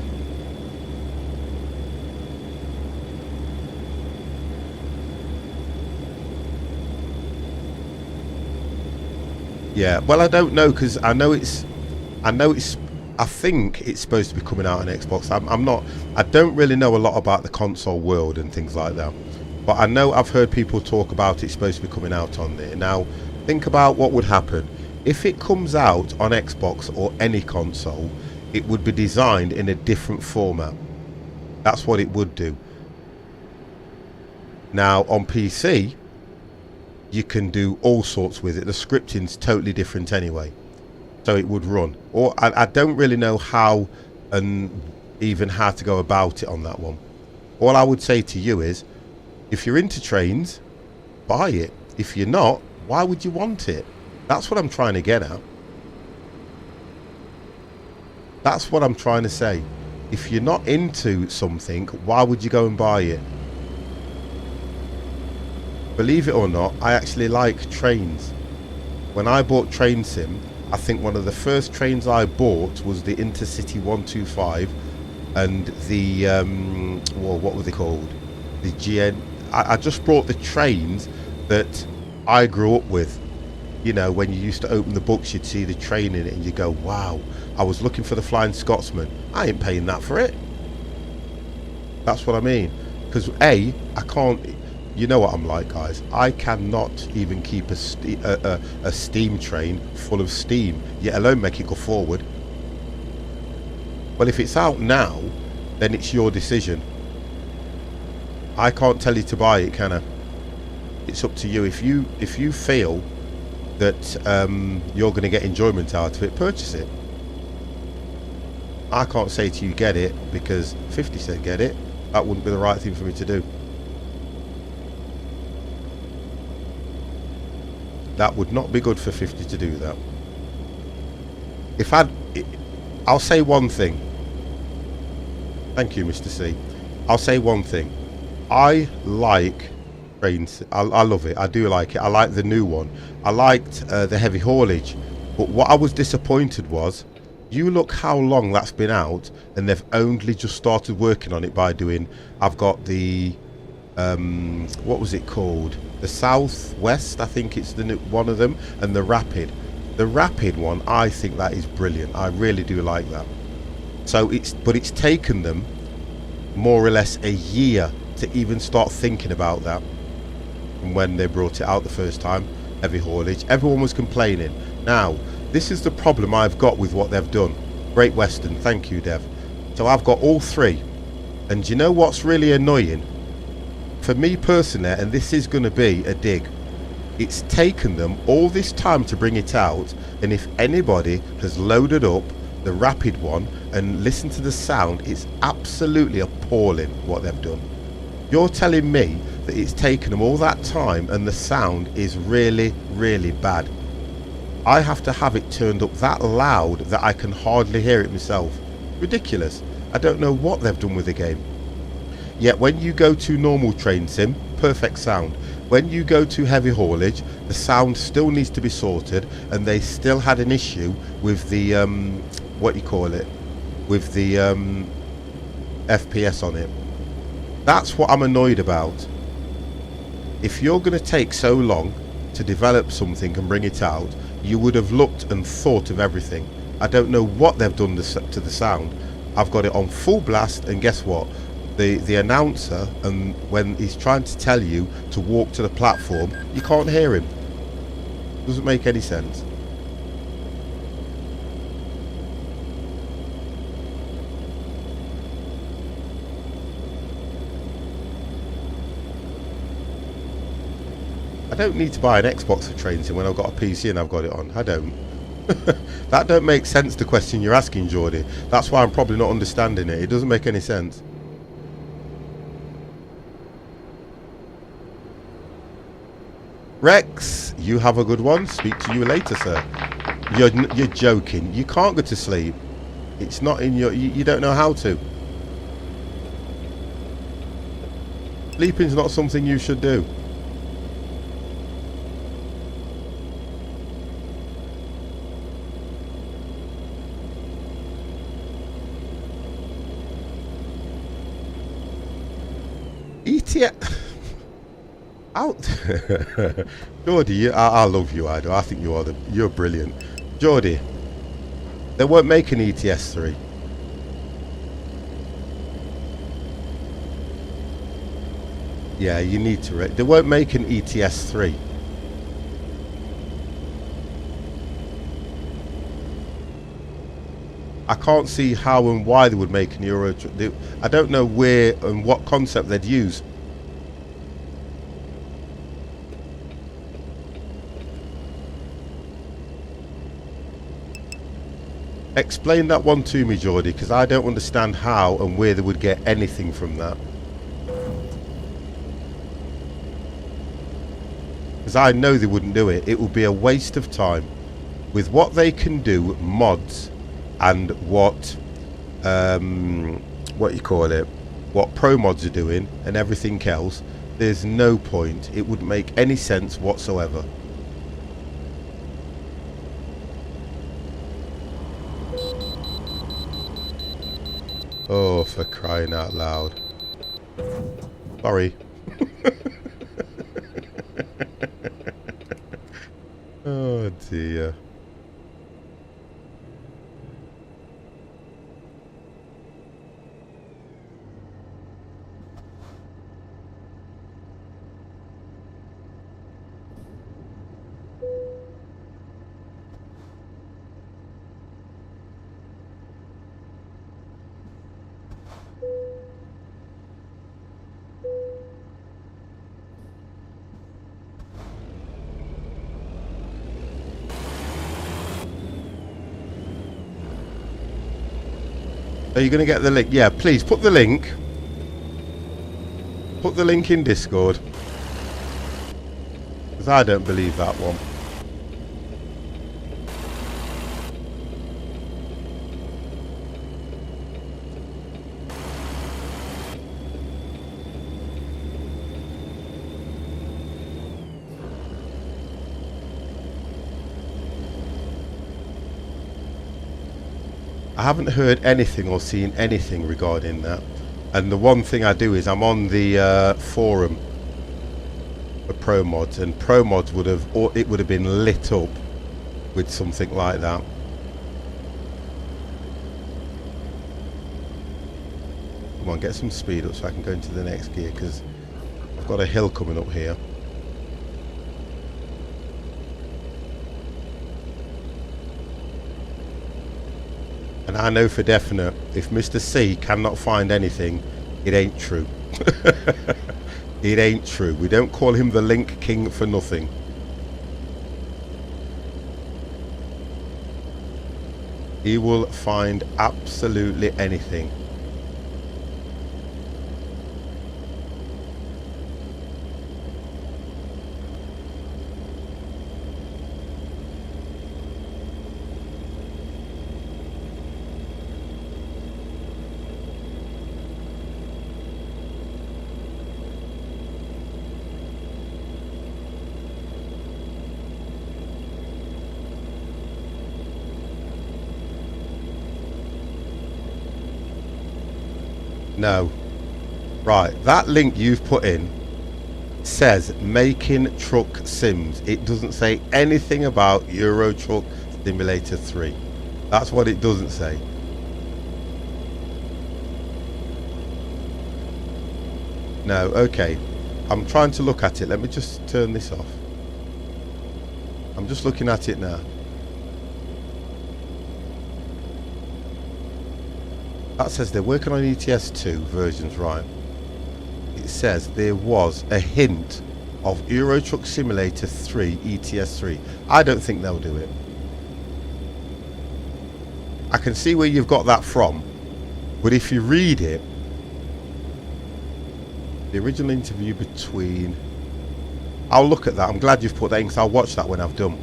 Yeah, well, I don't know, because I think it's supposed to be coming out on Xbox. I don't really know a lot about the console world and things like that, but I know I've heard people talk about it's supposed to be coming out on there. Now, think about what would happen if it comes out on Xbox or any console. It would be designed in a different format. That's what it would do. Now, on PC, you can do all sorts with it. The scripting's totally different anyway, so it would run. Or I don't really know how and even how to go about it on that one. All I would say to you is, if you're into trains, buy it. If you're not, why would you want it? That's what I'm trying to get at. That's what I'm trying to say. If you're not into something, why would you go and buy it? Believe it or not, I actually like trains. When I bought Train Sim, I think one of the first trains I bought was the Intercity 125 and the well, what were they called? The GN. I just brought the trains that I grew up with. You know, when you used to open the books, you'd see the train in it and you go, wow, I was looking for the Flying Scotsman. I ain't paying that for it. That's what I mean. Because A, I can't, you know what I'm like, guys. I cannot even keep a steam train full of steam, yet alone make it go forward. Well, if it's out now, then it's your decision. I can't tell you to buy it, can I? It's up to you. If you feel that you're going to get enjoyment out of it, purchase it. I can't say to you get it because 50 said get it. That wouldn't be the right thing for me to do. That would not be good for 50 to do that. I'll say one thing. Thank you, Mr. C. I'll say one thing. I like trains. I love it. I do like it. I like the new one. I liked the heavy haulage. But what I was disappointed was, you look how long that's been out, and they've only just started working on it by doing. I've got the what was it called? The Southwest, I think it's the new, one of them, and the Rapid. The Rapid one, I think that is brilliant. I really do like that. So it's taken them more or less a year to even start thinking about that. And when they brought it out the first time, heavy haulage, everyone was complaining. Now, this is the problem I've got with what they've done. Great Western, thank you, Dev. So I've got all three. And you know what's really annoying? For me personally, and this is going to be a dig, it's taken them all this time to bring it out, and if anybody has loaded up the Rapid one and listened to the sound, it's absolutely appalling what they've done. You're telling me that it's taken them all that time and the sound is really, really bad? I have to have it turned up that loud that I can hardly hear it myself. Ridiculous. I don't know what they've done with the game. Yet when you go to normal train sim, perfect sound. When you go to heavy haulage, the sound still needs to be sorted, and they still had an issue with the what you call it, with the FPS on it. That's what I'm annoyed about. If you're going to take so long to develop something and bring it out, you would have looked and thought of everything. I don't know what they've done to the sound. I've got it on full blast, and guess what? The announcer, and when he's trying to tell you to walk to the platform, you can't hear him. Doesn't make any sense. I don't need to buy an Xbox for train sim when I've got a PC and I've got it on. I don't. That don't make sense, the question you're asking, Geordie. That's why I'm probably not understanding it. It doesn't make any sense. Rex, you have a good one. Speak to you later, sir. You're joking. You can't go to sleep. It's not in your... You don't know how to. Sleeping's not something you should do. ETS... Out. Geordie, I love you, I do. I think you're brilliant. Geordie, they won't make an ETS 3. Yeah, you need to. They won't make an ETS 3. I can't see how and why they would make an Euro. I don't know where and what concept they'd use. Explain that one to me, Geordie, because I don't understand how and where they would get anything from that. Because I know they wouldn't do it. It would be a waste of time. With what they can do, mods, and what you call it, what pro mods are doing, and everything else, there's no point. It wouldn't make any sense whatsoever. Oh, for crying out loud. Sorry. Oh dear. Are you going to get the link? Yeah, please put the link. Put the link in Discord. Because I don't believe that one. I haven't heard anything or seen anything regarding that, and the one thing I do is I'm on the forum for pro mods, and pro mods would have, or it would have been lit up with something like that. Come on, get some speed up so I can go into the next gear, because I've got a hill coming up here. And I know for definite, if Mr. C cannot find anything, it ain't true. It ain't true. We don't call him the Link King for nothing. He will find absolutely anything. No. Right, that link you've put in says making truck sims. It doesn't say anything about Euro Truck Simulator 3. That's what it doesn't say. No, okay. I'm trying to look at it. Let me just turn this off. I'm just looking at it now. That says they're working on ETS 2 versions, right? It says there was a hint of Euro Truck Simulator 3 ETS 3. I don't think they'll do it. I can see where you've got that from, but if you read it, the original interview between... I'll look at that. I'm glad you've put that in, because I'll watch that when I've done.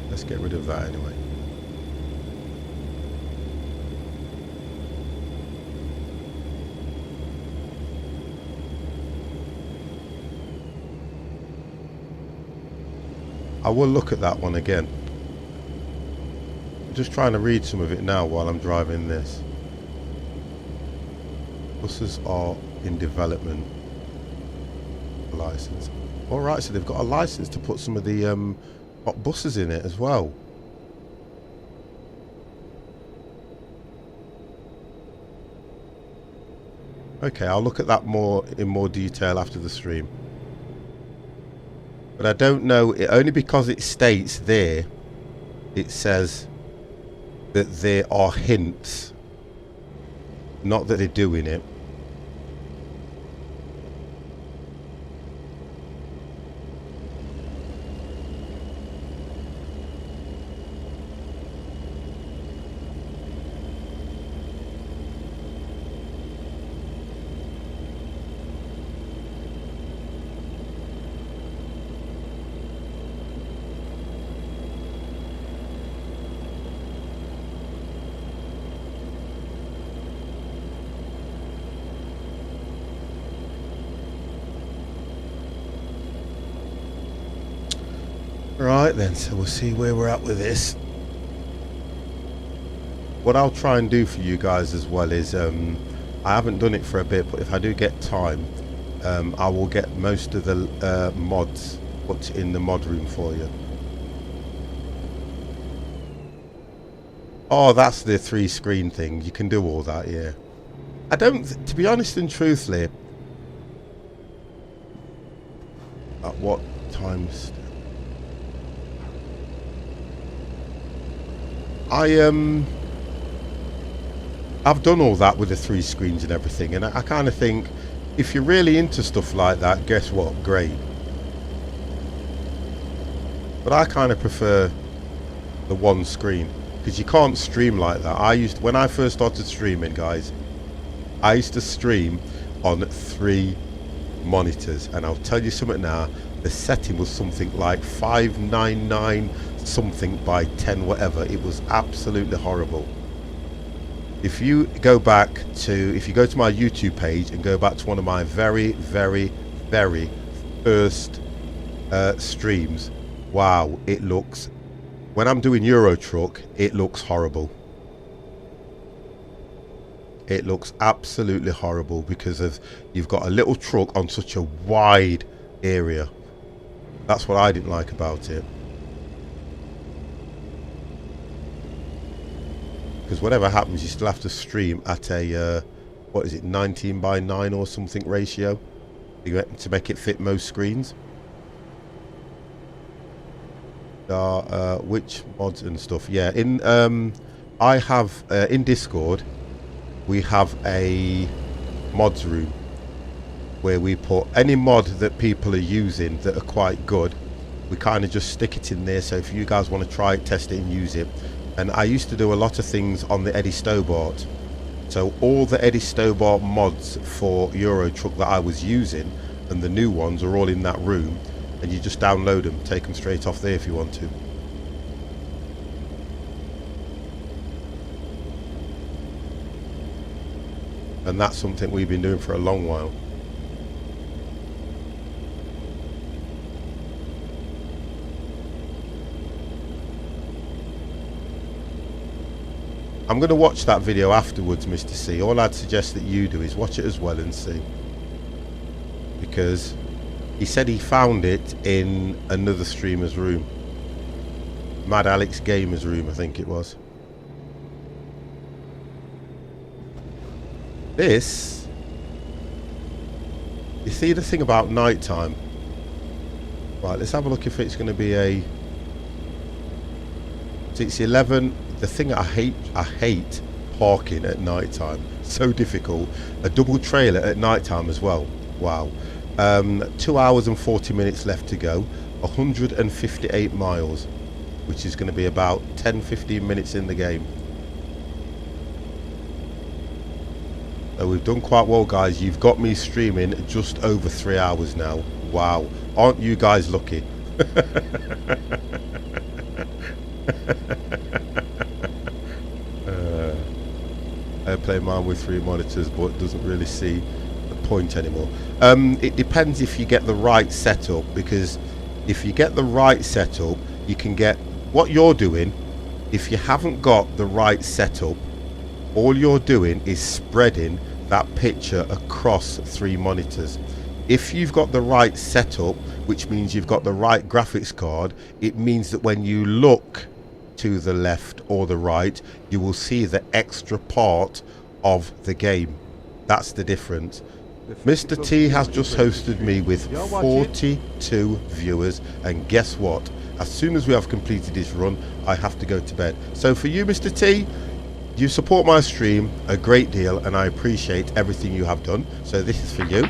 Let's get rid of that anyway. I will look at that one again. I'm just trying to read some of it now while I'm driving this. Buses are in development. License. Alright, so they've got a license to put some of the hot buses in it as well. Okay, I'll look at that in more detail after the stream. But I don't know, only because it states there, it says that there are hints, not that they're doing it. Right then, so we'll see where we're at with this. What I'll try and do for you guys as well is, I haven't done it for a bit, but if I do get time, I will get most of the mods put in the mod room for you. Oh, that's the 3-screen thing. You can do all that, yeah. I don't, to be honest and truthfully, at what times... I've done all that with the 3 screens and everything, and I kind of think if you're really into stuff like that, guess what? Great. But I kind of prefer the 1 screen because you can't stream like that. When I first started streaming, guys, I used to stream on 3 monitors, and I'll tell you something now. The setting was something like 599 something by 10 whatever. It was absolutely horrible. If you go to my YouTube page and go back to one of my very first streams, wow, it looks, when I'm doing Euro Truck, it looks horrible. It looks absolutely horrible because of you've got a little truck on such a wide area. That's what I didn't like about it. Because whatever happens, you still have to stream at a what is it, 19:9 or something ratio to make it fit most screens. Which mods and stuff? Yeah, I have in Discord we have a mods room where we put any mod that people are using that are quite good. We kind of just stick it in there, so if you guys want to try it, test it and use it. And I used to do a lot of things on the Eddie Stobart, so all the Eddie Stobart mods for Euro Truck that I was using and the new ones are all in that room, and you just download them, take them straight off there if you want to. And that's something we've been doing for a long while. I'm going to watch that video afterwards, Mr. C. All I'd suggest that you do is watch it as well and see. Because he said he found it in another streamer's room. Mad Alex Gamer's room, I think it was. This... You see the thing about nighttime? Right, let's have a look if it's going to be a... It's 11. The thing I hate parking at night time. So difficult. A double trailer at night time as well. Wow. 2 hours and 40 minutes left to go. 158 miles, which is going to be about 10-15 minutes in the game. So we've done quite well, guys. You've got me streaming just over 3 hours now. Wow. Aren't you guys lucky? I play mine with 3 monitors, but doesn't really see the point anymore. It depends if you get the right setup, because if you get the right setup, you can get what you're doing. If you haven't got the right setup, all you're doing is spreading that picture across 3 monitors. If you've got the right setup, which means you've got the right graphics card, it means that when you look to the left or the right, you will see the extra part of the game. That's the difference. Mr. T has just hosted me with 42 viewers, and guess what? As soon as we have completed this run, I have to go to bed. So for you, Mr. T, you support my stream a great deal, and I appreciate everything you have done. So this is for you.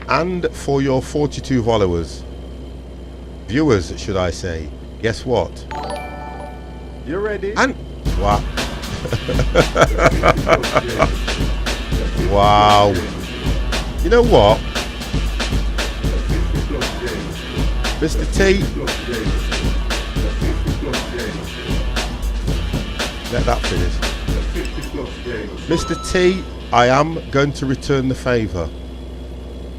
And for your 42 followers, viewers should I say, guess what? You ready? And wow. Wow. You know what, Mr. T, let that finish. Mr. T, I am going to return the favour.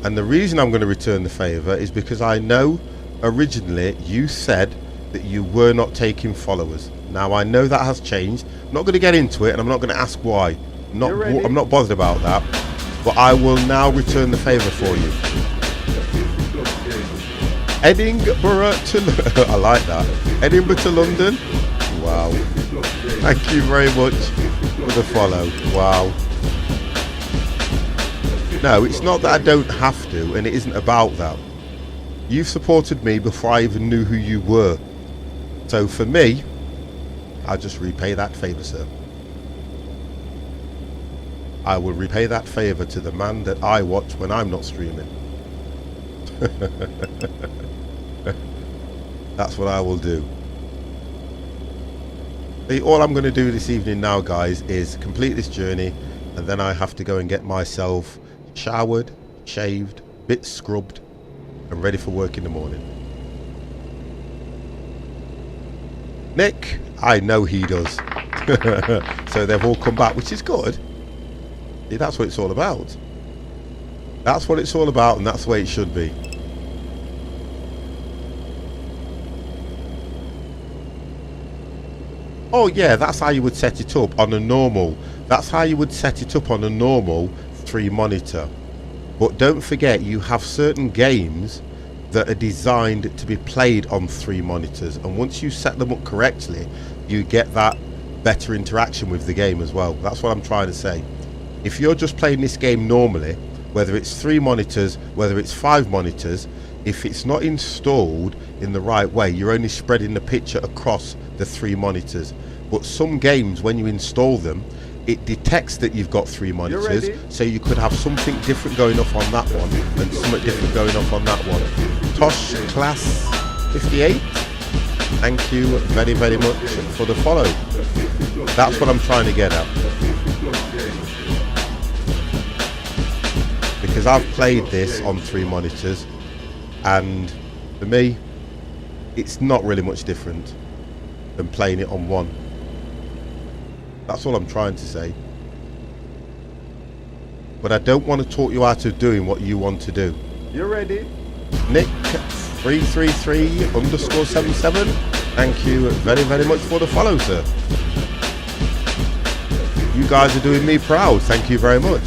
And the reason I'm going to return the favour is because I know originally you said that you were not taking followers. Now I know that has changed. I'm not going to get into it, and I'm not going to ask why. I'm not bothered about that. But I will now return the favour for you. Edinburgh to I like that. Edinburgh to London. Wow. Thank you very much for the follow. Wow. No, it's not that I don't have to, and it isn't about that. You've supported me before I even knew who you were. So for me, I'll just repay that favour, sir. I will repay that favour to the man that I watch when I'm not streaming. That's what I will do. All I'm going to do this evening now, guys, is complete this journey, and then I have to go and get myself showered, shaved, bit scrubbed, and ready for work in the morning. Nick, I know he does. So they've all come back, which is good. See, that's what it's all about. That's what it's all about, and that's the way it should be. Oh yeah, that's how you would set it up on a normal. That's how you would set it up on a normal 3 monitor. But don't forget, you have certain games that are designed to be played on 3 monitors, and once you set them up correctly, you get that better interaction with the game as well. That's what I'm trying to say. If you're just playing this game normally, whether it's 3 monitors, whether it's 5 monitors, if it's not installed in the right way, you're only spreading the picture across the 3 monitors. But some games, when you install them, it detects that you've got 3 monitors, so you could have something different going off on that one and something different going off on that one. Tosh Class 58, thank you very, very much for the follow. That's what I'm trying to get at. Because I've played this on 3 monitors, and for me, it's not really much different than playing it on 1. That's all I'm trying to say. But I don't want to talk you out of doing what you want to do. You ready? Nick 333_77. Thank you very, very much for the follow, sir. You guys are doing me proud. Thank you very much.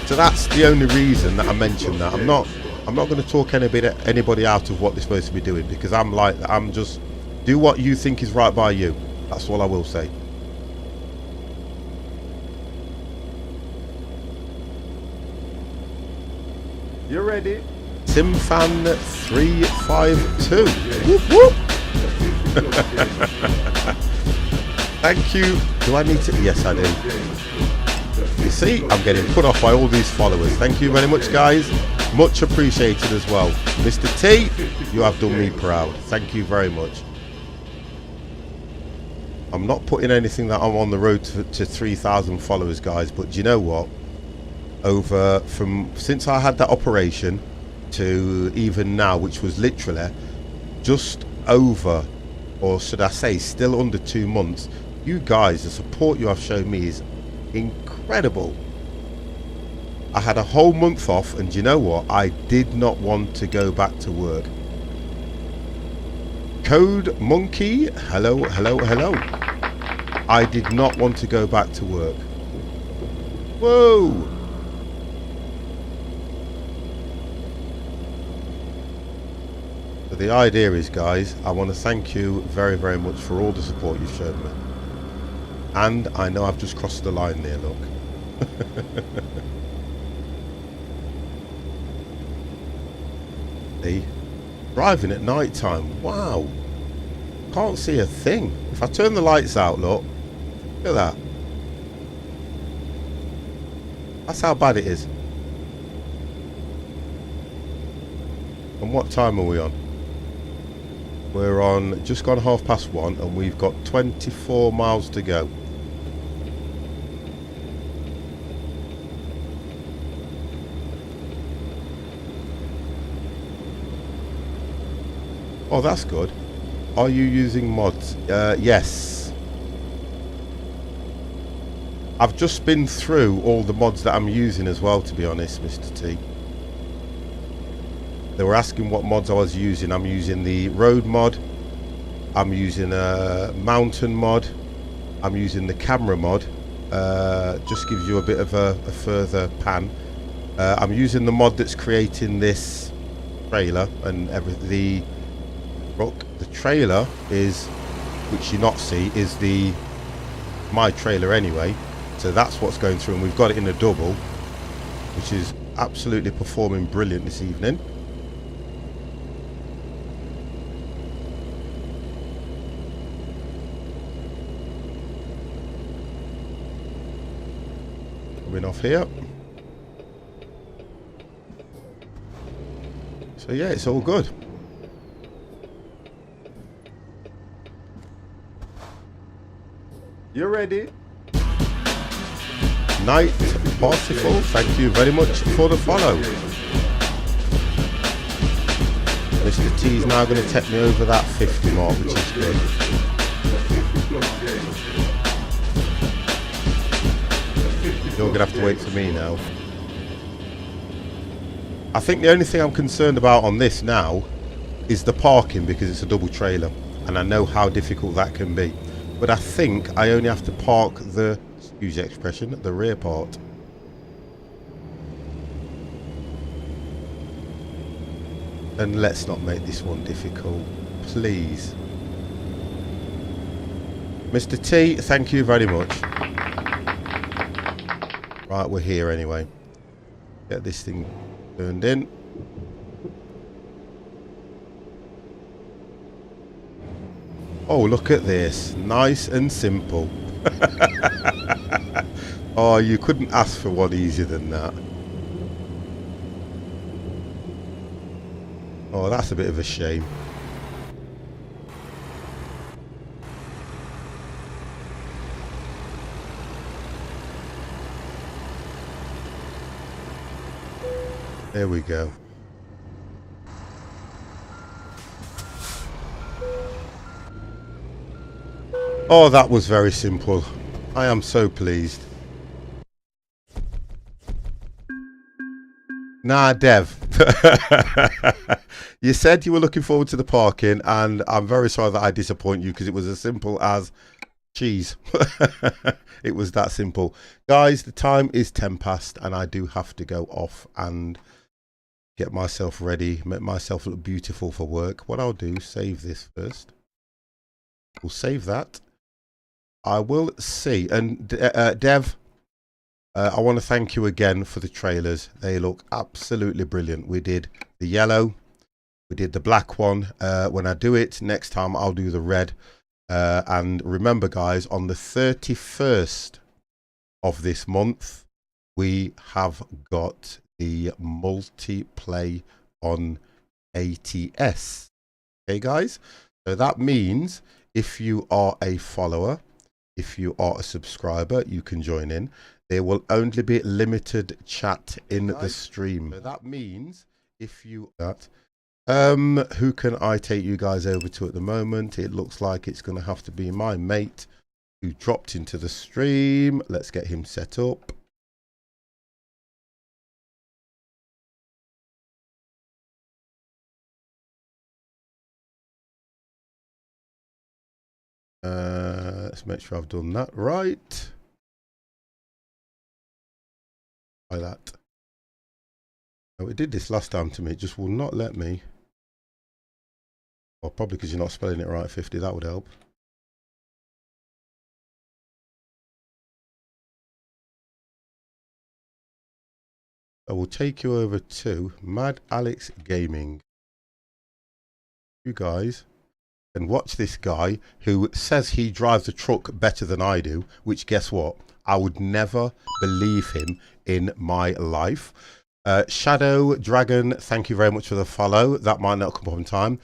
So that's the only reason that I mentioned that. I'm not going to talk anybody out of what they're supposed to be doing, because I'm just do what you think is right by you. That's all I will say. You ready? Simfan 352. Whoop, whoop. Thank you. Do I need to? Yes, I do. You see, I'm getting put off by all these followers. Thank you very much, guys. Much appreciated as well. Mr. T, you have done me proud. Thank you very much. I'm not putting anything that I'm on the road to 3,000 followers, guys, but do you know what? Since I had that operation to even now, which was literally just over, or should I say still under 2 months, you guys, the support you have shown me is incredible. I had a whole month off, and do you know what? I did not want to go back to work. Code Monkey, hello, hello, hello. I did not want to go back to work. Whoa! So the idea is, guys, I want to thank you very, very much for all the support you've shown me. And I know I've just crossed the line there, look. See? Driving at night time. Wow. Can't see a thing. If I turn the lights out, look at that. That's how bad it is. And what time are we on? We're on just gone 1:30, and we've got 24 miles to go. Oh, that's good. Are you using mods? Yes. I've just been through all the mods that I'm using as well, to be honest, Mr. T. They were asking what mods I was using. I'm using the road mod. I'm using a mountain mod. I'm using the camera mod. Just gives you a bit of a further pan. I'm using the mod that's creating this trailer and everything. The trailer is, which you not see, is my trailer anyway. So that's what's going through, and we've got it in a double, which is absolutely performing brilliant this evening. Coming off here. So yeah, it's all good. You ready? Night Parsifal, thank you very much for the follow. Mr. T is now going to take me over that 50 mark, which is good. You're going to have to wait for me now. I think the only thing I'm concerned about on this now is the parking, because it's a double trailer, and I know how difficult that can be. But I think I only have to park the, excuse the expression, the rear part. And let's not make this one difficult, please. Mr. T, thank you very much. Right, we're here anyway. Get this thing turned in. Oh, look at this. Nice and simple. Oh, you couldn't ask for one easier than that. Oh, that's a bit of a shame. There we go. Oh, that was very simple. I am so pleased. Nah, Dev. You said you were looking forward to the parking, and I'm very sorry that I disappoint you because it was as simple as cheese. It was that simple. Guys, the time is 10 past and I do have to go off and get myself ready, make myself look beautiful for work. What I'll do, save this first. We'll save that. I will see. And Dev, I want to thank you again for the trailers. They look absolutely brilliant. We did the yellow, we did the black one. When I do it next time, I'll do the red. And remember, guys, on the 31st of this month, we have got the multiplay on ATS. Okay, guys? So that means if you are a follower, if you are a subscriber, you can join in. There will only be limited chat in the stream. So that means if you... who can I take you guys over to at the moment? It looks like it's going to have to be my mate who dropped into the stream. Let's get him set up. Let's make sure I've done that right. By that. Oh, it did this last time to me. It just will not let me. Well, probably because you're not spelling it right, 50. That would help. I will take you over to Mad Alex Gaming. You guys can watch this guy who says he drives a truck better than I do, which guess what? I would never believe him in my life. Shadow Dragon, thank you very much for the follow. That might not come up in time.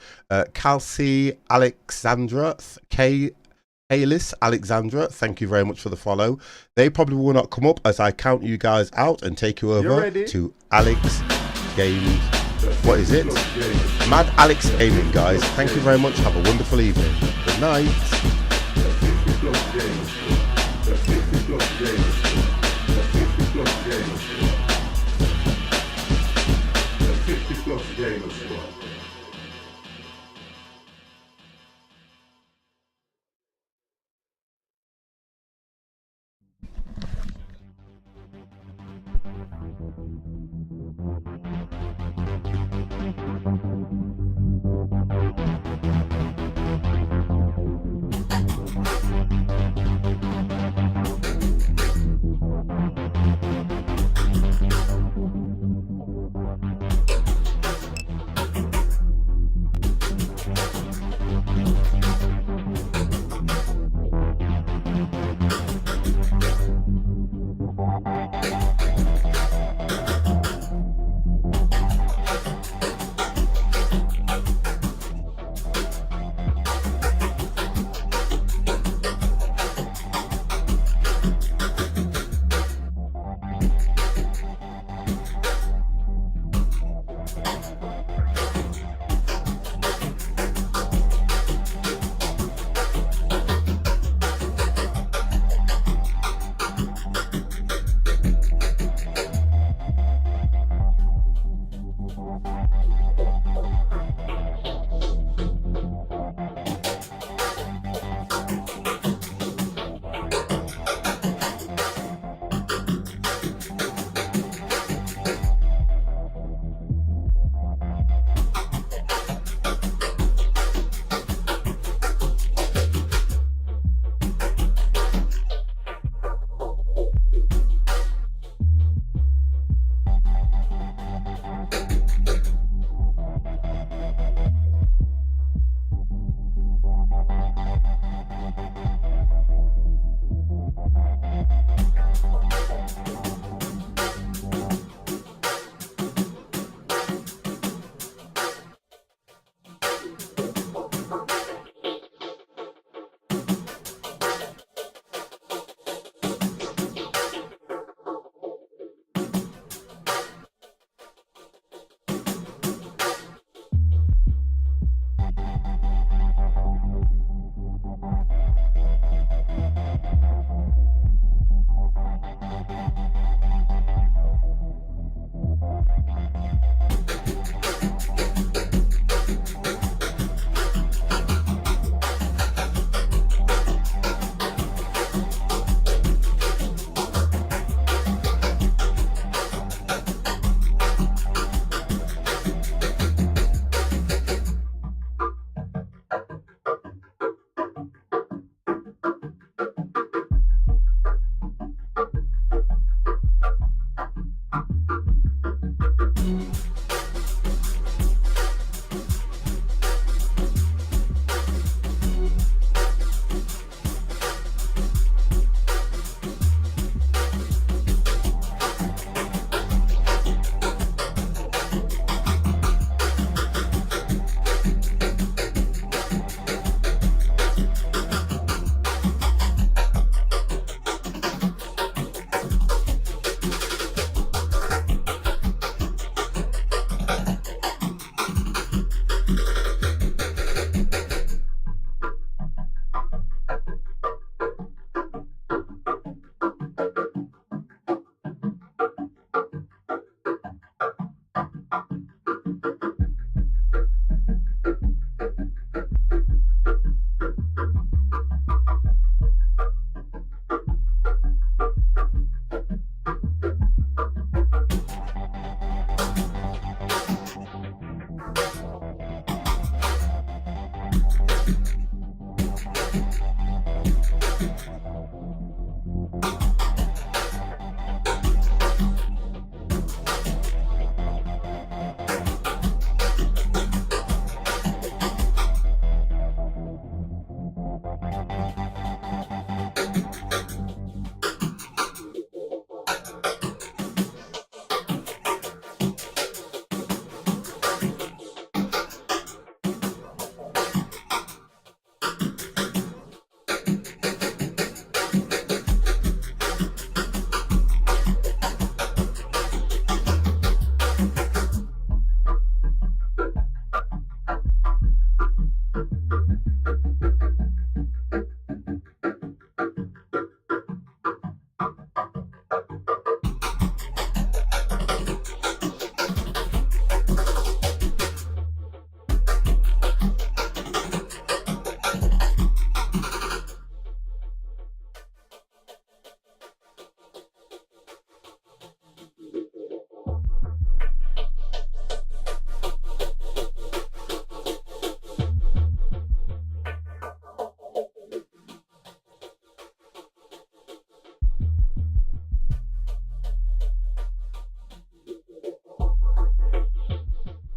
Kelsey Alexandra, Kalis Alexandra, thank you very much for the follow. They probably will not come up as I count you guys out and take you over to Alex Games. What is it? Mad Alex Gaming, guys. Thank you very much. Have a wonderful evening. Good night.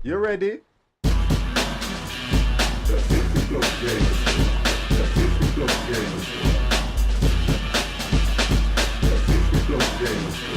You ready? The 50 Plus Gamers Show. The 50 Plus Gamers Show. The 50 Plus Gamers Show.